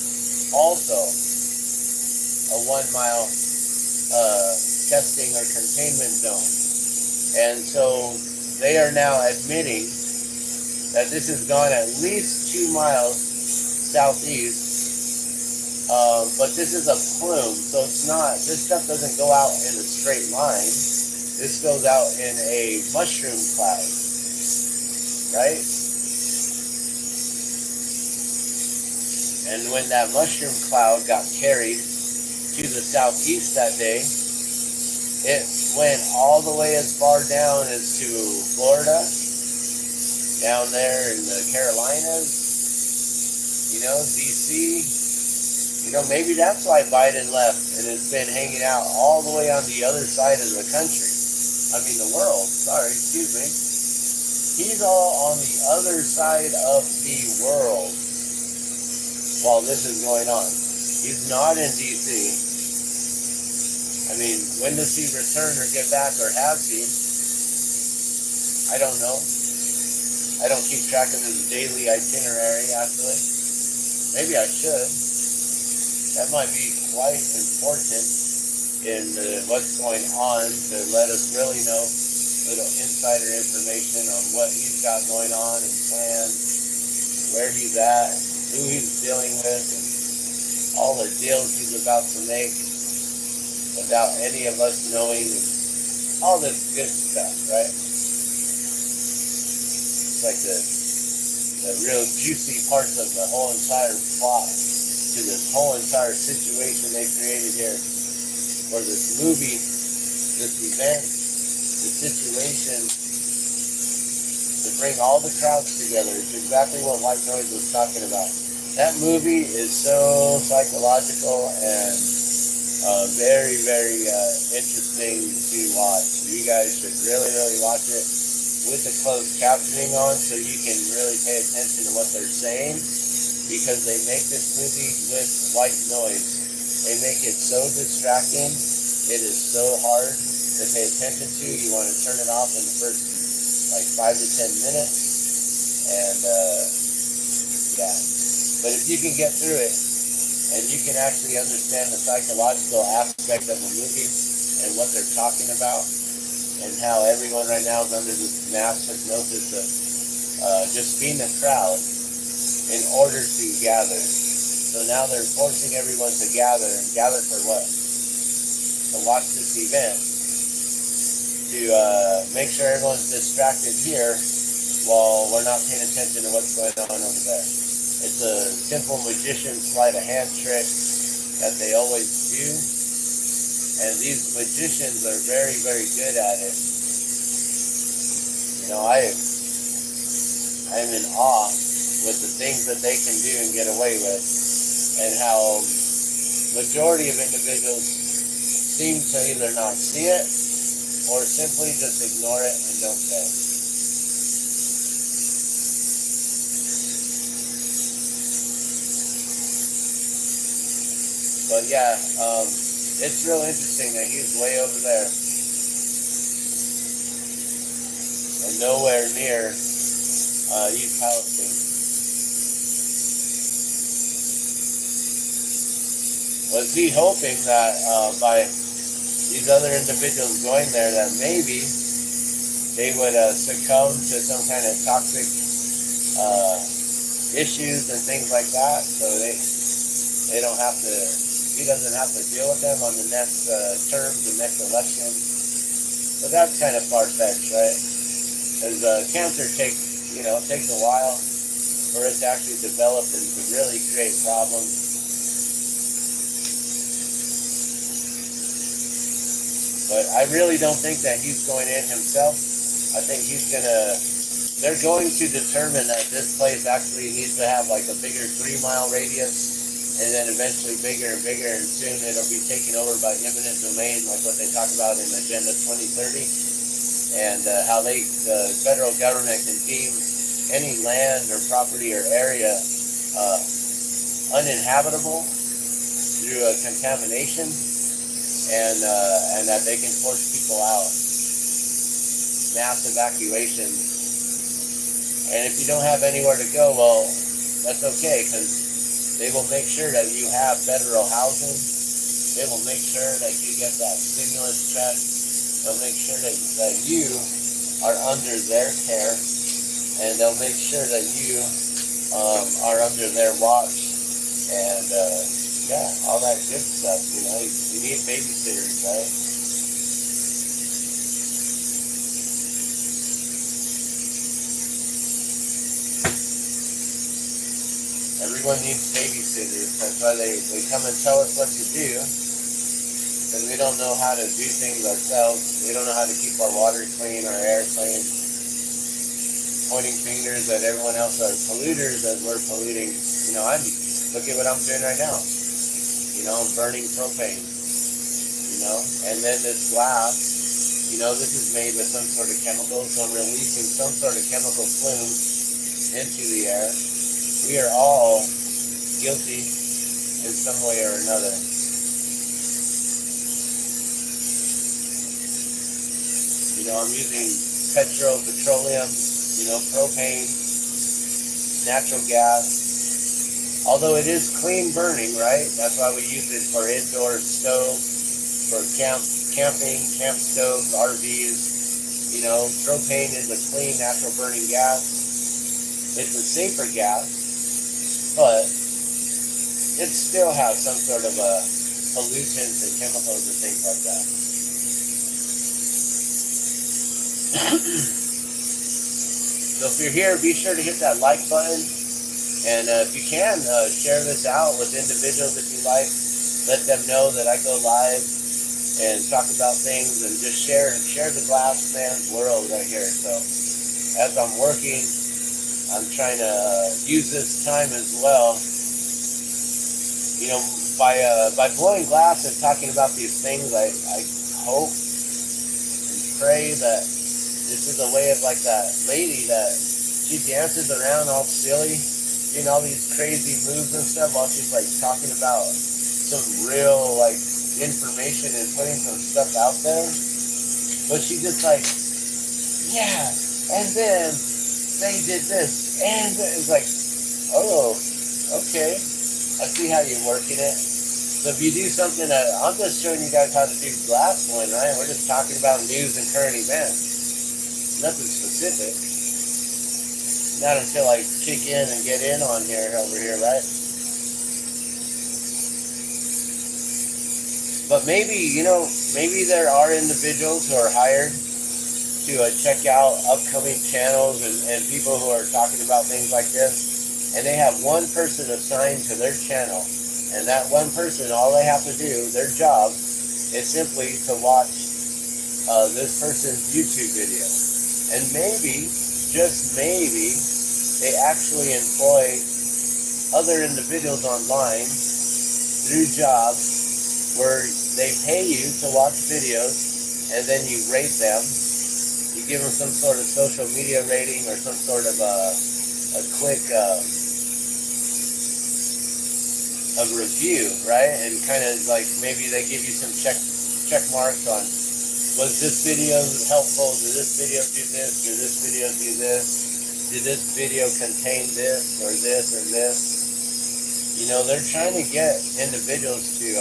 also a 1 mile testing or containment zone. And so they are now admitting that this has gone at least 2 miles southeast. But this is a plume, so it's not, this stuff doesn't go out in a straight line. This goes out in a mushroom cloud, right? And when that mushroom cloud got carried to the southeast that day, it went all the way as far down as to Florida, down there in the Carolinas, you know, DC. You know, maybe that's why Biden left and has been hanging out all the way on the other side of the country. I mean, the world. Sorry, excuse me. He's all on the other side of the world while this is going on. He's not in D.C. I mean, when does he return or get back, or has he? I don't know. I don't keep track of his daily itinerary, actually. Maybe I should. That might be quite important in what's going on to let us really know little insider information on what he's got going on and plans, where he's at, who he's dealing with, and all the deals he's about to make without any of us knowing, and all this good stuff, right? It's like the real juicy parts of the whole entire plot to this whole entire situation they created here, or this movie, this event, the situation, to bring all the crowds together. It's exactly what White Noise was talking about. That movie is so psychological and very, very interesting to watch. You guys should really, really watch it with the closed captioning on so you can really pay attention to what they're saying, because they make this movie with white noise. They make it so distracting. It is so hard to pay attention to. You want to turn it off in the first like 5 to 10 minutes. And yeah. But if you can get through it and you can actually understand the psychological aspect of the movie and what they're talking about, and how everyone right now is under this mass hypnosis of just being a crowd in order to gather. So now they're forcing everyone to gather, and gather for what? To watch this event, to make sure everyone's distracted here while we're not paying attention to what's going on over there. It's a simple magician sleight of hand trick that they always do, and these magicians are very, very good at it. You know, I am in awe with the things that they can do and get away with, and how majority of individuals seem to either not see it or simply just ignore it and don't care. But yeah, it's real interesting that he's way over there and nowhere near East Palestine. Was he hoping that by these other individuals going there, that maybe they would succumb to some kind of toxic issues and things like that, so they don't have to, he doesn't have to deal with them on the next terms, the next election. But that's kind of far-fetched, right? Because cancer takes a while for it to actually develop and to really create problems. But I really don't think that he's going in himself. I think they're going to determine that this place actually needs to have like a bigger 3 mile radius and then eventually bigger and bigger, and soon it'll be taken over by eminent domain, like what they talk about in Agenda 2030, and how the federal government can deem any land or property or area uninhabitable through contamination, and that they can force people out, mass evacuations. And if you don't have anywhere to go, well, that's okay, because they will make sure that you have federal housing. They will make sure that you get that stimulus check. They'll make sure that you are under their care, and they'll make sure that you are under their watch, and yeah, all that good stuff. You know, you need babysitters, right? Everyone needs babysitters. That's why they come and tell us what to do, because we don't know how to do things ourselves. We don't know how to keep our water clean, our air clean. Pointing fingers at everyone else are polluters as we're polluting. You know, look at what I'm doing right now. You know, I'm burning propane. You know, and then this glass, you know, this is made with some sort of chemical, so I'm releasing some sort of chemical plume into the air. We are all guilty in some way or another. You know, I'm using petroleum, you know, propane, natural gas. Although it is clean burning, right? That's why we use it for indoor stove, for camping, camp stoves, RVs. You know, propane is a clean, natural burning gas. It's a safer gas, but it still has some sort of pollutants and chemicals and things like that. So if you're here, be sure to hit that like button, and if you can, share this out with individuals if you like. Let them know that I go live and talk about things, and just share the Glassman's world right here. So as I'm working, I'm trying to use this time as well, you know, by blowing glass and talking about these things. I hope and pray that this is a way of, like that lady that she dances around all silly, doing all these crazy moves and stuff while she's like talking about some real like information and putting some stuff out there. But she just like, yeah, and then they did this, and it's like, oh, okay, I see how you're working it. So if you do something I'm just showing you guys how to do glass blowing, right? We're just talking about news and current events. Nothing specific. Not until I kick in and get in on here over here, right? But maybe, you know, maybe there are individuals who are hired to check out upcoming channels and people who are talking about things like this, and they have one person assigned to their channel, and that one person, all they have to do, their job, is simply to watch this person's YouTube video. And maybe, just maybe, they actually employ other individuals online through jobs where they pay you to watch videos, and then you rate them. You give them some sort of social media rating or some sort of a quick a review, right? And kind of like maybe they give you some check marks on, was this video helpful? Did this video do this? Did this video do this? Did this video contain this or this or this? You know, they're trying to get individuals to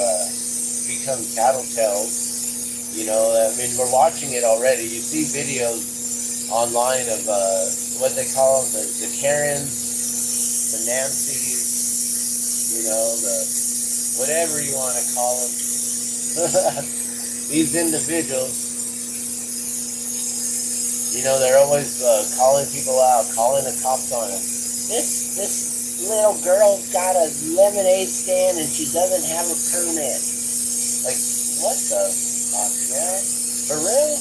become tattletales. You know, I mean, we're watching it already. You see videos online of what they call them, the Karens, the Nancys, you know, the whatever you want to call them. These individuals, you know, they're always calling people out, calling the cops on them. This little girl's got a lemonade stand and she doesn't have a permit. Like, what the fuck, man? For real?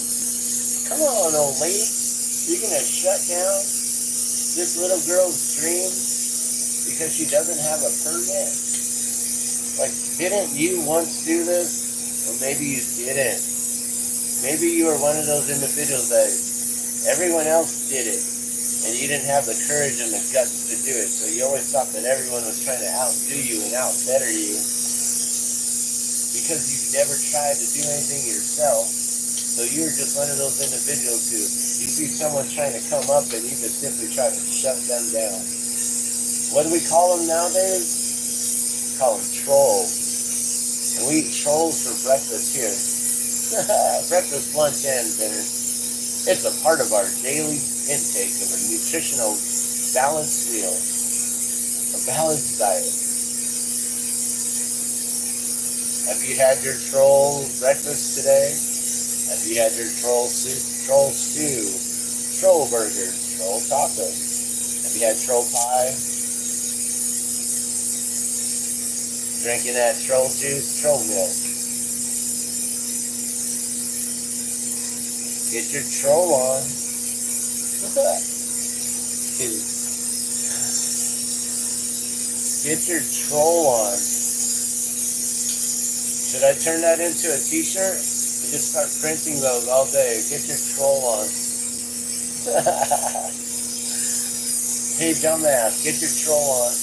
Come on, old lady. You're gonna shut down this little girl's dreams because she doesn't have a permit? Like, didn't you once do this? Or maybe you didn't. Maybe you were one of those individuals that everyone else did it, and you didn't have the courage and the guts to do it. So you always thought that everyone was trying to outdo you and outbetter you because you never tried to do anything yourself. So you were just one of those individuals who you see someone trying to come up and you just simply try to shut them down. What do we call them nowadays? We call them trolls. And we eat trolls for breakfast here. Breakfast, lunch, and dinner. It's a part of our daily intake of a nutritional balanced meal, a balanced diet. Have you had your troll breakfast today? Have you had your troll soup, troll stew, troll burgers, troll tacos? Have you had troll pie? Drinking that troll juice, troll milk. Get your troll on. Get your troll on. Should I turn that into a t-shirt? And just start printing those all day. Get your troll on. Hey, dumbass, get your troll on.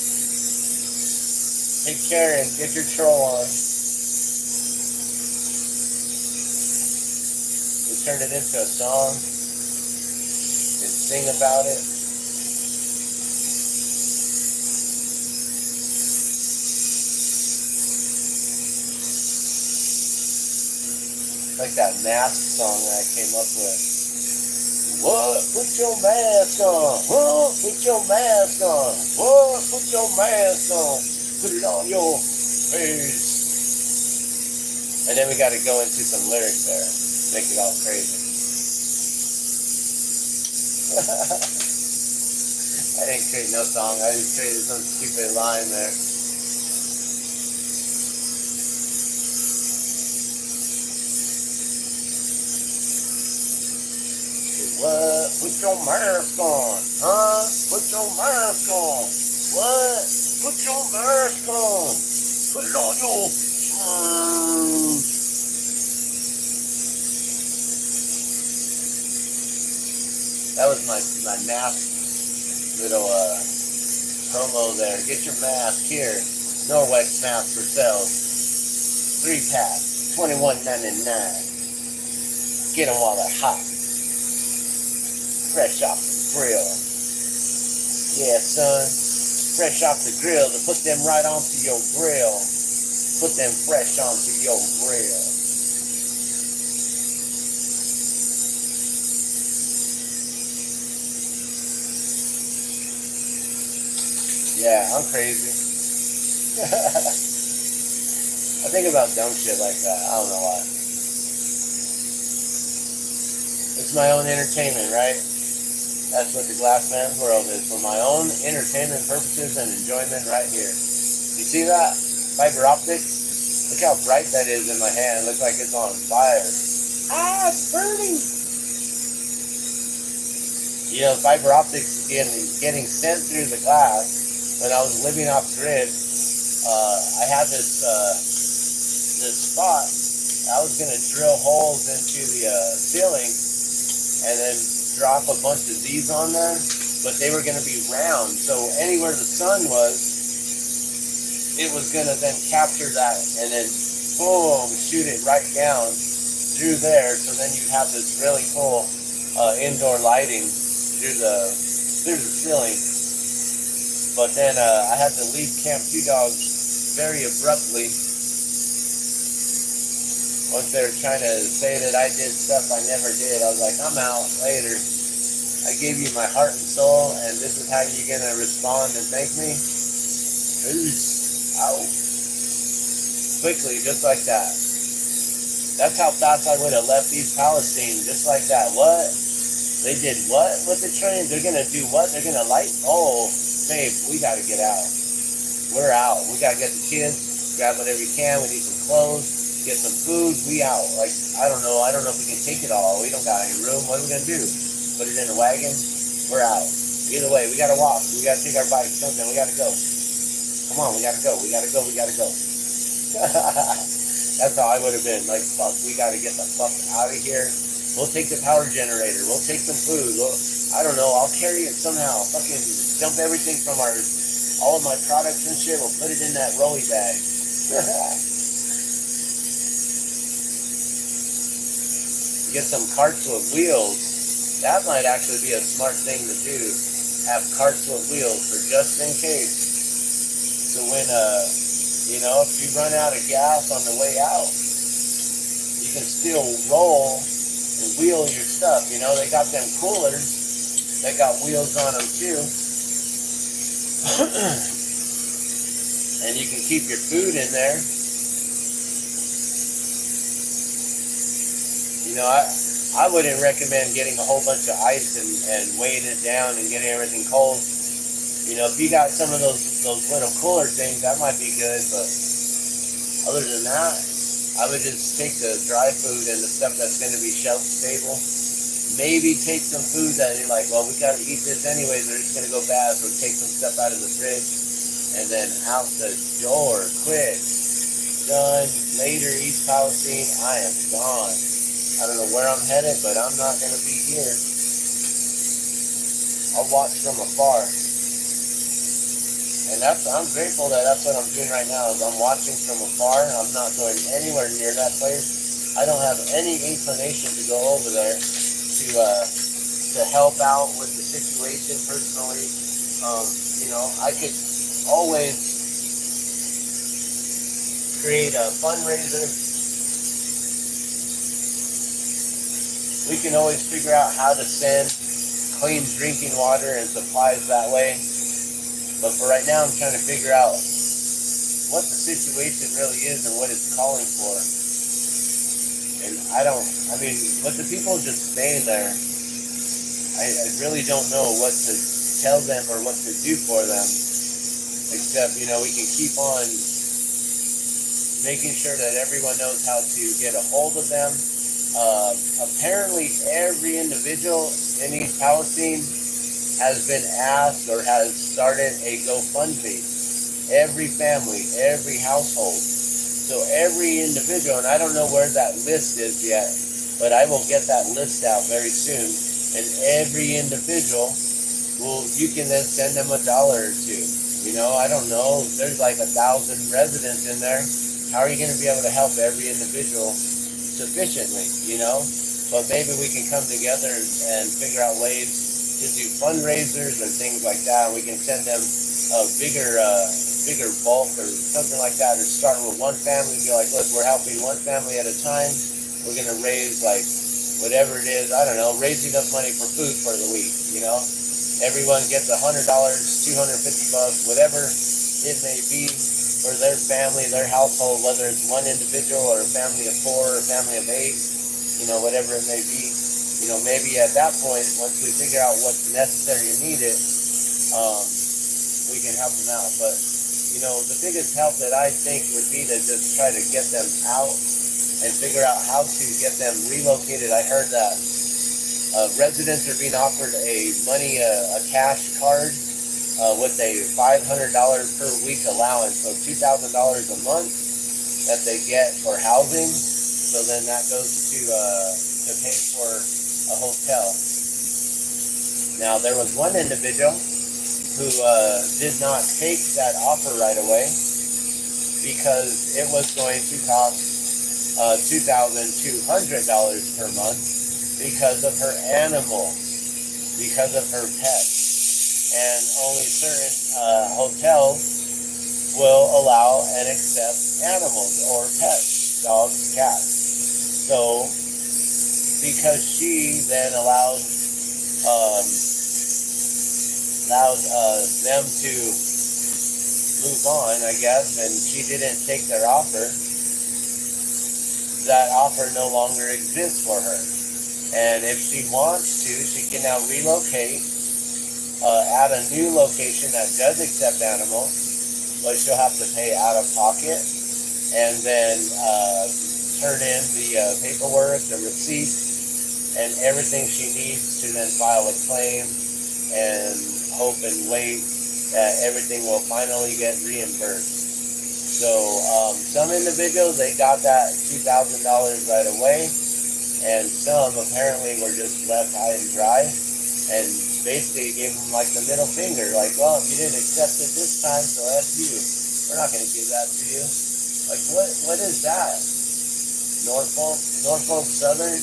Hey, Karen, get your troll on. We turn it into a song and sing about it. Like that mask song that I came up with. What? Put your mask on. What? Put your mask on. What? Put your mask on. Put it on your face. And then we got to go into some lyrics there. Make it all crazy. I didn't create no song. I just created some stupid line there. What? Put your mask on. Huh? Put your mask on. What? Put your mask on. Put it on your face. That was my mask little promo there. Get your mask here. Norwex mask for sale. 3-pack. $21.99. Get them while they're hot. Fresh off the grill. Yeah, son. Fresh off the grill to put them right onto your grill. Put them fresh onto your grill. Yeah, I'm crazy. I think about dumb shit like that. I don't know why. It's my own entertainment, right? That's what the Glassman's world is, for my own entertainment purposes and enjoyment right here. You see that? Fiber optics? Look how bright that is in my hand. It looks like it's on fire. Ah, it's burning! You know, fiber optics getting sent through the glass. When I was living off grid, I had this spot. I was going to drill holes into the ceiling and then drop a bunch of these on there, but they were going to be round. So anywhere the sun was, it was going to then capture that and then boom, shoot it right down through there. So then you have this really cool indoor lighting through the ceiling. But then I had to leave Camp 2 Dogs very abruptly. Once they were trying to say that I did stuff I never did, I was like, I'm out later. I gave you my heart and soul, and this is how you're going to respond and thank me? Peace out. Quickly, just like that. That's how fast I would have left East Palestine, just like that. What? They did what with the train? They're going to do what? They're going to light? Oh, babe, we got to get out. We're out. We got to get the kids, grab whatever you can. We need some clothes. Get some food, we out. Like, I don't know if we can take it all. We don't got any room. What are we going to do? Put it in a wagon? We're out. Either way, we got to walk. We got to take our bikes, something. We got to go. Come on, we got to go. We got to go. We got to go. That's how I would have been. Like, fuck, we got to get the fuck out of here. We'll take the power generator. We'll take some food. I don't know. I'll carry it somehow. Fucking dump everything from all of my products and shit. We'll put it in that rolly bag. Get some carts with wheels. That might actually be a smart thing to do. Have carts with wheels for just in case. So when, if you run out of gas on the way out, you can still roll and wheel your stuff. They got them coolers that got wheels on them too. And you can keep your food in there. I wouldn't recommend getting a whole bunch of ice and weighing it down and getting everything cold. If you got some of those little cooler things, that might be good. But other than that, I would just take the dry food and the stuff that's going to be shelf stable. Maybe take some food that you're like, well, we got to eat this anyways, or it's going to go bad. So take some stuff out of the fridge and then out the door, quick. Done. Later, East Palestine, I am gone. I don't know where I'm headed, but I'm not going to be here. I'll watch from afar. And I'm grateful that that's what I'm doing right now, is I'm watching from afar. I'm not going anywhere near that place. I don't have any inclination to go over there to help out with the situation personally. I could always create a fundraiser. We can always figure out how to send clean drinking water and supplies that way. But for right now, I'm trying to figure out what the situation really is and what it's calling for. And with the people just staying there, I really don't know what to tell them or what to do for them. Except, we can keep on making sure that everyone knows how to get a hold of them. Apparently every individual in East Palestine has been asked or has started a GoFundMe. Every family, every household. So every individual, and I don't know where that list is yet, but I will get that list out very soon. And every individual you can then send them $1 or $2. I don't know. There's like 1,000 residents in there. How are you going to be able to help every individual sufficiently, But maybe we can come together and figure out ways to do fundraisers and things like that. We can send them a bigger bulk or something like that, or start with one family and be like, look, we're helping one family at a time. We're going to raise like whatever it is, I don't know, raise enough money for food for the week, Everyone gets $100, $250, whatever it may be for their family, their household, whether it's one individual or a family of 4 or a family of 8, whatever it may be. Maybe at that point, once we figure out what's necessary and needed, we can help them out. But, the biggest help that I think would be to just try to get them out and figure out how to get them relocated. I heard that residents are being offered a cash card with a $500 per week allowance, so $2,000 a month that they get for housing. So then that goes to pay for a hotel. Now there was one individual who did not take that offer right away because it was going to cost $2,200 per month because of her animal, because of her pet. And only certain hotels will allow and accept animals or pets, dogs, cats. So, because she then allowed them to move on, I guess, and she didn't take their offer, that offer no longer exists for her. And if she wants to, she can now relocate at a new location that does accept animals, but she'll have to pay out of pocket and then turn in the paperwork, the receipts, and everything she needs to then file a claim and hope and wait that everything will finally get reimbursed. So some individuals, they got that $2,000 right away, and some apparently were just left high and dry, and basically gave them like the middle finger, like, well, you didn't accept it this time, so F you. We're not going to give that to you. Like, what is that? Norfolk Southern?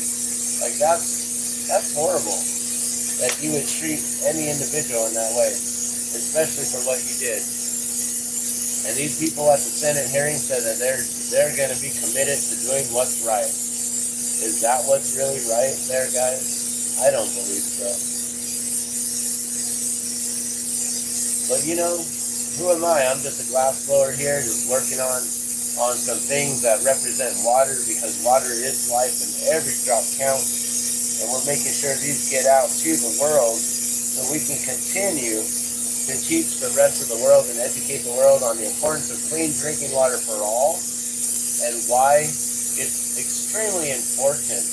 Like, that's horrible that you would treat any individual in that way, especially for what you did. And these people at the Senate hearing said that they're going to be committed to doing what's right. Is that what's really right there, guys? I don't believe so. But you know, who am I? I'm just a glass blower here, just working on some things that represent water, because water is life and every drop counts. And we're making sure these get out to the world so we can continue to teach the rest of the world and educate the world on the importance of clean drinking water for all, and why it's extremely important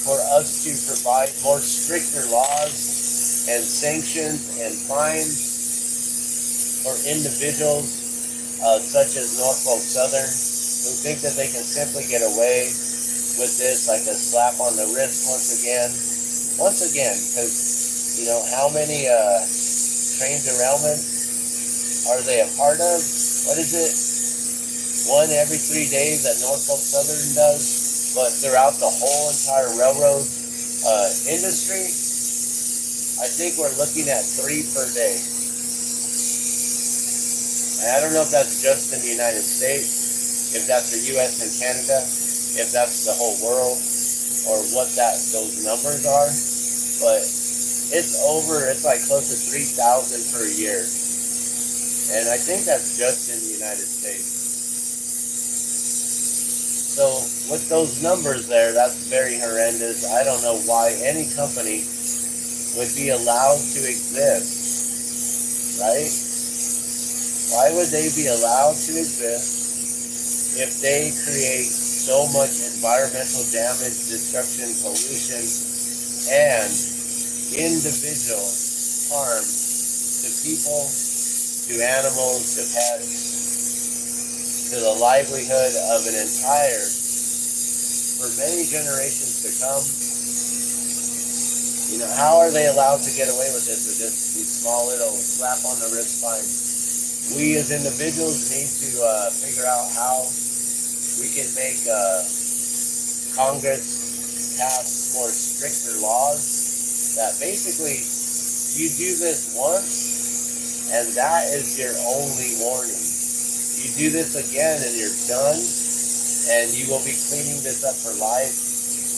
for us to provide more stricter laws and sanctions and fines for individuals such as Norfolk Southern, who think that they can simply get away with this like a slap on the wrist once again, because you know how many train derailments are they a part of? What is it? One every 3 days that Norfolk Southern does, but throughout the whole entire railroad industry, I think we're looking at 3 per day. And I don't know if that's just in the United States, if that's the U.S. and Canada, if that's the whole world, or what those numbers are, but it's like close to 3,000 per year. And I think that's just in the United States. So with those numbers there, that's very horrendous. I don't know why any company would be allowed to exist, right? Why would they be allowed to exist if they create so much environmental damage, destruction, pollution, and individual harm to people, to animals, to pets, to the livelihood of an entire, for many generations to come? You know, how are they allowed to get away with this with just these small little slap on the wrist fines? We as individuals need to figure out how we can make Congress pass more stricter laws that basically you do this once and that is your only warning. You do this again and you're done, and you will be cleaning this up for life.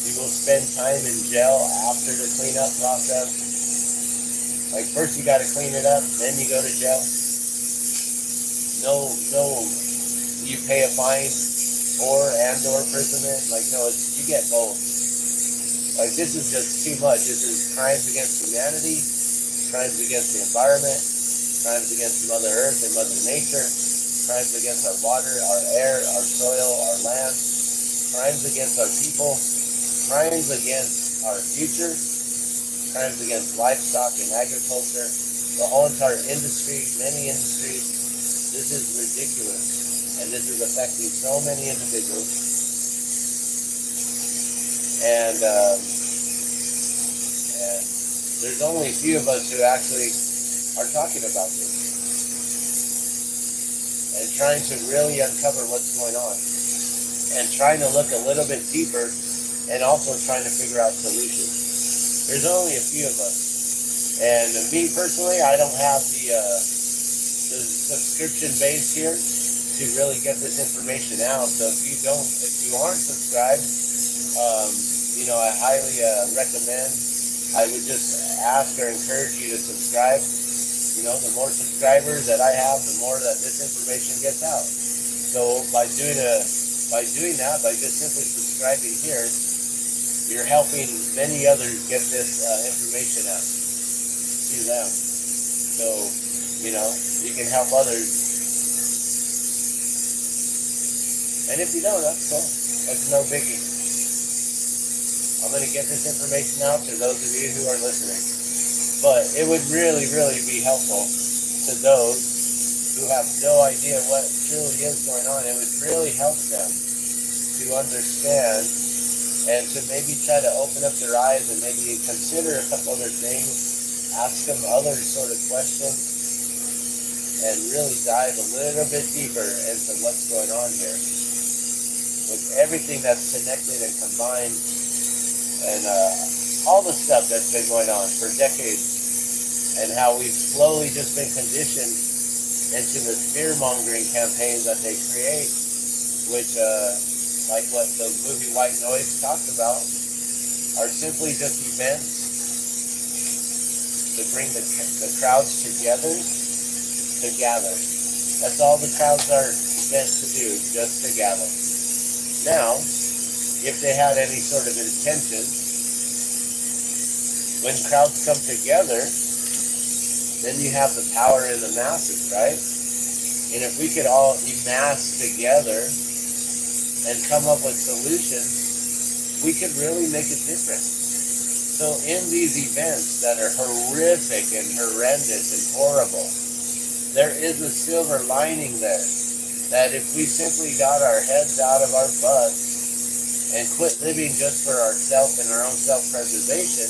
You will spend time in jail after the cleanup process. Like, first you got to clean it up, then you go to jail. No, you pay a fine or imprisonment. Like, no, you get both. Like, this is just too much. This is crimes against humanity, crimes against the environment, crimes against Mother Earth and Mother Nature, crimes against our water, our air, our soil, our land, crimes against our people, crimes against our future, crimes against livestock and agriculture, the whole entire industry, many industries. This is ridiculous, and this is affecting so many individuals. And there's only a few of us who actually are talking about this and trying to really uncover what's going on and trying to look a little bit deeper and also trying to figure out solutions. There's only a few of us. And me personally, I don't have the subscription base here to really get this information out. So if you aren't subscribed, I highly recommend. I would just ask or encourage you to subscribe. You know, the more subscribers that I have, the more that this information gets out. So by doing that, by just simply subscribing here, you're helping many others get this information out to them. So, you know, you can help others. And if you don't, that's cool. That's no biggie. I'm going to get this information out to those of you who are listening. But it would really, really be helpful to those who have no idea what truly is going on, it would really help them to understand and to maybe try to open up their eyes and maybe consider a couple other things, ask them other sort of questions, and really dive a little bit deeper into what's going on here with everything that's connected and combined, and all the stuff that's been going on for decades, and how we've slowly just been conditioned into the fear-mongering campaigns that they create, which, like what the movie White Noise talked about, are simply just events to bring the crowds together to gather. That's all the crowds are meant to do, just to gather. Now, if they had any sort of intention, when crowds come together, then you have the power in the masses, right? And if we could all amass together and come up with solutions, we could really make a difference. So in these events that are horrific and horrendous and horrible, there is a silver lining there. That if we simply got our heads out of our butts and quit living just for ourselves and our own self-preservation,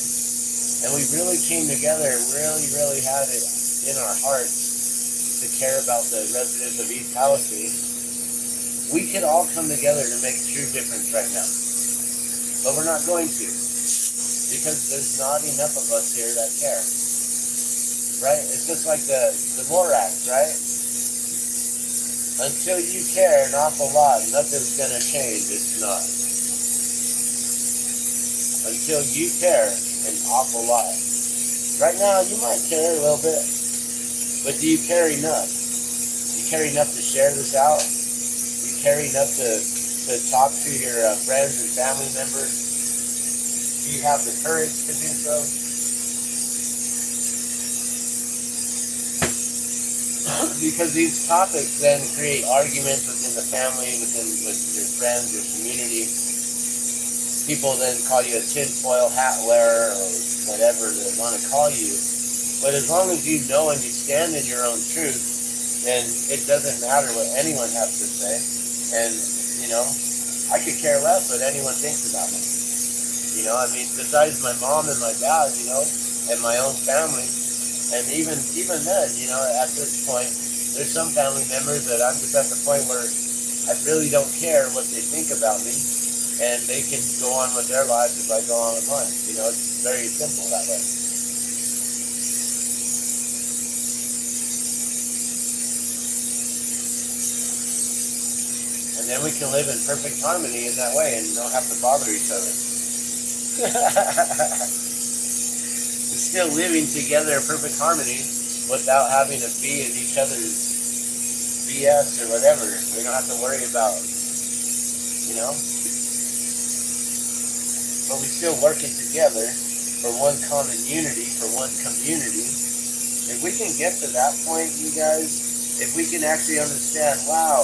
and we really came together and really had it in our hearts to care about the residents of East Palestine, we could all come together to make true difference right now. But we're not going to, because there's not enough of us here that care. Right? It's just like the War Act, right? Until you care an awful lot, nothing's going to change. It's not. Until you care an awful lot. Right now, you might care a little bit, but do you care enough? Do you care enough to share this out? Do you care enough to talk to your friends and family members? Do you have the courage to do so? Because these topics then create arguments within the family, with your friends, your community. People then call you a tinfoil hat wearer or whatever they want to call you. But as long as you know and you stand in your own truth, then it doesn't matter what anyone has to say. And, I could care less what anyone thinks about me. I mean, besides my mom and my dad, and my own family. And even then, at this point, there's some family members that I'm just at the point where I really don't care what they think about me, and they can go on with their lives as I go on with mine. It's very simple that way. And then we can live in perfect harmony in that way and don't have to bother each other. Still living together in perfect harmony without having to be in each other's BS or whatever. We don't have to worry about, But we still working together for one common unity, for one community. If we can get to that point, you guys, if we can actually understand, wow,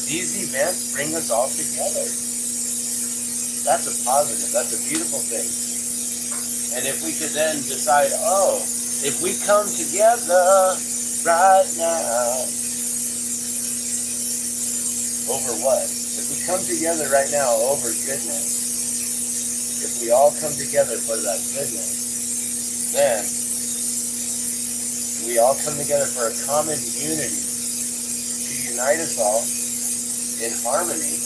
these events bring us all together. That's a positive. That's a beautiful thing. And if we could then decide, if we come together right now, over what? If we come together right now over goodness, if we all come together for that goodness, then we all come together for a common unity to unite us all in harmony,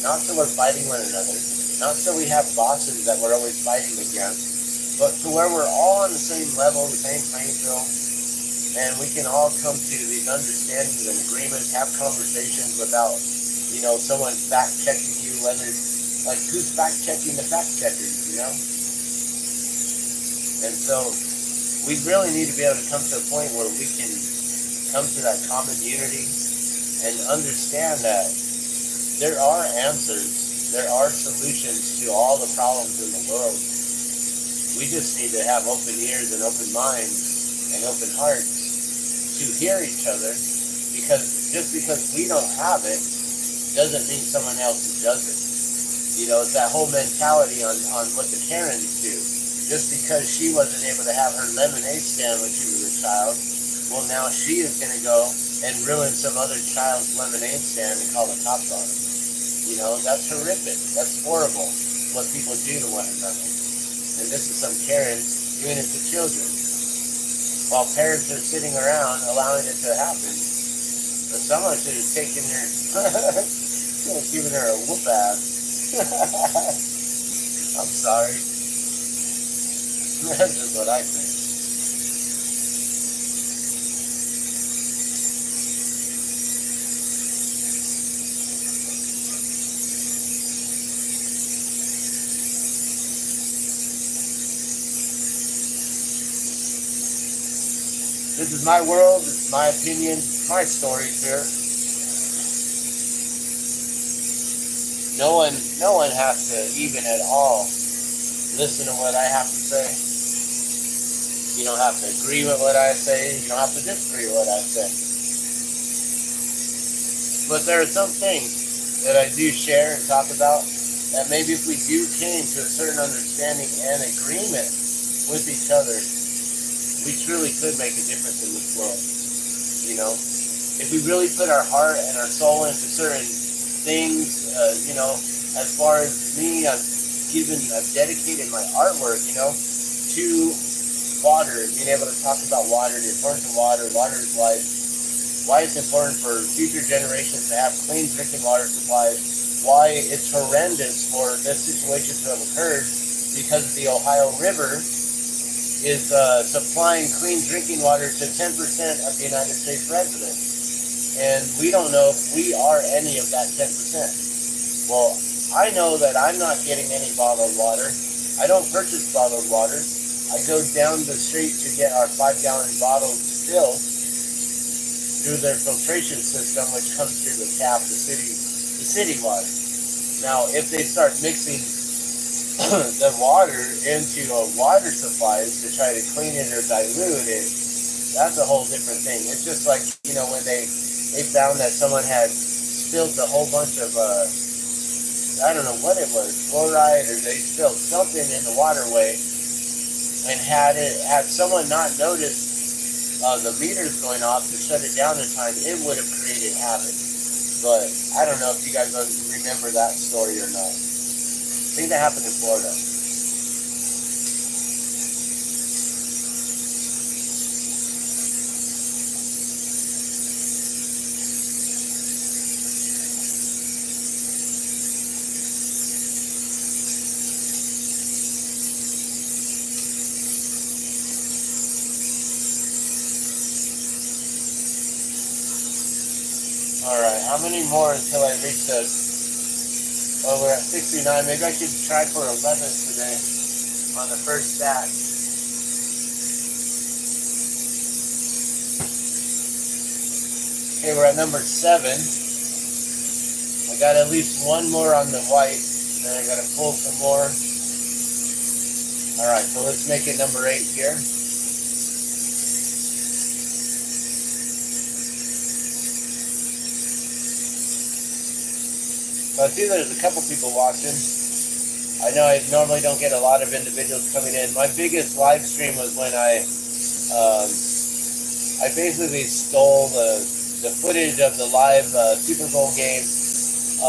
not so we're fighting one another, not so we have bosses that we're always fighting against, but to where we're all on the same level, the same playing field, and we can all come to these understandings and agreements, have conversations without, someone fact-checking you, whether, who's fact-checking the fact-checkers, And so we really need to be able to come to a point where we can come to that common unity and understand that there are answers, there are solutions to all the problems in the world. We just need to have open ears and open minds and open hearts to hear each other, because just because we don't have it doesn't mean someone else does it. It's that whole mentality on what the Karens do. Just because she wasn't able to have her lemonade stand when she was a child, well, now she is going to go and ruin some other child's lemonade stand and call the cops on them. You know, that's horrific. That's horrible what people do to one another. And this is some Karens doing it to children, while parents are sitting around allowing it to happen. But someone should have taken her, given her a whoop ass. I'm sorry. That's just what I think. This is my world, it's my opinion, my stories here. No one has to even at all listen to what I have to say. You don't have to agree with what I say. You don't have to disagree with what I say. But there are some things that I do share and talk about that maybe if we do came to a certain understanding and agreement with each other, we truly could make a difference in this world. You know, if we really put our heart and our soul into certain things, you know, as far as me, I've dedicated my artwork, you know, to water, being able to talk about water, the importance of water, water is life, why it's important for future generations to have clean drinking water supplies, why it's horrendous for this situation to have occurred because the Ohio River is supplying clean drinking water to 10% of the United States residents. And we don't know if we are any of that 10%. Well, I know that I'm not getting any bottled water. I don't purchase bottled water. I go down the street to get our 5-gallon bottles filled through their filtration system, which comes through the tap, the city water. Now, if they start mixing the water into water supplies to try to clean it or dilute it, that's a whole different thing. It's just like, you know, when they found that someone had spilled a whole bunch of, I don't know what it was, fluoride, or they spilled something in the waterway, and had someone not noticed the meters going off to shut it down in time, it would have created havoc. But I don't know if you guys remember that story or not. I think that happened in Florida. Alright, how many more until I reach the... Oh, we're at 69. Maybe I should try for 11 today on the first stack. Okay, we're at number 7. I got at least one more on the white. Then I got to pull some more. Alright, so let's make it number 8 here. So I see there's a couple people watching. I know I normally don't get a lot of individuals coming in. My biggest live stream was when I basically stole the footage of the live Super Bowl game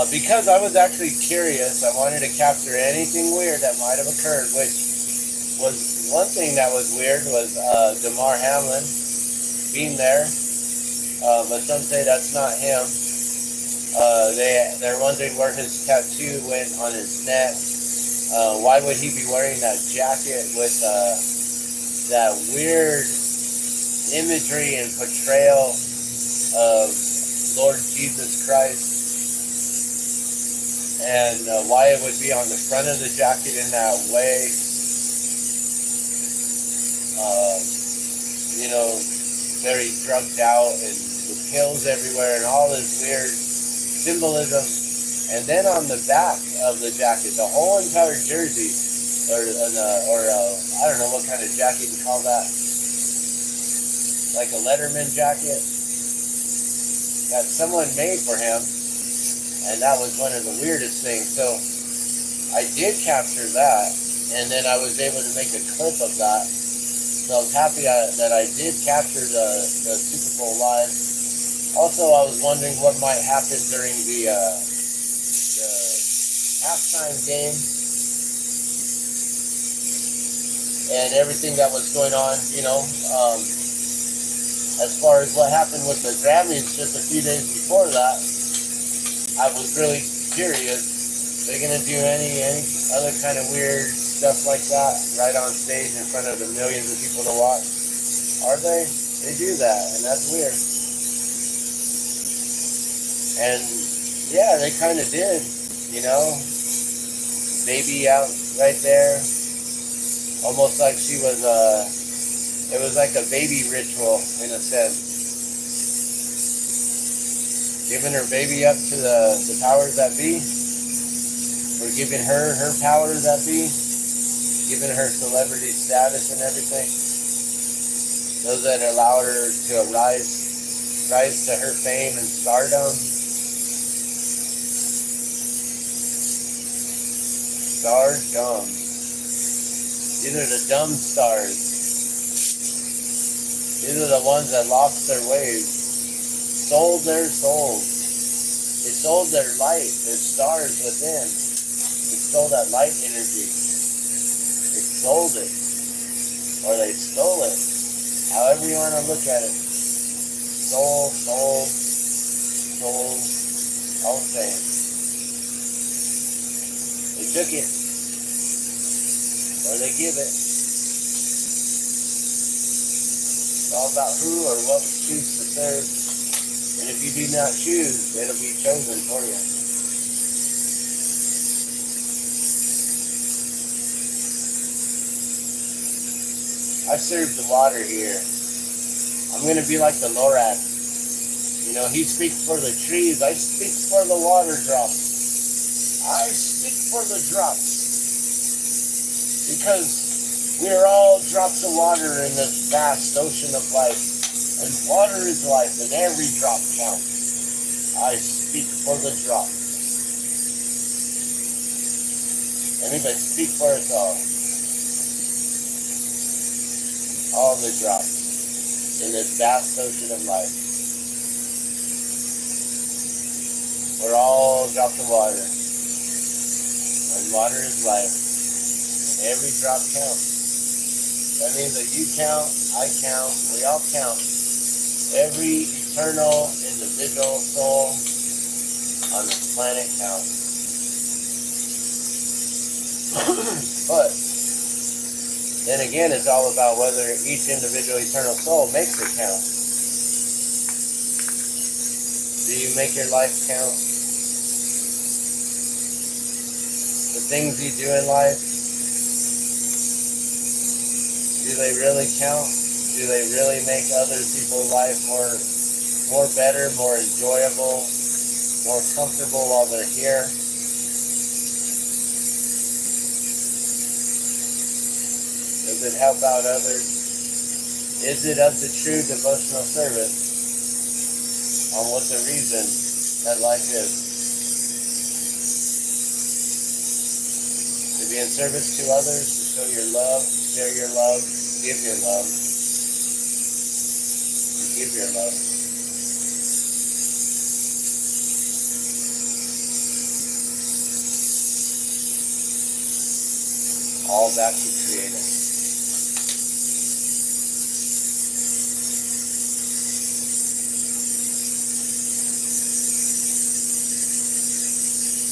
because I was actually curious. I wanted to capture anything weird that might have occurred, which was one thing that was weird was Damar Hamlin being there, but some say that's not him. They're wondering where his tattoo went on his neck. Why would he be wearing that jacket with that weird imagery and portrayal of Lord Jesus Christ? And why it would be on the front of the jacket in that way? You know, very drugged out and with pills everywhere and all this weird symbolism. And then on the back of the jacket, the whole entire jersey, or I don't know what kind of jacket you call that, like a Letterman jacket that someone made for him, and that was one of the weirdest things. So I did capture that, and then I was able to make a clip of that. So I was happy that I did capture the Super Bowl live. Also, I was wondering what might happen during the halftime game and everything that was going on, as far as what happened with the Grammys just a few days before that. I was really curious. They're going to do any other kind of weird stuff like that right on stage in front of the millions of people to watch? Are they? They do that, and that's weird. And yeah, they kind of did, baby out right there, almost like she was it was like a baby ritual in a sense, giving her baby up to the powers that be, or giving her powers that be, giving her celebrity status and everything, those that allowed her to rise to her fame and stardom. Stardom. These are the dumb stars. These are the ones that lost their ways, sold their souls. They sold their light, their stars within. They stole that light energy. They sold it. Or they stole it. However you want to look at it. Soul, all the same. They took it. Or they give it. It's all about who or what we choose to serve. And if you do not choose, it'll be chosen for you. I serve the water here. I'm going to be like the Lorax. He speaks for the trees. I speak for the water drops. I speak for the drops. Because we are all drops of water in this vast ocean of life. And water is life, and every drop counts. I speak for the drops. And if I speak for us all the drops in this vast ocean of life. We're all drops of water. And water is life. And every drop counts. That means that you count, I count, we all count. Every eternal individual soul on this planet counts. But then again, it's all about whether each individual eternal soul makes it count. Do you make your life count? The things you do in life, do they really count? Do they really make other people's life more better, more enjoyable, more comfortable while they're here? Does it help out others? Is it of the true devotional service on what the reason that life is? To be in service to others, to show your love, share your love, give your love. Give your love. All back to Creator.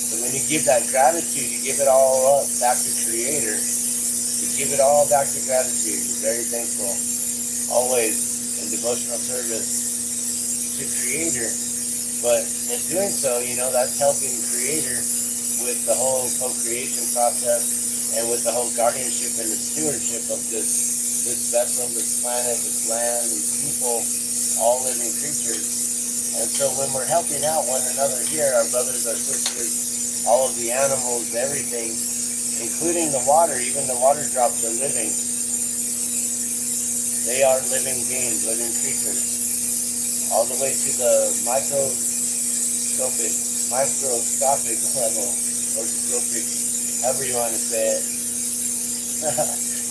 So when you give that gratitude, you give it all up back to Creator. You give it all back to gratitude. You're very thankful. Always. And devotional service to Creator. But in doing so, that's helping Creator with the whole co-creation process and with the whole guardianship and the stewardship of this vessel, this planet, this land, these people, all living creatures. And so when we're helping out one another here, our brothers, our sisters, all of the animals, everything, including the water, even the water drops are living. They are living beings, living creatures, all the way to the microscopic level, or scopic, however you want to say it.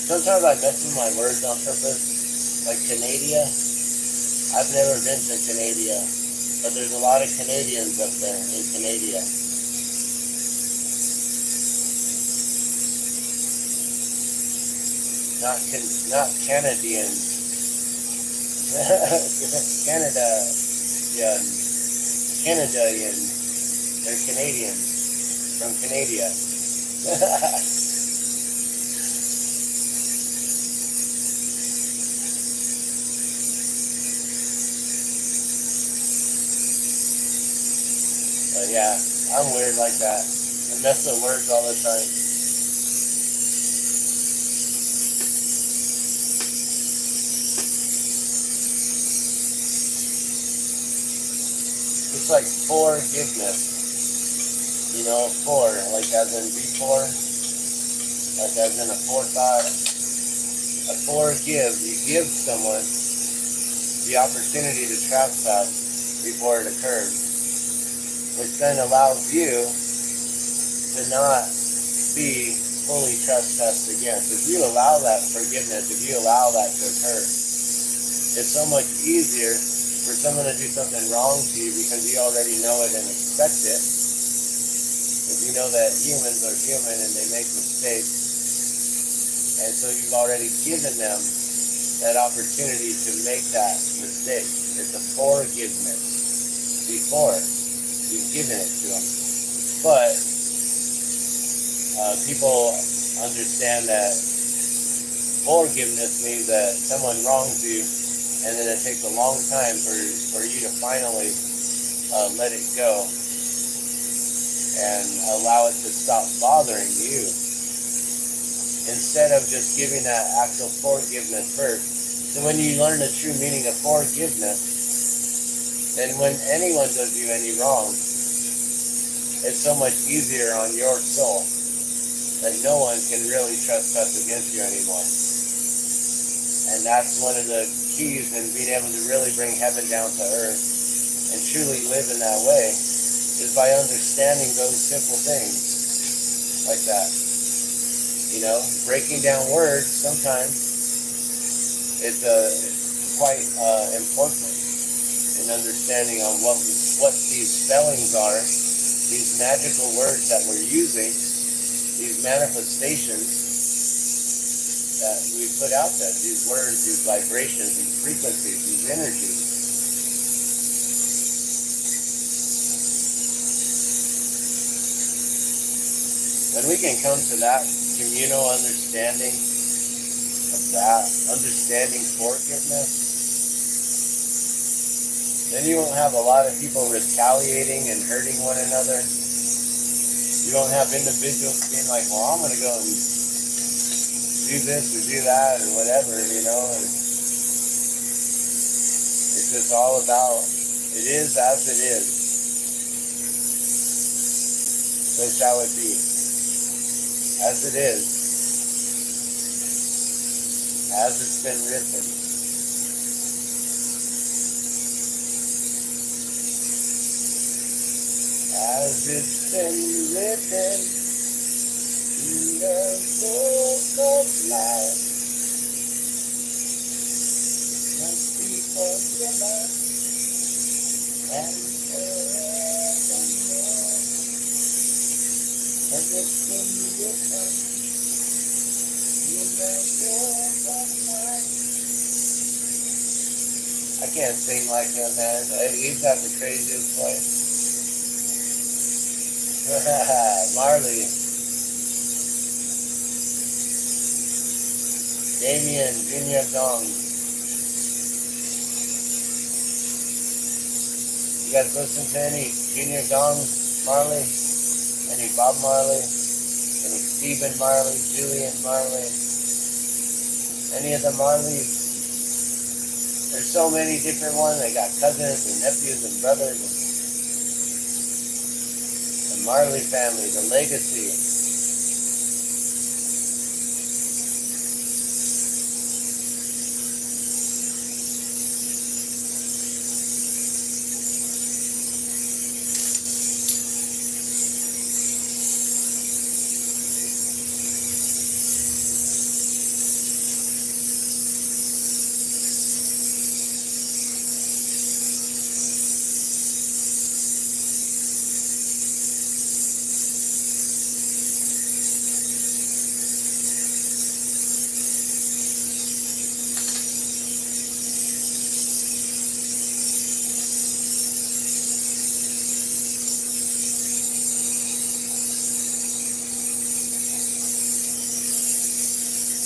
Sometimes I mess with my words on purpose, like Canada. I've never been to Canada. But there's a lot of Canadians up there in Canada. Not Canadians. Canada, yeah, Canadian. They're Canadians from Canada. But yeah, I'm weird like that. I mess with words all the time. It's like forgiveness. You know, like as in before, like as in a forethought. A forgive, you give someone the opportunity to trespass before it occurs, which then allows you to not be fully trespassed against. If you allow that forgiveness, if you allow that to occur, it's so much easier for someone to do something wrong to you because you already know it and expect it. Because you know that humans are human and they make mistakes. And so you've already given them that opportunity to make that mistake. It's a forgiveness before you've given it to them. But people understand that forgiveness means that someone wrongs you, and then it takes a long time for you to finally let it go and allow it to stop bothering you, instead of just giving that actual forgiveness first. So when you learn the true meaning of forgiveness, then when anyone does you any wrong, it's so much easier on your soul that no one can really trespass against you anymore. And that's one of the keys in being able to really bring heaven down to earth and truly live in that way, is by understanding those simple things like that. You know, breaking down words sometimes it's quite important in understanding on what these spellings are, these magical words that we're using, these manifestations that we put out there, these words, these vibrations, these frequencies, these energies. When we can come to that communal understanding of that, understanding forgiveness, then you won't have a lot of people retaliating and hurting one another. You won't have individuals being like, well, I'm going to go and do this or do that or whatever, you know. And it's just all about, it is as it is. So shall it be. As it is, as it's been written. As it's been written in the book of life, must be forgiven and forevermore. As it's been written in the book of life. I can't sing like him, man. He's got the craziest voice. Marley, Damien, Junior Dong. You guys listen to any Junior Dong Marley? Any Bob Marley? Any Stephen Marley? Julian Marley? Any of the Marleys? There's so many different ones. They got cousins and nephews and brothers. The Marley family, the legacy.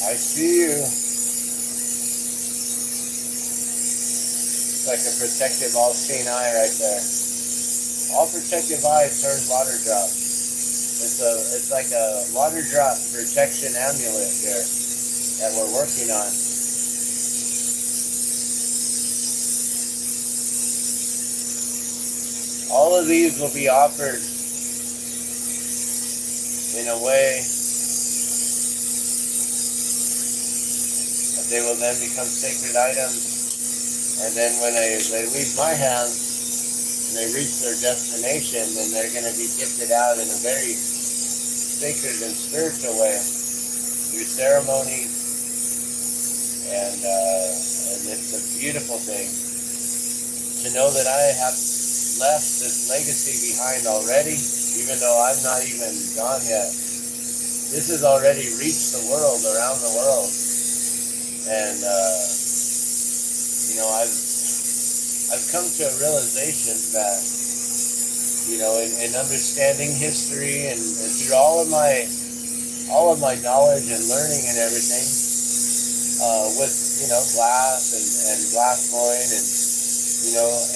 I see you. It's like a protective all-seeing eye right there. All protective eyes turn water drop. It's like a water drop protection amulet here that we're working on. All of these will be offered in a way that they will then become sacred items, and then when they leave my hands and they reach their destination, then they're going to be gifted out in a very sacred and spiritual way through ceremonies, and it's a beautiful thing to know that I have left this legacy behind already, even though I'm not even gone yet. This has already reached the world, around the world, and I've come to a realization that, in understanding history and through all of my knowledge and learning and everything, with glass and glassblowing and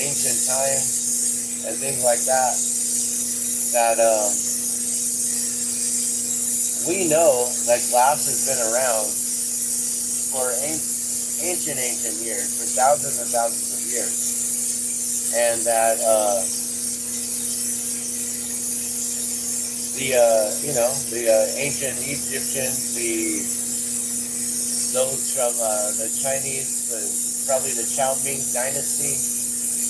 ancient times and things like that, we know that glass has been around for ancient years, for thousands and thousands of years, and that the ancient Egyptians, those from the Chinese, probably the Chow Ming dynasty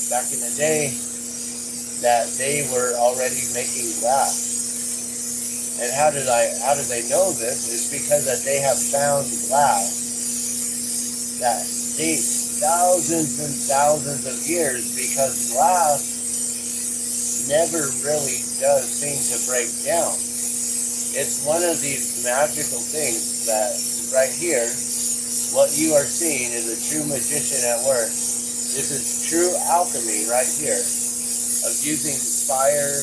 back in the day, that they were already making glass. And how did they know this? It's because that they have found glass that dates thousands and thousands of years, because glass never really does seem to break down. It's one of these magical things that right here, what you are seeing is a true magician at work. This is true alchemy right here, of using fire,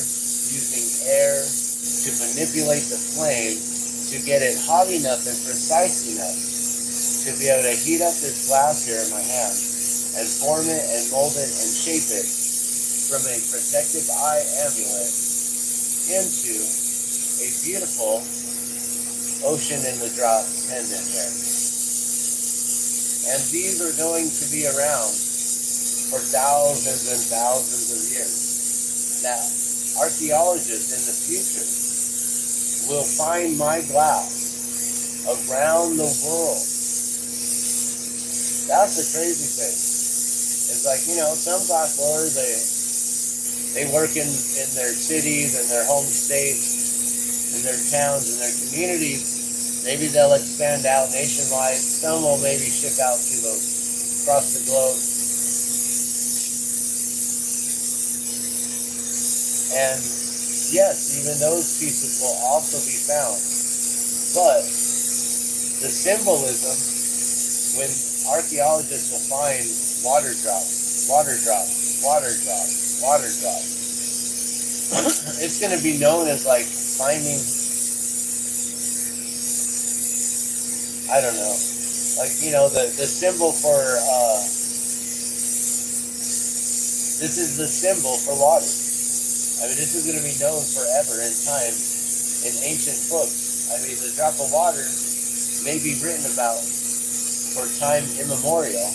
using air to manipulate the flame to get it hot enough and precise enough to be able to heat up this glass here in my hand and form it and mold it and shape it from a protective eye amulet into a beautiful ocean in the drop pendant here. And these are going to be around for thousands and thousands of years. Now, archaeologists in the future will find my glass around the world. That's the crazy thing. It's like, some glass blowers, they work in their cities and their home states and their towns and their communities. Maybe they'll expand out nationwide. Some will maybe ship out to across the globe. And yes, even those pieces will also be found. But the symbolism, when archaeologists will find water drops, water drops, water drops, water drops, it's going to be known as like finding, I don't know, like, the symbol for, this is the symbol for water. I mean, this is going to be known forever in time in ancient books. I mean, the drop of water may be written about for time immemorial,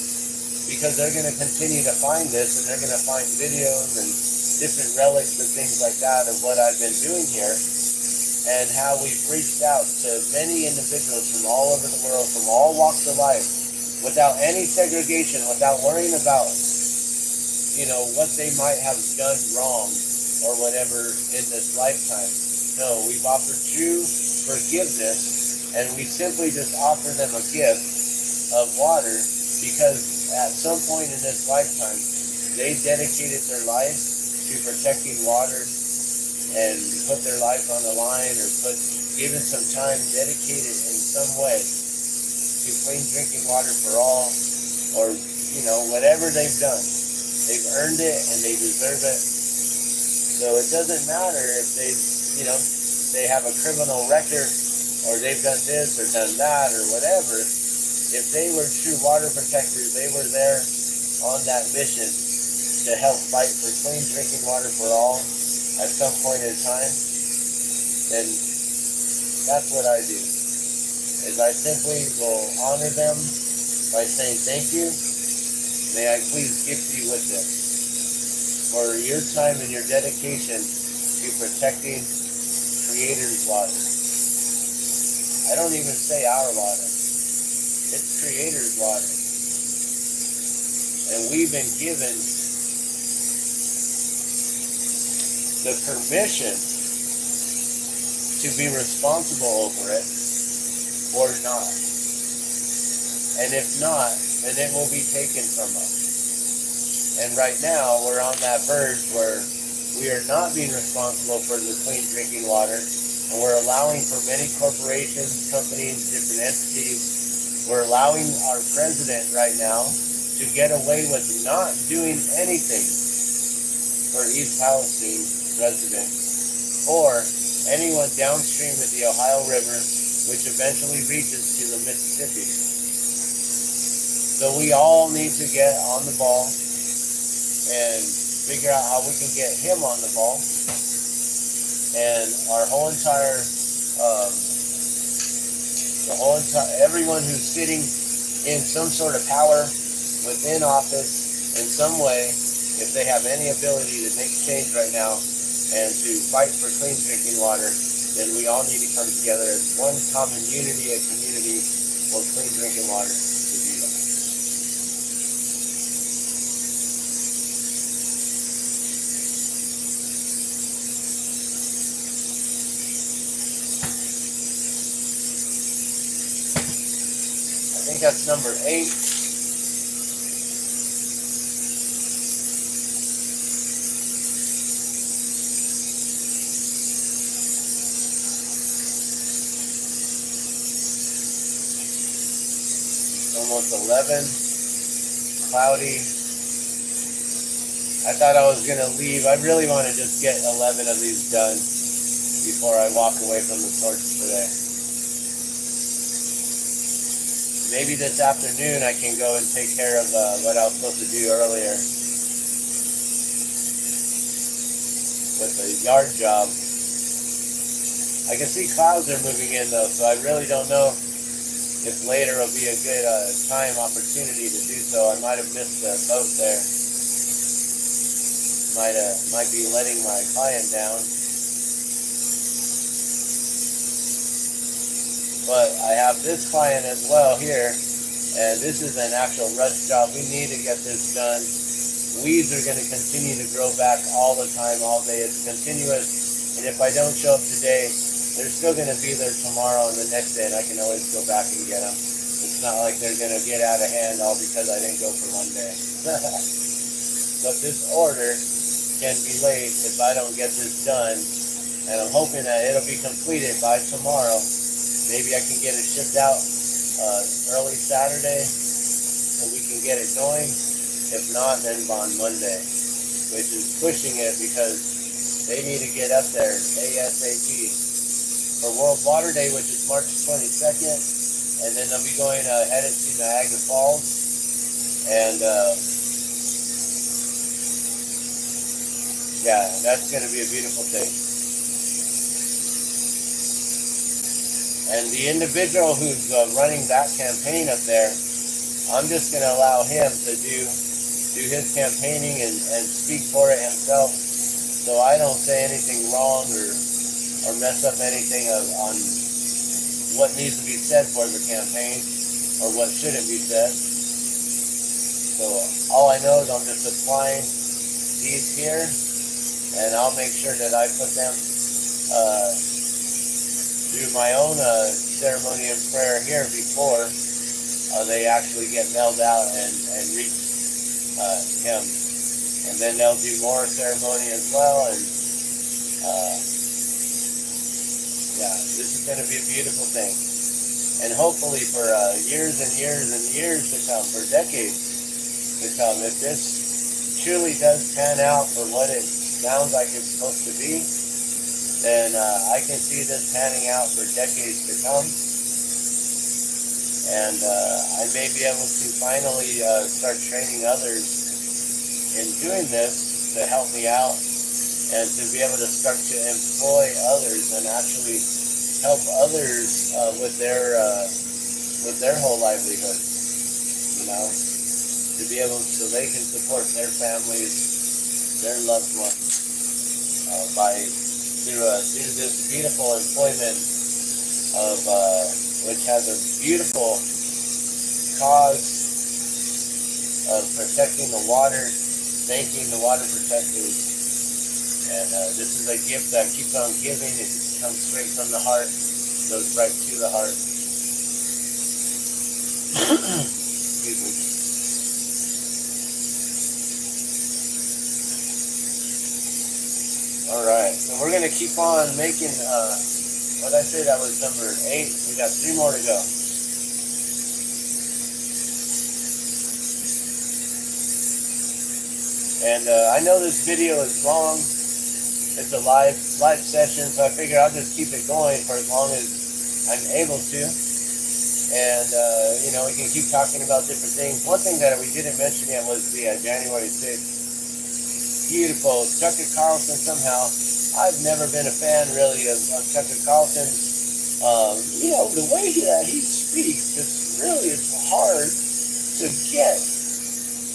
because they're going to continue to find this, and they're going to find videos and different relics and things like that of what I've been doing here, and how we've reached out to many individuals from all over the world, from all walks of life, without any segregation, without worrying about, what they might have done wrong or whatever in this lifetime. No, we've offered true forgiveness, and we simply just offer them a gift of water, because at some point in this lifetime, they dedicated their life to protecting water and put their life on the line, or given some time dedicated in some way to clean drinking water for all, or, whatever they've done. They've earned it and they deserve it. So it doesn't matter if they have a criminal record, or or they've done this or done that or whatever. If they were true water protectors, they were there on that mission to help fight for clean drinking water for all at some point in time, then that's what I do. Is I simply will honor them by saying thank you. May I please gift you with this for your time and your dedication to protecting Creator's water. I don't even say our water. It's Creator's water. And we've been given the permission to be responsible over it or not. And if not, then it will be taken from us. And right now, we're on that verge where we are not being responsible for the clean drinking water, and we're allowing for many corporations, companies, different entities. We're allowing our president right now to get away with not doing anything for East Palestine residents or anyone downstream of the Ohio River, which eventually reaches to the Mississippi. So we all need to get on the ball and figure out how we can get him on the ball. And our whole entire, everyone who's sitting in some sort of power within office in some way, if they have any ability to make change right now and to fight for clean drinking water, then we all need to come together as one common unity, a community for clean drinking water to be done. I think that's number 8. Almost 11. Cloudy. I thought I was going to leave. I really want to just get 11 of these done before I walk away from the torch today. Maybe this afternoon I can go and take care of what I was supposed to do earlier with the yard job. I can see clouds are moving in though, so I really don't know if later will be a good opportunity to do so. I might have missed the boat there. Might be letting my client down. But I have this client as well here, and this is an actual rush job. We need to get this done. Weeds are going to continue to grow back all the time, all day. It's continuous, and if I don't show up today, they're still going to be there tomorrow and the next day, and I can always go back and get them. It's not like they're going to get out of hand all because I didn't go for one day. But this order can be late if I don't get this done, and I'm hoping that it'll be completed by tomorrow. Maybe I can get it shipped out early Saturday so we can get it going. If not, then on Monday, which is pushing it because they need to get up there ASAP for World Water Day, which is March 22nd, and then they'll be going headed to Niagara Falls, and yeah, that's going to be a beautiful thing. And the individual who's running that campaign up there, I'm just going to allow him to do his campaigning and speak for it himself, so I don't say anything wrong or mess up anything on what needs to be said for the campaign or what shouldn't be said. So all I know is I'm just applying these here, and I'll make sure that I put them through my own ceremony and prayer here before they actually get mailed out and reach him. And then they'll do more ceremony as well, and yeah, this is going to be a beautiful thing. And hopefully for years and years and years to come, for decades to come, if this truly does pan out for what it sounds like it's supposed to be, then I can see this panning out for decades to come. And I may be able to finally start training others in doing this to help me out, and to be able to start to employ others and actually help others with their whole livelihood, you know, to be able so they can support their families, their loved ones through this beautiful employment of which has a beautiful cause of protecting the water, thanking the water protectors, and this is a gift that keeps on giving. It comes straight from the heart, goes right to the heart. Excuse me. All right, so we're gonna keep on making. What did I say? That was number 8. We got 3 more to go. And I know this video is long. It's a live session, so I figure I'll just keep it going for as long as I'm able to. And you know, we can keep talking about different things. One thing that we didn't mention yet was the January 6th. Beautiful. Tucker Carlson somehow. I've never been a fan really of Tucker Carlson. You know, the way that he speaks just really is hard to get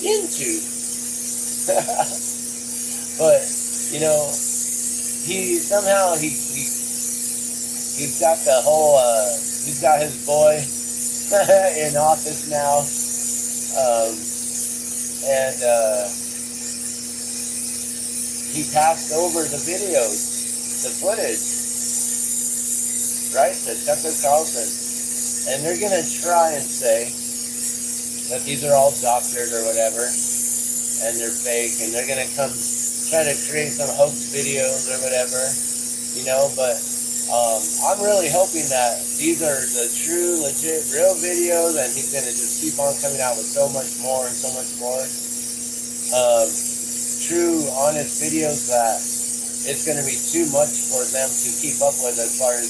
into. But, you know, he's got the whole, he's got his boy in office now. And he passed over the videos, the footage, right, to Tucker Carlson. And they're going to try and say that these are all doctored or whatever, and they're fake, and they're going to come try to create some hoax videos or whatever, you know, but I'm really hoping that these are the true, legit, real videos, and he's going to just keep on coming out with so much more and so much more. True, honest videos that it's going to be too much for them to keep up with as far as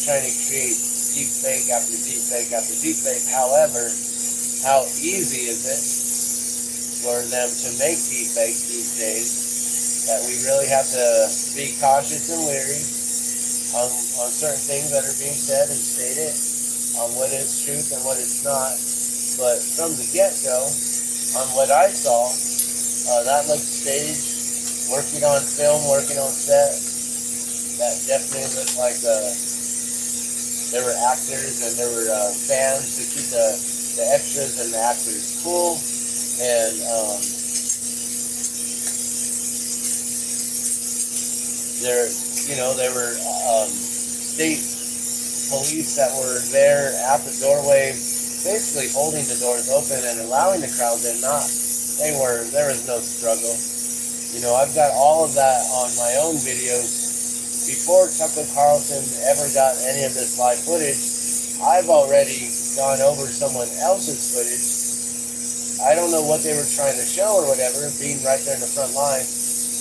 trying to create deep fake after deep fake after deep fake. However, how easy is it for them to make deep fakes these days that we really have to be cautious and wary on certain things that are being said and stated, on what is truth and what is not. But from the get-go, on what I saw, that looked staged, working on film, working on set. That definitely looked like there were actors and there were fans to keep the extras and the actors cool. And there were state police that were there at the doorway, basically holding the doors open and allowing the crowds in. There was no struggle. You know, I've got all of that on my own videos. Before Tucker Carlson ever got any of this live footage, I've already gone over someone else's footage. I don't know what they were trying to show or whatever, being right there in the front line,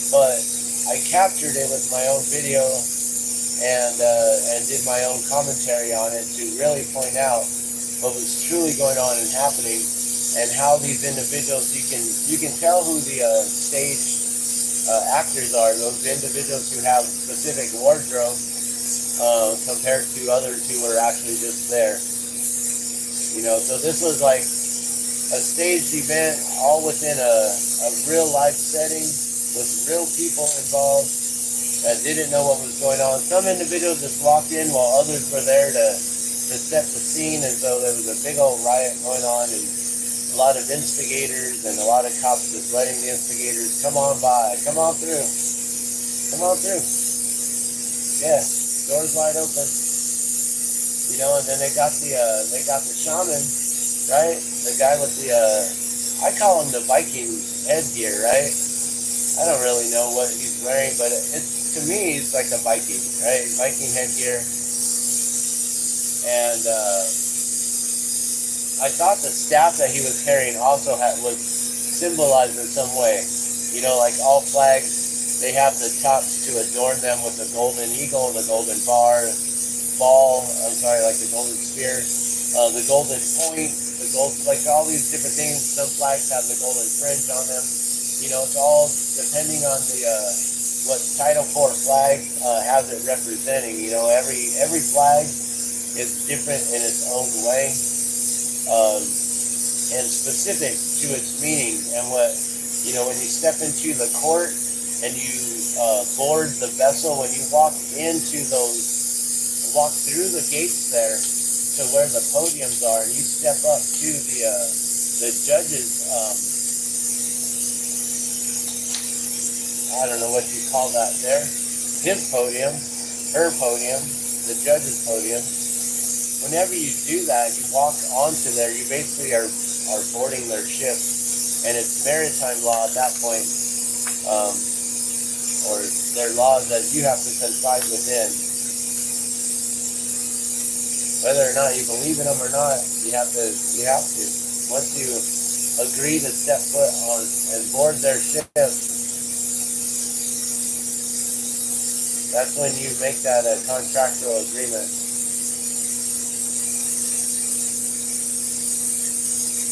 but I captured it with my own video and did my own commentary on it to really point out what was truly going on and happening. And how these individuals, you can tell who the stage actors are. Those individuals who have specific wardrobe compared to others who were actually just there. You know, so this was like a staged event, all within a real life setting with real people involved that didn't know what was going on. Some individuals just walked in while others were there to set the scene as though there was a big old riot going on, and a lot of instigators and a lot of cops just letting the instigators come on by, come on through. Yeah, doors wide open. You know, and then they got the shaman, right? The guy with the I call him the Viking headgear, right? I don't really know what he's wearing, but to me it's like a Viking, right? Viking headgear. And I thought the staff that he was carrying also was symbolized in some way. You know, like all flags They have the tops to adorn them with the golden eagle, the golden like the golden spear, the golden point, the gold, like all these different things. Some flags have the golden fringe on them. You know, it's all depending on the what Title IV flag has it representing. You know, every flag is different in its own way and specific to its meaning. And what, you know, when you step into the court and you board the vessel, when you walk through the gates there to where the podiums are, and you step up to the judges, I don't know what you call that there, his podium, her podium, the judge's podium. Whenever you do that, you walk onto there, you basically are boarding their ship, and it's maritime law at that point, or their laws that you have to confide within. Whether or not you believe in them or not, you have to. Once you agree to step foot on and board their ship, that's when you make that a contractual agreement.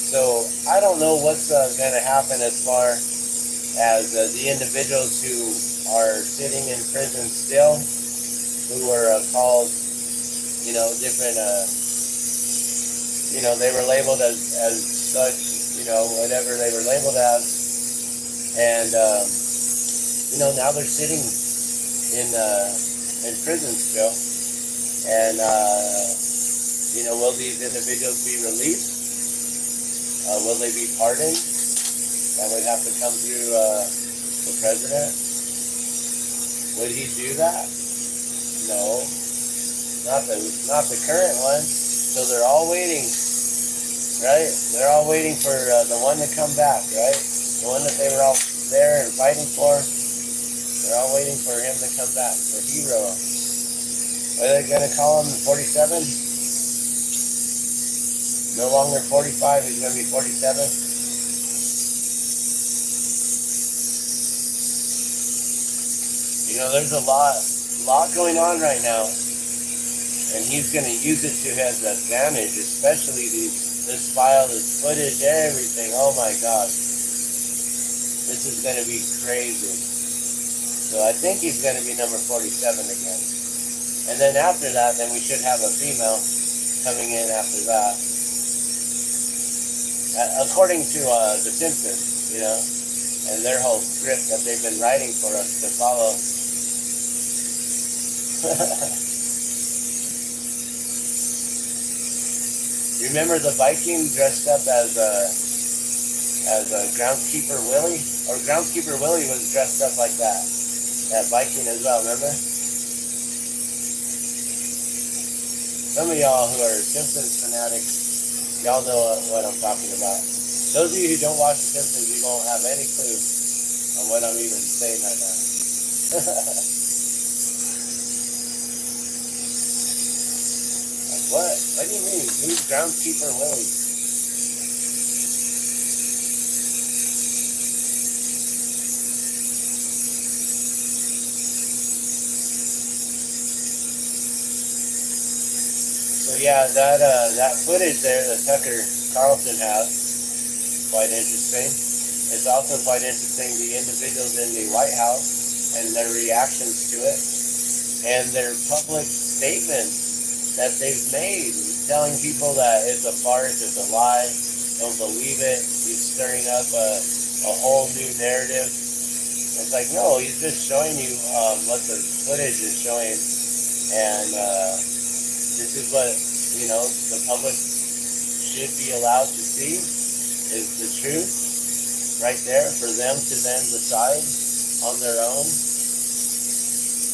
So I don't know what's going to happen as far as the individuals who are sitting in prison still, who were called, you know, different, you know, they were labeled as such, you know, whatever they were labeled as, and you know, now they're sitting in prison still, and you know, will these individuals be released? Will they be pardoned? That would have to come through the president. Would he do that? No, not the current one. So they're all waiting, right? They're all waiting for the one to come back, right? The one that they were all there and fighting for. They're all waiting for him to come back, for Hero. Are they going to call him 47? No longer 45, he's going to be 47. You know, there's a lot going on right now, and he's going to use it to his advantage, especially this file, this footage, everything. Oh my God, this is going to be crazy. So I think he's going to be number 47 again, and then after that, then we should have a female coming in after that. According to The Simpsons, you know, and their whole script that they've been writing for us to follow. Remember the Viking dressed up as Groundskeeper Willie? Or Groundskeeper Willie was dressed up like that Viking as well, remember? Some of y'all who are Simpsons fanatics, y'all know what I'm talking about. Those of you who don't watch The Simpsons, you won't have any clue on what I'm even saying right now. Like what? What do you mean? Who's Groundskeeper Willie? So yeah, that footage there that Tucker Carlson has, quite interesting. It's also quite interesting the individuals in the White House and their reactions to it, and their public statements that they've made, telling people that it's a farce, it's a lie, don't believe it. He's stirring up a whole new narrative. It's like, no, he's just showing you what the footage is showing, and this is what, you know, the public should be allowed to see, is the truth right there for them to then decide on their own.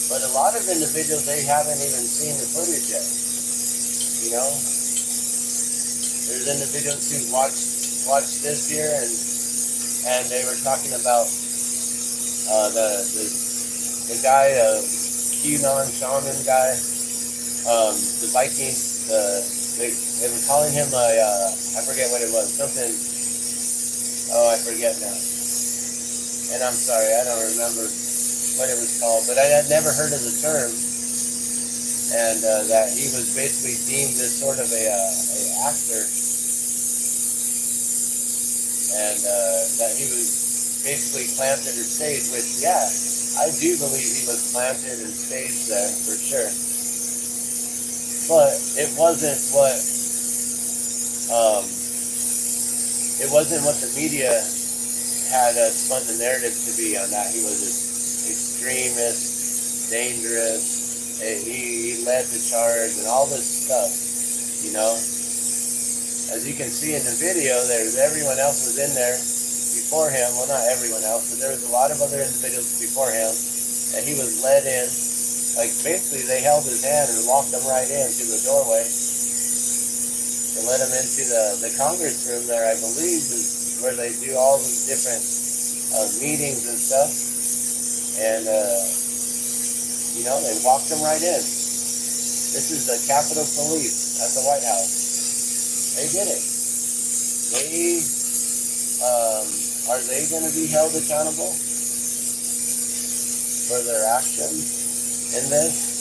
But a lot of individuals, they haven't even seen the footage yet, you know. There's individuals who watched this here, and they were talking about the guy, QAnon shaman guy, the Viking, they were calling him I forget what it was, something, oh, I forget now. And I'm sorry, I don't remember. what it was called, but I had never heard of the term, and that he was basically deemed as sort of a actor, and that he was basically planted or staged, which, yeah, I do believe he was planted and staged there, for sure. But it wasn't what the media had spun the narrative to be on that. He was an extremist, dangerous, he led the charge and all this stuff, you know. As you can see in the video, there's everyone else was in there before him. Well, not everyone else, but there was a lot of other individuals before him, and he was led in. Like, basically, they held his hand and walked him right in through the doorway to let him into the Congress room there, I believe, is where they do all these different meetings and stuff. And, you know, they walked him right in. This is the Capitol Police at the White House. They did it. They, are they going to be held accountable for their actions in this?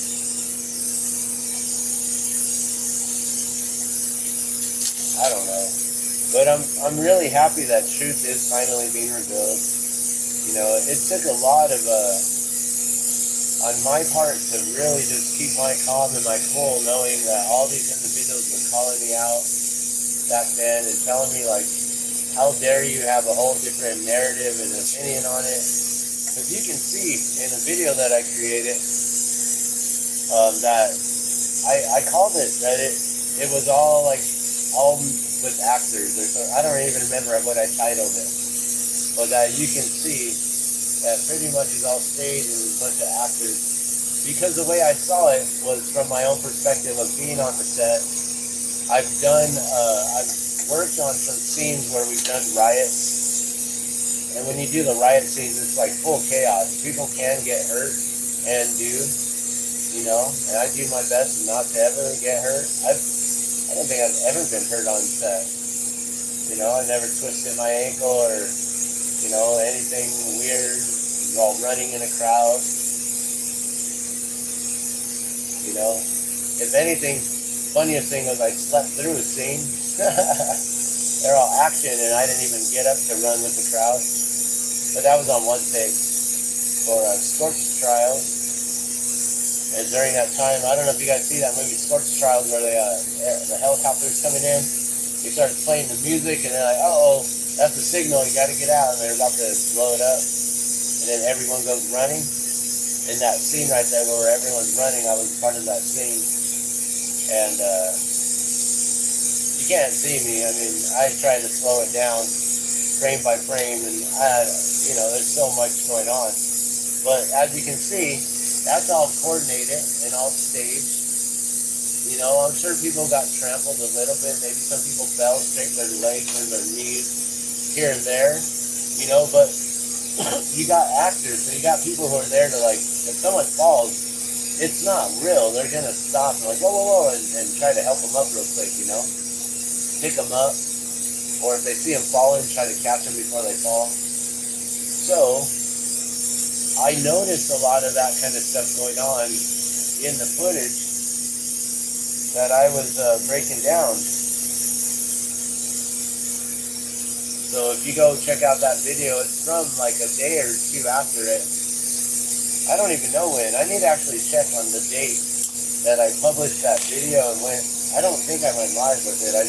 I don't know. But I'm really happy that truth is finally being revealed. You know, it took a lot of, on my part, to really just keep my calm and my cool, knowing that all these individuals were calling me out back then and telling me, like, how dare you have a whole different narrative and opinion on it. Because you can see in a video that I created that I called it that it was all with actors or so. I don't even remember what I titled it, but that you can see that pretty much is all staged and a bunch of actors. Because the way I saw it was from my own perspective of being on the set. I've worked on some scenes where we've done riots, and when you do the riot scenes, it's like full chaos. People can get hurt and do, you know, and I do my best not to ever get hurt. I don't think I've ever been hurt on set. You know, I never twisted my ankle or, you know, anything weird while running in a crowd. You know, if anything, funniest thing was I slept through a scene. They're all action, and I didn't even get up to run with the crowd. But that was on one take for Scorch Trials. And during that time, I don't know if you guys see that movie Scorch Trials, where the helicopter's coming in. They start playing the music, and they're like, "Uh-oh, that's the signal. You got to get out." And they're about to blow it up. And then everyone goes running. In that scene right there where everyone's running, I was part of that scene. And you can't see me. I mean, I try to slow it down frame by frame, and you know, there's so much going on. But as you can see, that's all coordinated and all staged. You know, I'm sure people got trampled a little bit. Maybe some people fell, scraped their legs or their knees here and there. You know, but you got actors, so you got people who are there to, like, if someone falls, it's not real. They're going to stop and like, whoa, whoa, whoa, and try to help them up real quick, you know? Pick them up. Or if they see them falling, try to catch them before they fall. So, I noticed a lot of that kind of stuff going on in the footage that I was breaking down. So if you go check out that video, it's from like a day or two after it. I don't even know when. I need to actually check on the date that I published that video and went. I don't think I went live with it. I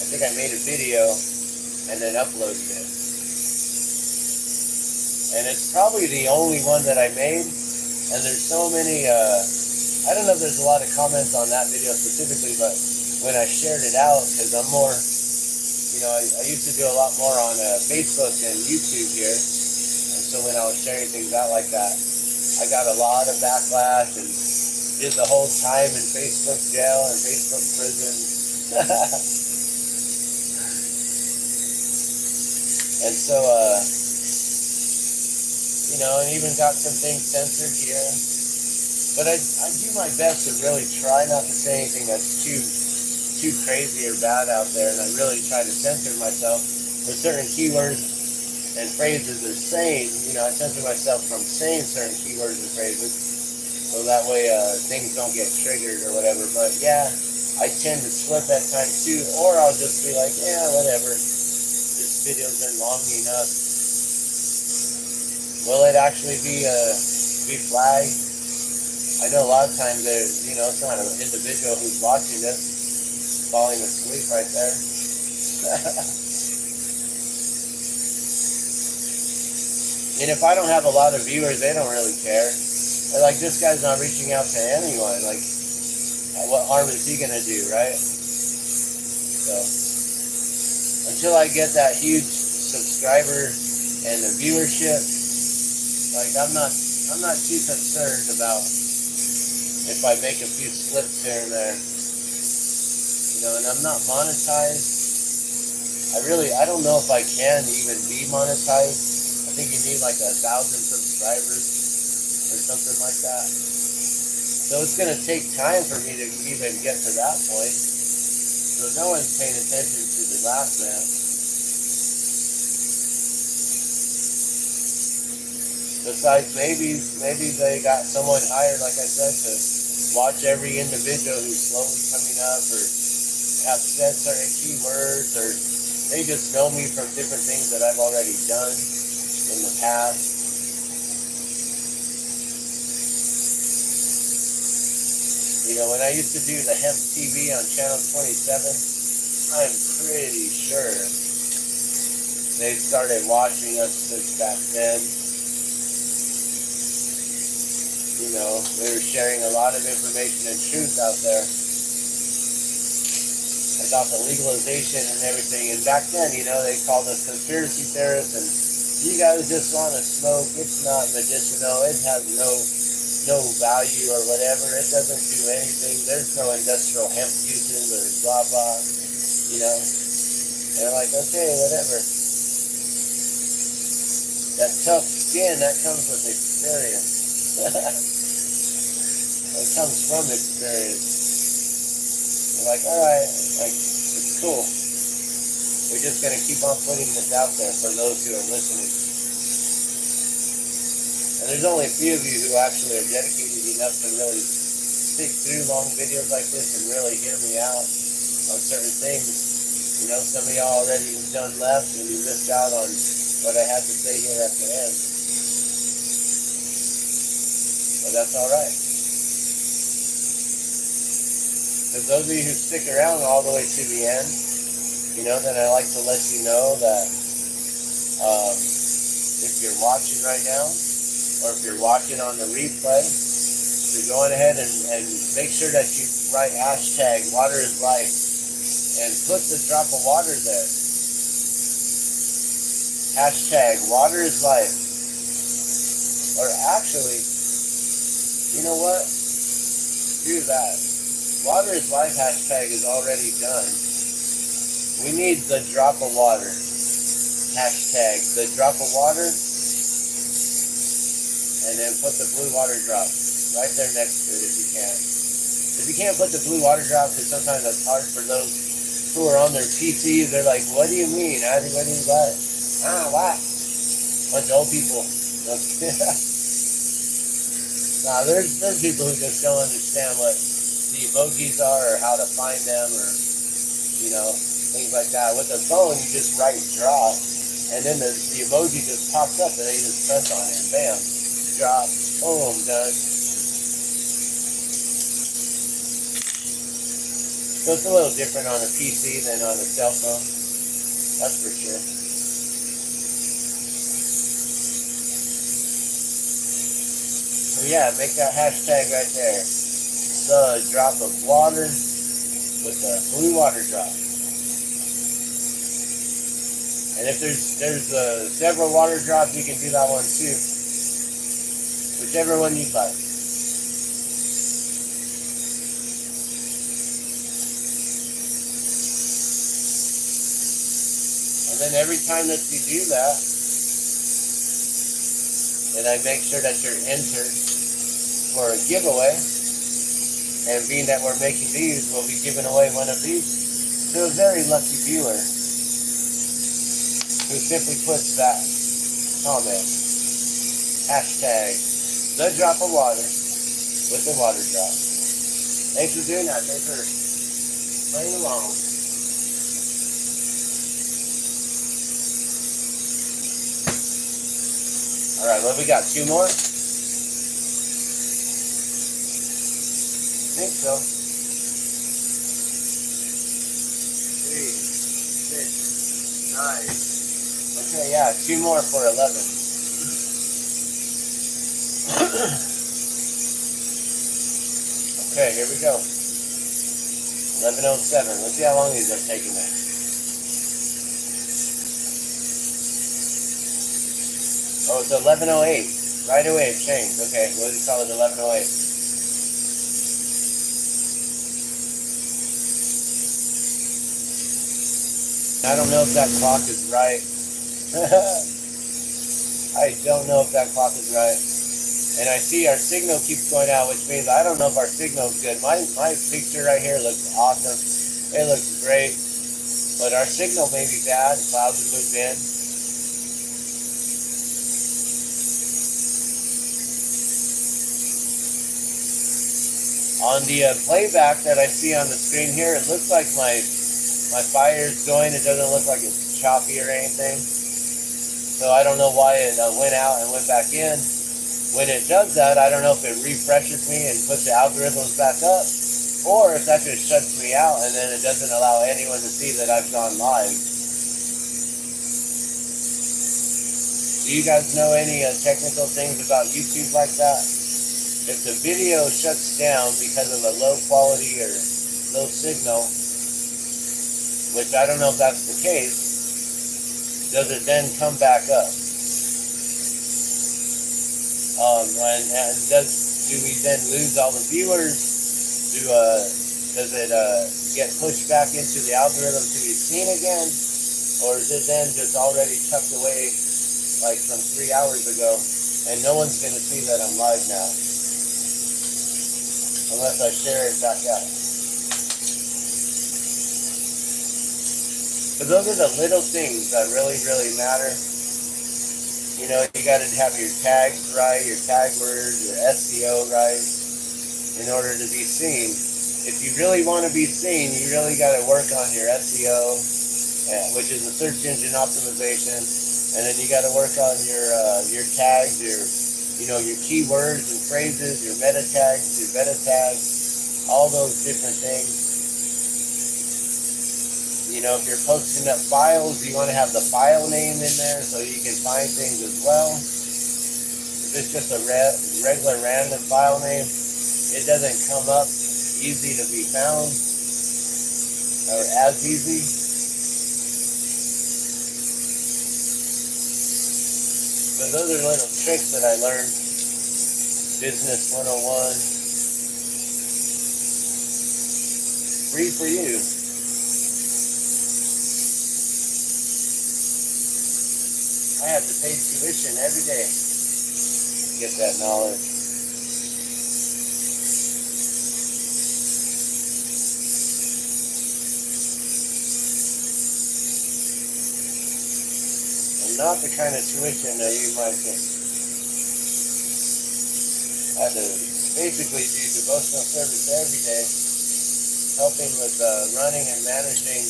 think I made a video and then uploaded it. And it's probably the only one that I made. And there's so many, I don't know if there's a lot of comments on that video specifically, but when I shared it out, because I'm more, you know, I used to do a lot more on Facebook and YouTube here. And so when I was sharing things out like that, I got a lot of backlash and did the whole time in Facebook jail and Facebook prison. And so, you know, and even got some things censored here. But I do my best to really try not to say anything that's too crazy or bad out there, and I really try to censor myself for certain keywords and phrases or saying, I censor myself from saying certain keywords and phrases, so that way things don't get triggered or whatever. But yeah, I tend to slip at times too, or I'll just be like, yeah, whatever. This video's been long enough. Will it actually be flagged? I know a lot of times there's, it's not an individual who's watching this, falling asleep right there. And if I don't have a lot of viewers, they don't really care. They're like, this guy's not reaching out to anyone. Like, what harm is he gonna do, right? So, until I get that huge subscriber and the viewership, like I'm not too concerned about if I make a few slips here and there. And I'm not monetized. I don't know if I can even be monetized. I think you need like 1,000 subscribers or something like that. So it's going to take time for me to even get to that point. So no one's paying attention to the last man. Besides, maybe they got someone hired, like I said, to watch every individual who's slowly coming up or have said certain keywords, or they just know me from different things that I've already done in the past. When I used to do the hemp TV on channel 27, I'm pretty sure they started watching us since back then. They were sharing a lot of information and truth out there about the legalization and everything. And back then, they called us conspiracy theorists, and you guys just want to smoke. It's not medicinal. It has no value or whatever. It doesn't do anything. There's no industrial hemp uses or blah blah. They're like, okay, whatever. That tough skin, that comes with experience. It comes from experience. They're like, alright, it's cool. We're just going to keep on putting this out there for those who are listening. And there's only a few of you who actually are dedicated enough to really stick through long videos like this and really hear me out on certain things. Some of y'all already done left and you missed out on what I had to say here at the end. But that's alright. For those of you who stick around all the way to the end, then I like to let you know that if you're watching right now, or if you're watching on the replay, to go on ahead and make sure that you write hashtag water is life and put the drop of water there. Hashtag water is life. Or actually, you know what? Do that. Water is life hashtag is already done. We need the drop of water. Hashtag the drop of water. And then put the blue water drop right there next to it if you can. If you can't put the blue water drop, because sometimes that's hard for those who are on their PCs. They're like, what do you mean? What do you got? What? Bunch of old people. Nah, there's people who just don't understand what the emojis are or how to find them or, things like that. With the phone, you just write drop, and then the emoji just pops up and they just press on it and bam, drop, boom, done. So it's a little different on a PC than on a cell phone. That's for sure. So yeah, make that hashtag right there. The drop of water with the blue water drop. And if there's several water drops, you can do that one too. Whichever one you like. And then every time that you do that, then I make sure that you're entered for a giveaway. And being that we're making these, we'll be giving away one of these to a very lucky viewer who simply puts that comment. Hashtag the drop of water with the water drop. Thanks for doing that. Thanks for playing along. Alright, what we got? 2 more? I think so. 3, 6, 9. Okay, yeah, 2 more for 11. Okay, here we go. 11:07. Let's see how long these are taking there. Oh, it's 11:08. Right away it changed. Okay, we'll just call it 11:08. I don't know if that clock is right. I don't know if that clock is right. And I see our signal keeps going out, which means I don't know if our signal is good. My picture right here looks awesome. It looks great. But our signal may be bad. Clouds have moved in. On the playback that I see on the screen here, it looks like my fire is going. It doesn't look like it's choppy or anything. So I don't know why it went out and went back in. When it does that, I don't know if it refreshes me and puts the algorithms back up, or if that just shuts me out and then it doesn't allow anyone to see that I've gone live. Do you guys know any technical things about YouTube like that? If the video shuts down because of a low quality or low signal, which I don't know if that's the case, does it then come back up? And do we then lose all the viewers? Does it get pushed back into the algorithm to be seen again? Or is it then just already tucked away like from 3 hours ago and no one's going to see that I'm live now? Unless I share it back out. But those are the little things that really, really matter. You know, you got to have your tags right, your tag words, your SEO right, in order to be seen. If you really want to be seen, you really got to work on your SEO, which is the search engine optimization, and then you got to work on your tags, your keywords and phrases, your meta tags, your beta tags, all those different things. You know, if you're posting up files, you want to have the file name in there so you can find things as well. If it's just a regular random file name, it doesn't come up easy to be found, or as easy. So those are little tricks that I learned. Business 101. Free for you. I have to pay tuition every day to get that knowledge. And not the kind of tuition that you might think. I had to basically do devotional service every day, helping with running and managing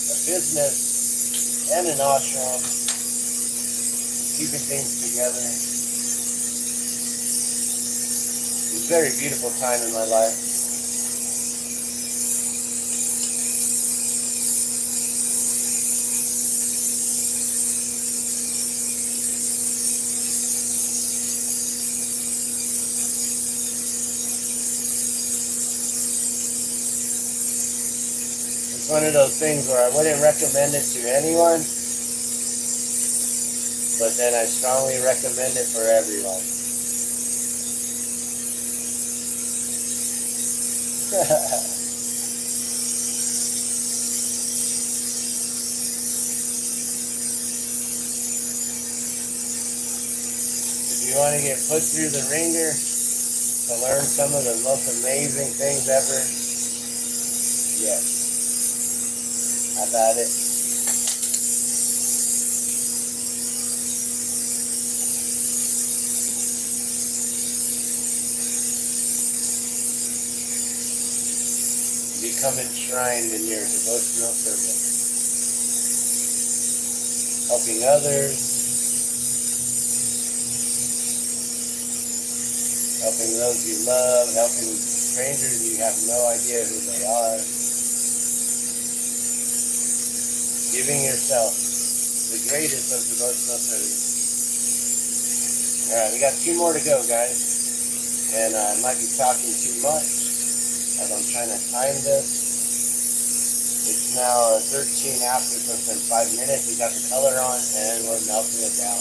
a business and an ashram, keeping things together. It was a very beautiful time in my life. It's one of those things where I wouldn't recommend it to anyone, but then I strongly recommend it for everyone. If you want to get put through the ringer to learn some of the most amazing things ever, yes, have at it. become enshrined in your devotional service. Helping others, helping those you love, helping strangers you have no idea who they are. Giving yourself the greatest of devotional service. Alright, we got 2 more to go, guys. And I might be talking too much as I'm trying to time this. It's now 13 after, so it's been 5 minutes. We got the color on and we're melting it down.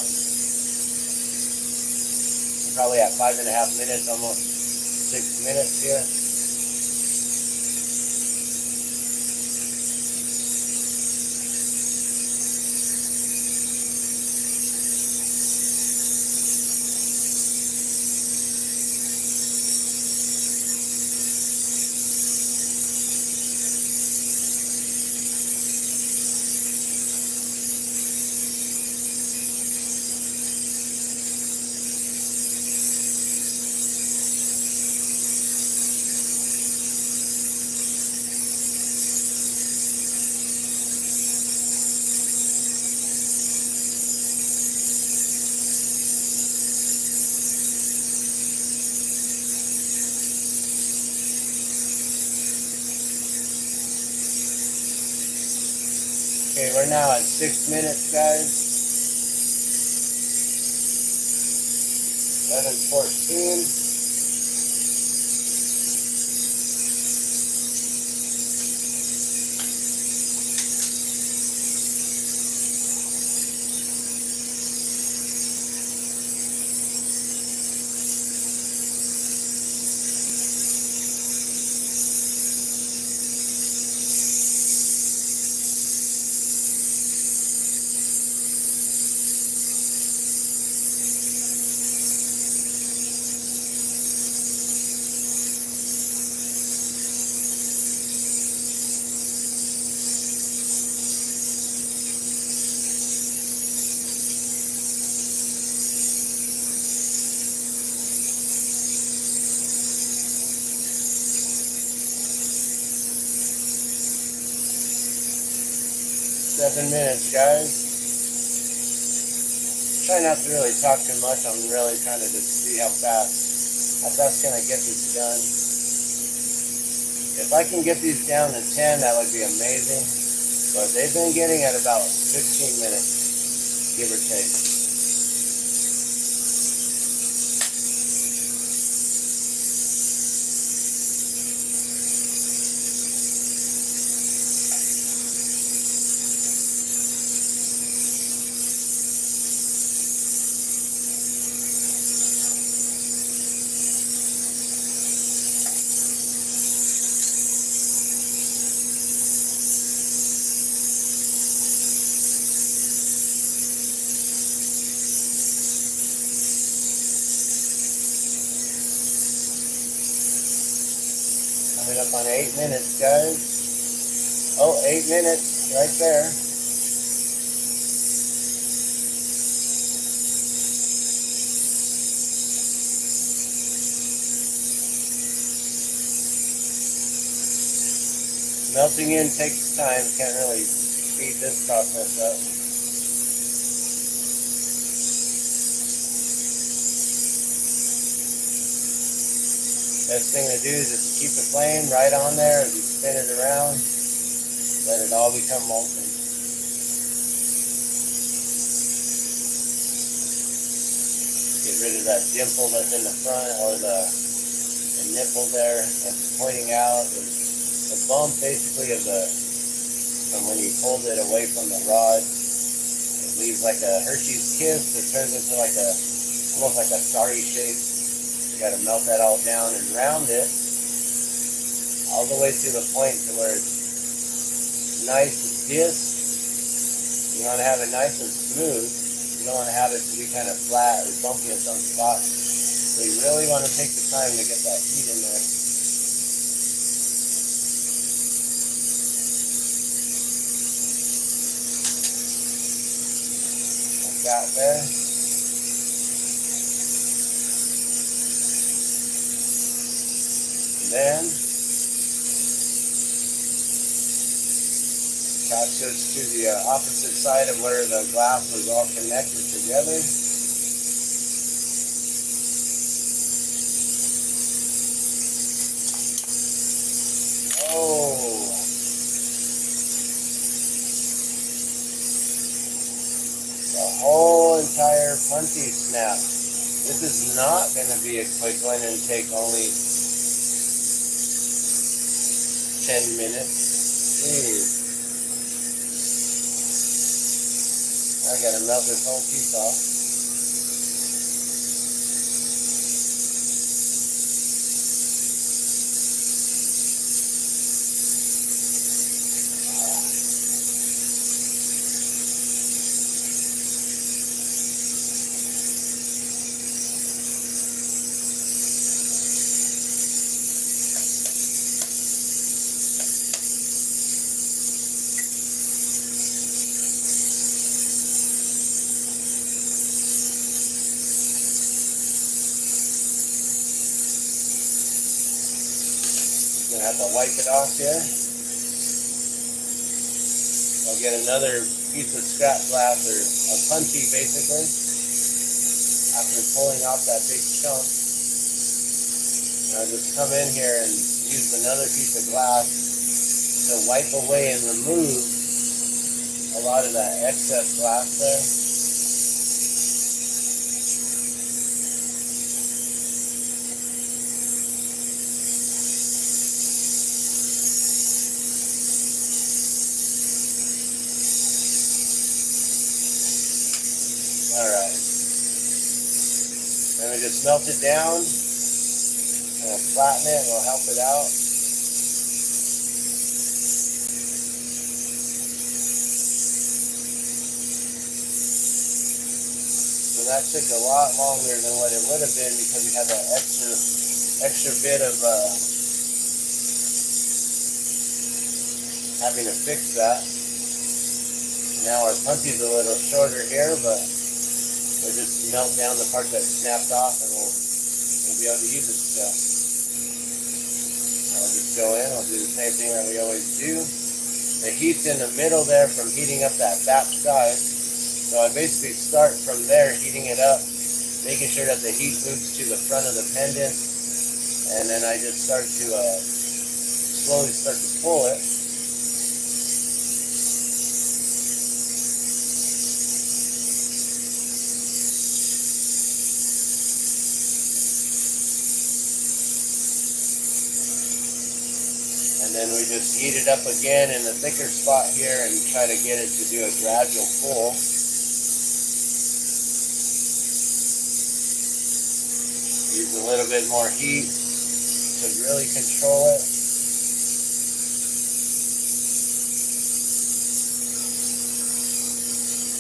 We're probably at 5.5 minutes, almost 6 minutes here. Okay, we're now at 6 minutes, guys. 11:14. Seven minutes, guys. Try not to really talk too much. I'm really trying to just see how fast can I get this done. If I can get these down to 10, that would be amazing. But they've been getting at about 15 minutes, give or take. Coming up on 8 minutes, guys. Oh, 8 minutes right there. Melting in takes time. Can't really speed this process up. Best thing to do is just keep the flame right on there as you spin it around. Let it all become molten. Get rid of that dimple that's in the front, or the nipple there that's pointing out. The bump basically of from when you pulled it away from the rod. It leaves like a Hershey's Kiss. It turns into like almost like a starry shape. You got to melt that all down and round it all the way to the point to where it's nice disc. You want to have it nice and smooth. You don't want to have it to be kind of flat or bumpy in some spots. So you really want to take the time to get that heat in there. Like that there. Then Attach this to the opposite side of where the glass was all connected together. Oh, the whole entire punchy snap. This is not going to be a quick one and take only 10 minutes. Jeez. I gotta melt this whole piece off. Gonna have to wipe it off here. I'll get another piece of scrap glass, or a punchy basically, after pulling off that big chunk. And I'll just come in here and use another piece of glass to wipe away and remove a lot of that excess glass there. Alright, then we just melt it down, and we'll flatten it, and we'll help it out. So that took a lot longer than what it would have been because we had that extra bit of having to fix that. Now our punchy's a little shorter here, but we'll just melt down the part that snapped off, and we'll be able to use it still. I'll just go in, I'll do the same thing that we always do. The heat's in the middle there from heating up that back side. So I basically start from there, heating it up, making sure that the heat moves to the front of the pendant, and then I just start to slowly start to pull it. And then we just heat it up again in the thicker spot here and try to get it to do a gradual pull. Use a little bit more heat to really control it.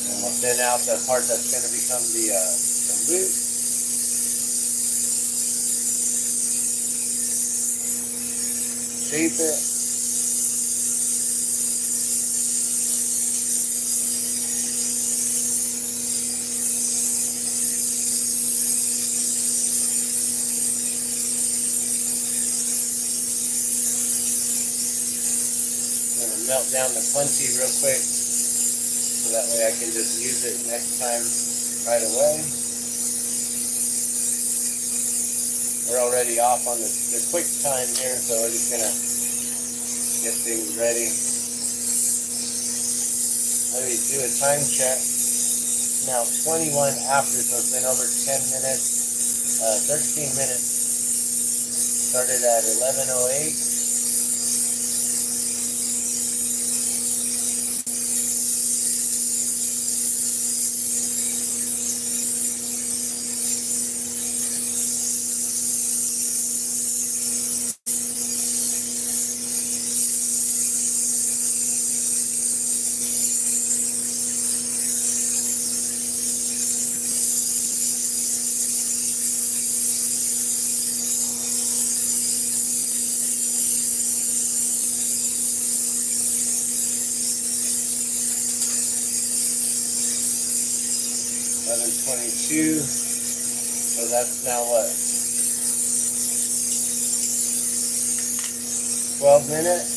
And we'll thin out the part that's going to become the loop. Shape it. I'm going to melt down the punchy real quick so that way I can just use it next time right away. We're already off on the quick time here, so we're just gonna get things ready. Let me do a time check. It's now 21 after, so it's been over 10 minutes, 13 minutes. Started at 11:08. $11:22, so that's now what? 12 minutes?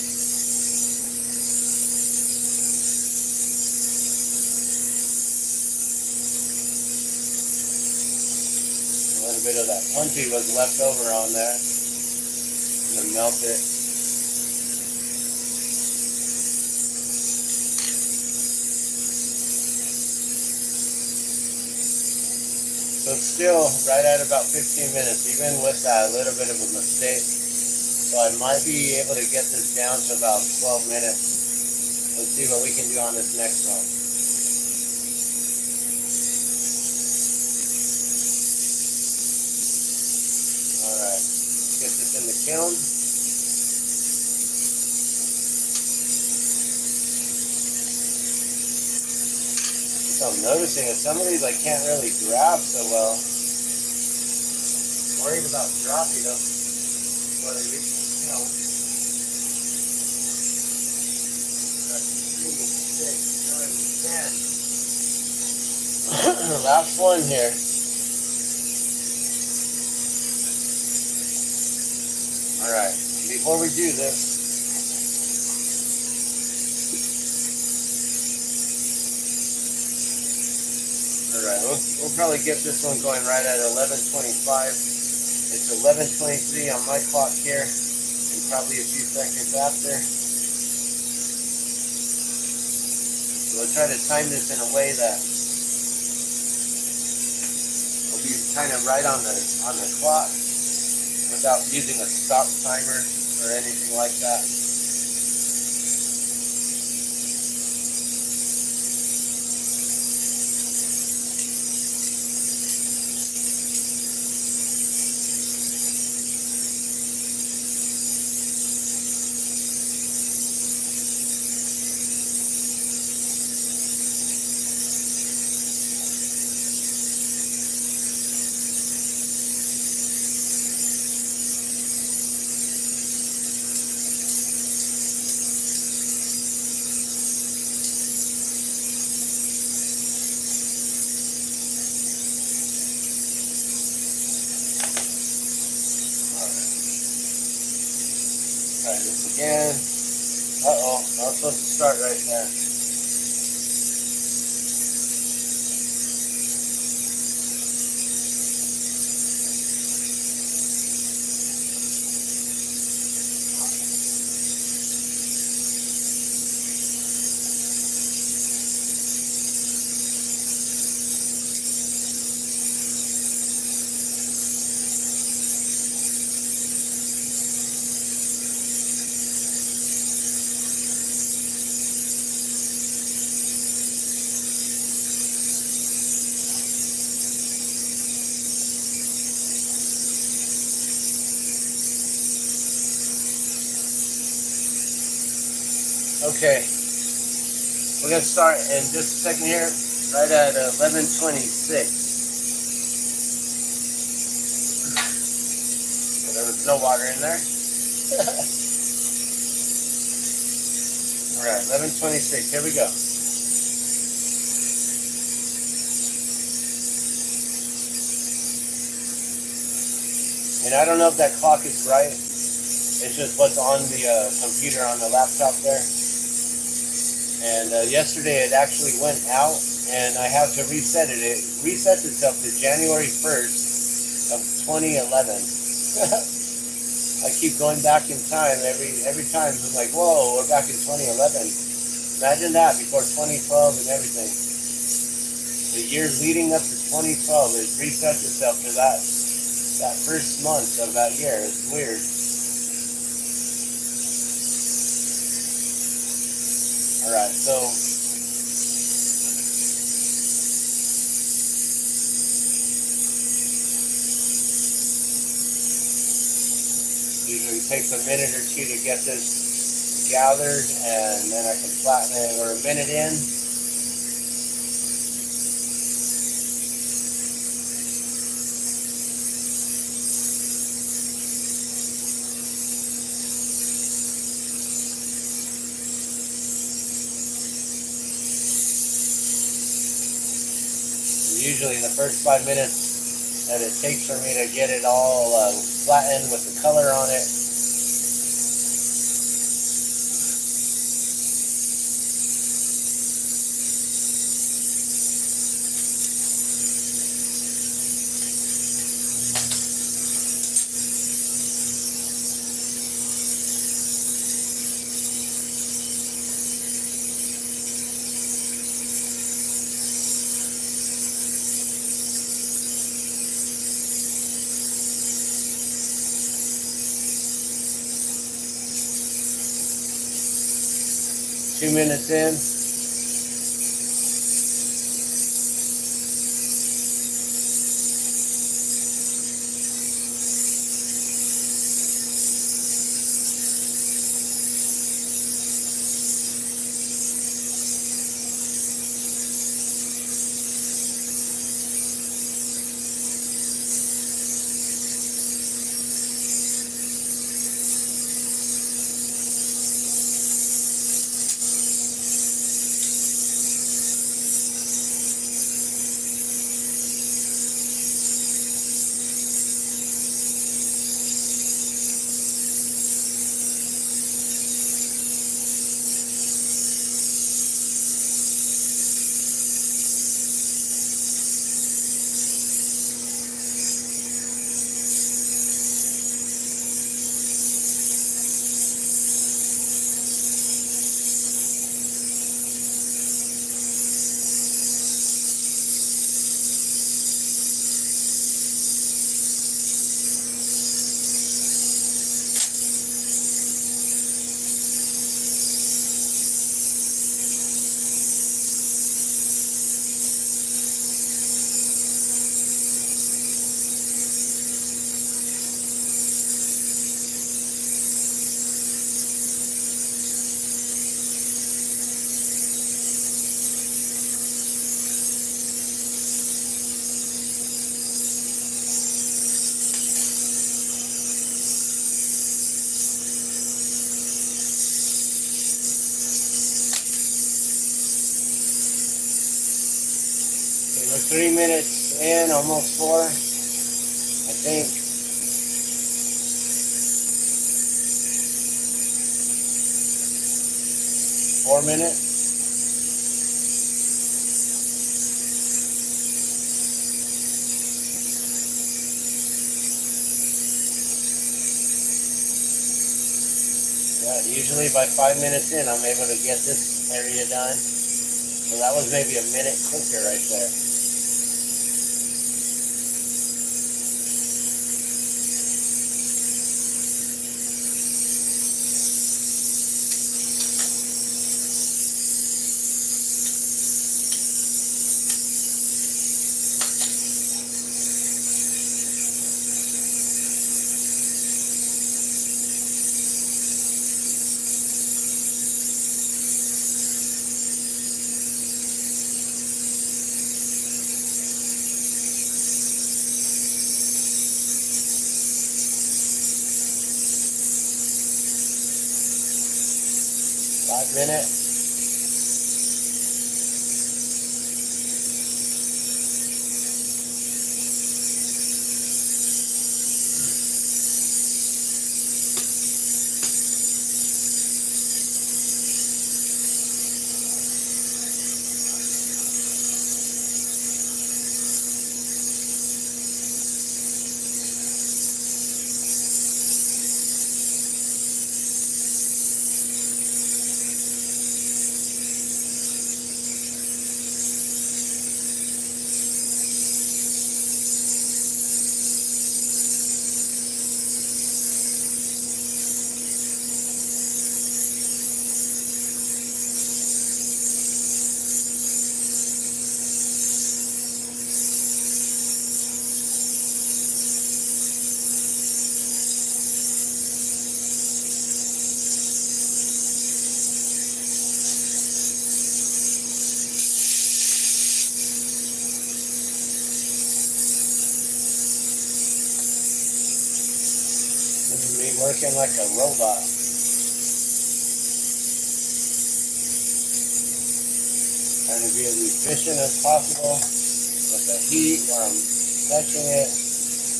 A bit of that punchy was left over on there. I'm gonna melt it. So it's still right at about 15 minutes, even with that little bit of a mistake. So I might be able to get this down to about 12 minutes. Let's see what we can do on this next one. Alright, get this in the kiln. So I'm noticing that some of these I can't really grab so well. Worried about dropping them before they reach the kiln. That's 3, 6, 9, 10. Last one here. Alright, before we do this, alright, we'll probably get this one going right at 11:25. It's 11:23 on my clock here, and probably a few seconds after. So we'll try to time this in a way that will be kind of right on the clock without using a stop timer or anything like that. Try this again. Uh-oh, I was supposed to start right there. Okay, we're going to start in just a second here, right at 11:26. Well, there was no water in there. Alright, 11:26, here we go. And I don't know if that clock is right. It's just what's on the computer on the laptop there. And yesterday it actually went out, and I have to reset it. It resets itself to January 1st of 2011. I keep going back in time every time. I'm like, whoa, we're back in 2011. Imagine that, before 2012 and everything. The years leading up to 2012, it resets itself to that first month of that year. It's weird. Alright, so usually takes a minute or two to get this gathered, and then I can flatten it. We're a minute in. Usually in the first 5 minutes that it takes for me to get it all flattened with the color on it. 2 minutes in. We're 3 minutes in, almost 4, I think. 4 minutes. Yeah, usually by 5 minutes in, I'm able to get this area done. So that was maybe a minute quicker right there. Minutes. This is me working like a robot. Trying to be as efficient as possible with the heat, where I'm touching it,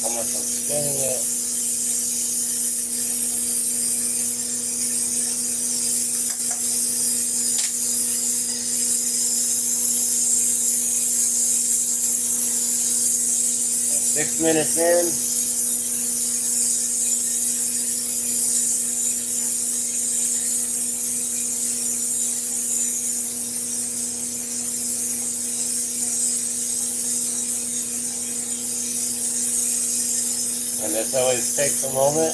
how much I'm spinning it. And 6 minutes in. And this always takes a moment.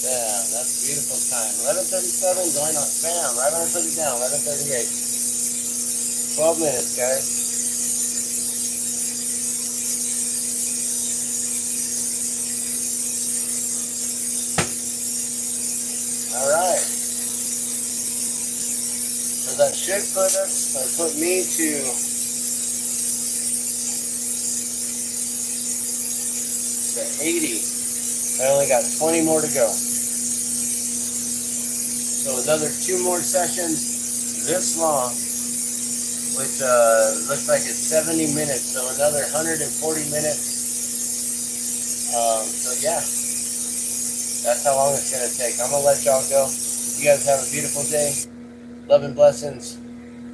Yeah, that's a beautiful time. 11:37, going on. Bam, right when I put it down. 11:38. 12 minutes, guys. All right. So that should put us, or put me to 80. I only got 20 more to go. So another 2 more sessions this long, which looks like it's 70 minutes. So another 140 minutes. So yeah, that's how long it's going to take. I'm going to let y'all go. You guys have a beautiful day. Love and blessings.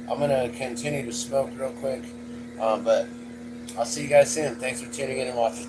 I'm going to continue to smoke real quick. But I'll see you guys soon. Thanks for tuning in and watching.